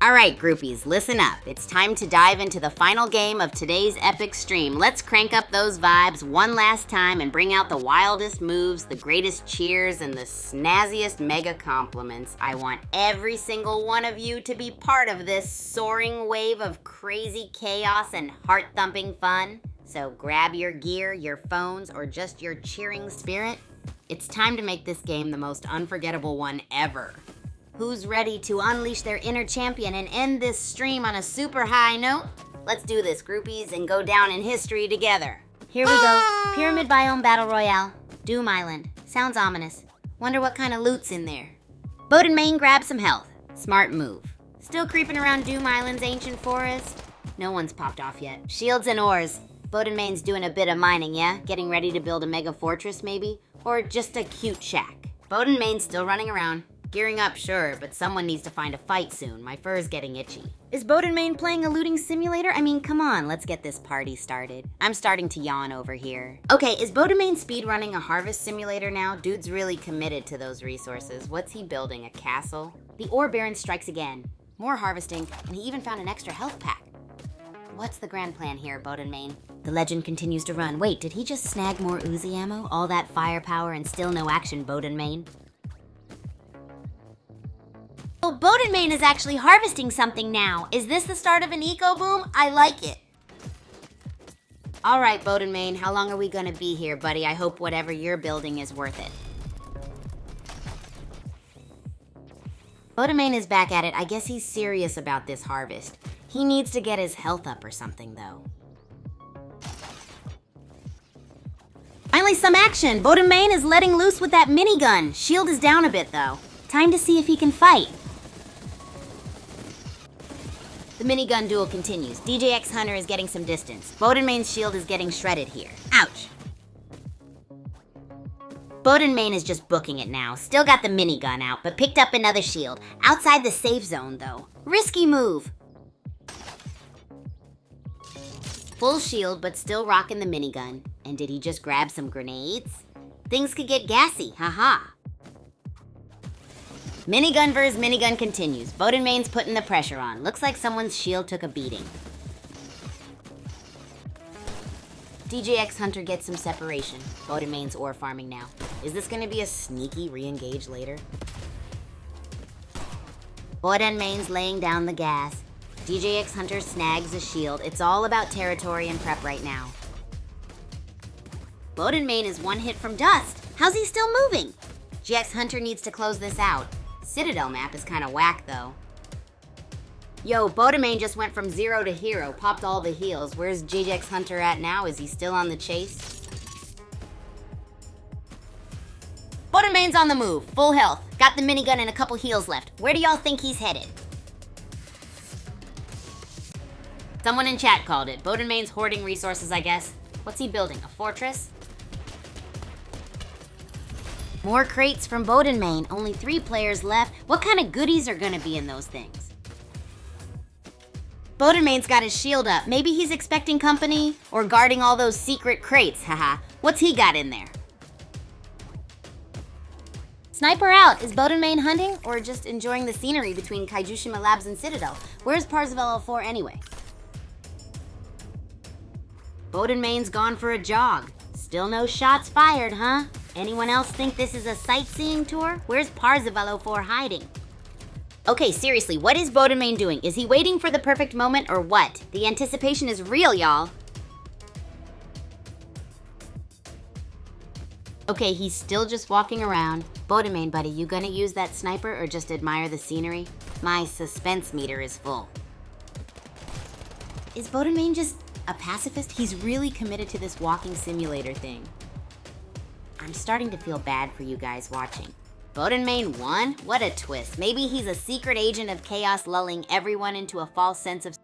Alright groupies, listen up. It's time to dive into the final game of today's epic stream. Let's crank up those vibes one last time and bring out the wildest moves, the greatest cheers, and the snazziest mega compliments. I want every single one of you to be part of this soaring wave of crazy chaos and heart-thumping fun. So grab your gear, your phones, or just your cheering spirit. It's time to make this game the most unforgettable one ever. Who's ready to unleash their inner champion and end this stream on a super high note? Let's do this, groupies, and go down in history together. Here we go. Pyramid Biome Battle Royale. Doom Island. Sounds ominous. Wonder what kind of loot's in there. Boden Main grab some health. Smart move. Still creeping around Doom Island's ancient forest? No one's popped off yet. Shields and ores. Boden Main's doing a bit of mining, yeah? Getting ready to build a mega fortress, maybe? Or just a cute shack. Boden Main's still running around. Gearing up, sure, but someone needs to find a fight soon. My fur's getting itchy. Is Boden Main playing a looting simulator? I mean, come on, let's get this party started. I'm starting to yawn over here. Okay, is Boden Main speedrunning a harvest simulator now? Dude's really committed to those resources. What's he building, a castle? The Ore Baron strikes again. More harvesting, and he even found an extra health pack. What's the grand plan here, Boden Main? The legend continues to run. Wait, did he just snag more Uzi ammo? All that firepower and still no action, Boden Main? Oh, Boden Main is actually harvesting something now. Is this the start of an eco boom? I like it. All right, Boden Main, how long are we gonna be here, buddy? I hope whatever you're building is worth it. Boden Main is back at it. I guess he's serious about this harvest. He needs to get his health up or something, though. Finally, some action. Boden Main is letting loose with that minigun. Shield is down a bit, though. Time to see if he can fight. The minigun duel continues. DJ X Hunter is getting some distance. Boden Main's shield is getting shredded here. Ouch. Boden Main is just booking it now. Still got the minigun out, but picked up another shield. Outside the safe zone, though. Risky move. Full shield, but still rocking the minigun. And did he just grab some grenades? Things could get gassy, haha. Minigun vs. minigun continues. Boden Main's putting the pressure on. Looks like someone's shield took a beating. DJ X Hunter gets some separation. Boden Main's ore farming now. Is this gonna be a sneaky re-engage later? Bodenmain's laying down the gas. DJX Hunter snags a shield. It's all about territory and prep right now. Bodenmain is one hit from dust. How's he still moving? GX Hunter needs to close this out. Citadel map is kind of whack though. Yo, Bodenmain just went from 0 to hero, popped all the heals. Where's GX Hunter at now? Is he still on the chase? Bodenmain's on the move, full health. Got the minigun and a couple heals left. Where do y'all think he's headed? Someone in chat called it. Bodenmain's hoarding resources, I guess. What's he building, a fortress? More crates from Bodenmain, only 3 players left. What kind of goodies are gonna be in those things? Bodenmain's got his shield up. Maybe he's expecting company or guarding all those secret crates, haha. What's he got in there? Sniper out. Is Bodenmain hunting or just enjoying the scenery between Kaijushima Labs and Citadel? Where's Parzival 04 anyway? Bodenmain's gone for a jog. Still no shots fired, huh? Anyone else think this is a sightseeing tour? Where's Parzival 04 hiding? Okay, seriously, what is Bodenmain doing? Is he waiting for the perfect moment or what? The anticipation is real, y'all. Okay, he's still just walking around. Bodenmain, buddy, you gonna use that sniper or just admire the scenery? My suspense meter is full. Is Bodenmain just a pacifist? He's really committed to this walking simulator thing. I'm starting to feel bad for you guys watching. Bodenmain won? What a twist. Maybe he's a secret agent of chaos lulling everyone into a false sense of...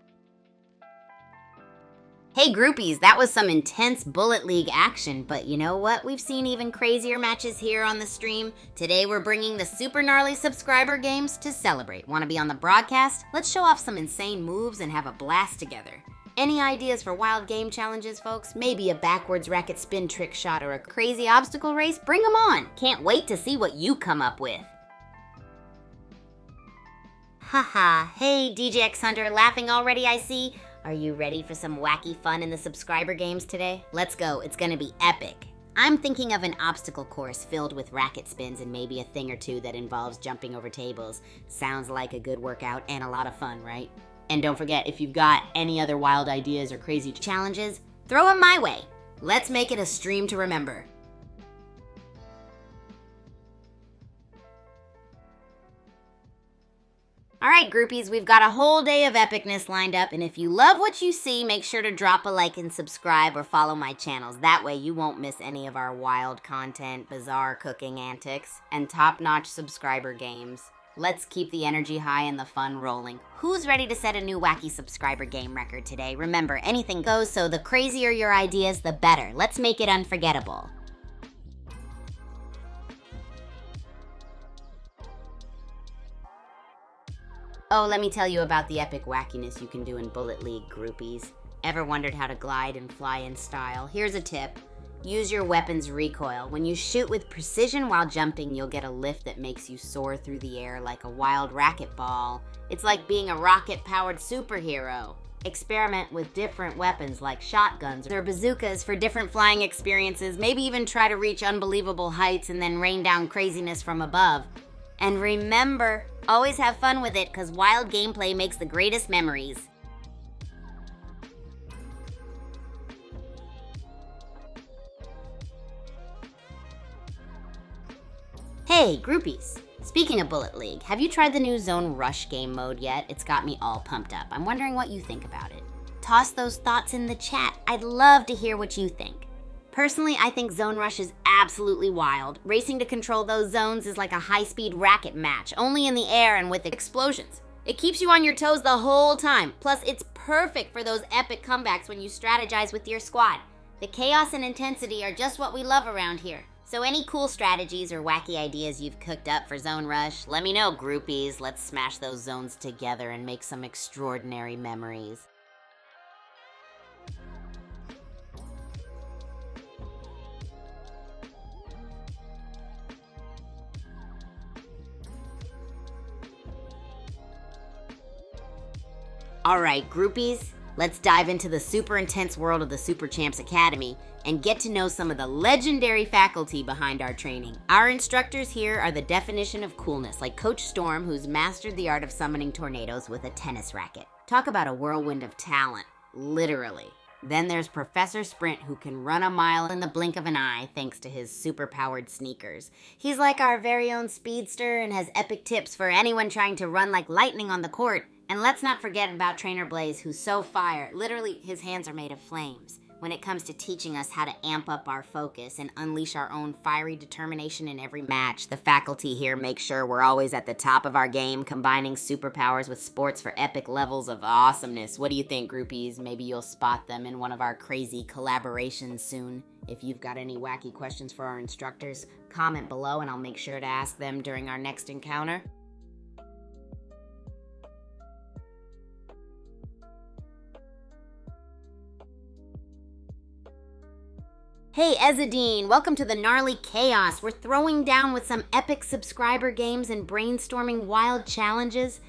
Hey groupies, that was some intense Bullet League action, but you know what? We've seen even crazier matches here on the stream. Today we're bringing the super gnarly subscriber games to celebrate. Want to be on the broadcast? Let's show off some insane moves and have a blast together. Any ideas for wild game challenges, folks? Maybe a backwards racket spin trick shot or a crazy obstacle race? Bring them on! Can't wait to see what you come up with. Haha, hey DJX Hunter, laughing already I see. Are you ready for some wacky fun in the subscriber games today? Let's go, it's gonna be epic. I'm thinking of an obstacle course filled with racket spins and maybe a thing or two that involves jumping over tables. Sounds like a good workout and a lot of fun, right? And don't forget, if you've got any other wild ideas or crazy challenges, throw them my way. Let's make it a stream to remember. Alright groupies, we've got a whole day of epicness lined up, and if you love what you see, make sure to drop a like and subscribe or follow my channels. That way you won't miss any of our wild content, bizarre cooking antics, and top-notch subscriber games. Let's keep the energy high and the fun rolling. Who's ready to set a new wacky subscriber game record today? Remember, anything goes, so the crazier your ideas, the better. Let's make it unforgettable. Oh, let me tell you about the epic wackiness you can do in Bullet League groupies. Ever wondered how to glide and fly in style? Here's a tip. Use your weapon's recoil. When you shoot with precision while jumping, you'll get a lift that makes you soar through the air like a wild racquetball. It's like being a rocket-powered superhero. Experiment with different weapons like shotguns or bazookas for different flying experiences. Maybe even try to reach unbelievable heights and then rain down craziness from above. And remember, always have fun with it, because wild gameplay makes the greatest memories. Hey, groupies! Speaking of Bullet League, have you tried the new Zone Rush game mode yet? It's got me all pumped up. I'm wondering what you think about it. Toss those thoughts in the chat. I'd love to hear what you think. Personally, I think Zone Rush is absolutely wild. Racing to control those zones is like a high-speed racket match, only in the air and with explosions. It keeps you on your toes the whole time. Plus, it's perfect for those epic comebacks when you strategize with your squad. The chaos and intensity are just what we love around here. So any cool strategies or wacky ideas you've cooked up for Zone Rush, let me know, groupies. Let's smash those zones together and make some extraordinary memories. Alright, groupies, Let's dive into the super intense world of the Super Champs Academy and get to know some of the legendary faculty behind our training. Our instructors here are the definition of coolness, like Coach Storm, who's mastered the art of summoning tornadoes with a tennis racket. Talk about a whirlwind of talent, literally. Then there's Professor Sprint, who can run a mile in the blink of an eye thanks to his super-powered sneakers. He's like our very own speedster and has epic tips for anyone trying to run like lightning on the court. And let's not forget about Trainer Blaze, who's so fire. Literally, his hands are made of flames when it comes to teaching us how to amp up our focus and unleash our own fiery determination in every match. The faculty here make sure we're always at the top of our game, combining superpowers with sports for epic levels of awesomeness. What do you think, groupies? Maybe you'll spot them in one of our crazy collaborations soon. If you've got any wacky questions for our instructors, comment below and I'll make sure to ask them during our next encounter. Hey Ezzadine, welcome to the Gnarly Chaos. We're throwing down with some epic subscriber games and brainstorming wild challenges.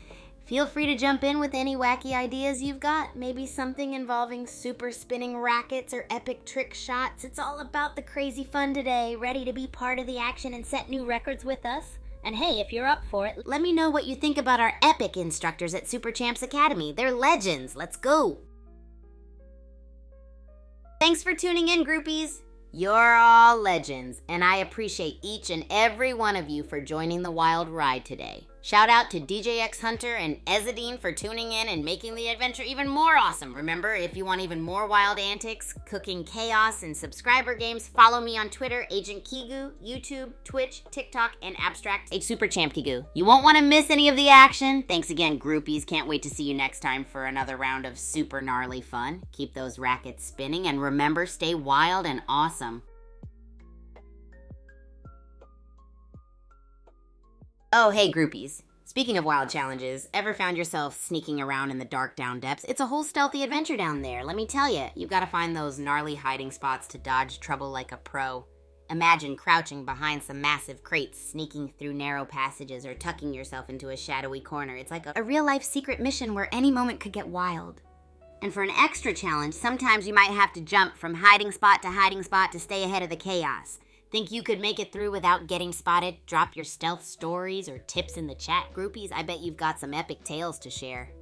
Feel free to jump in with any wacky ideas you've got. Maybe something involving super spinning rackets or epic trick shots. It's all about the crazy fun today. Ready to be part of the action and set new records with us? And hey, if you're up for it, let me know what you think about our epic instructors at Super Champs Academy. They're legends. Let's go. Thanks for tuning in, groupies. You're all legends, and I appreciate each and every one of you for joining the wild ride today. Shout out to DJ X Hunter and Ezzadine for tuning in and making the adventure even more awesome. Remember, if you want even more wild antics, cooking chaos, and subscriber games, follow me on Twitter, Agent Kigu, YouTube, Twitch, TikTok, and Abstract H Super Champ Kigu. You won't want to miss any of the action. Thanks again, groupies. Can't wait to see you next time for another round of super gnarly fun. Keep those rackets spinning, and remember, stay wild and awesome. Oh, hey, groupies. Speaking of wild challenges, ever found yourself sneaking around in the dark down depths? It's a whole stealthy adventure down there, let me tell you. You've got to find those gnarly hiding spots to dodge trouble like a pro. Imagine crouching behind some massive crates, sneaking through narrow passages, or tucking yourself into a shadowy corner. It's like a real-life secret mission where any moment could get wild. And for an extra challenge, sometimes you might have to jump from hiding spot to stay ahead of the chaos. Think you could make it through without getting spotted? Drop your stealth stories or tips in the chat, groupies. I bet you've got some epic tales to share.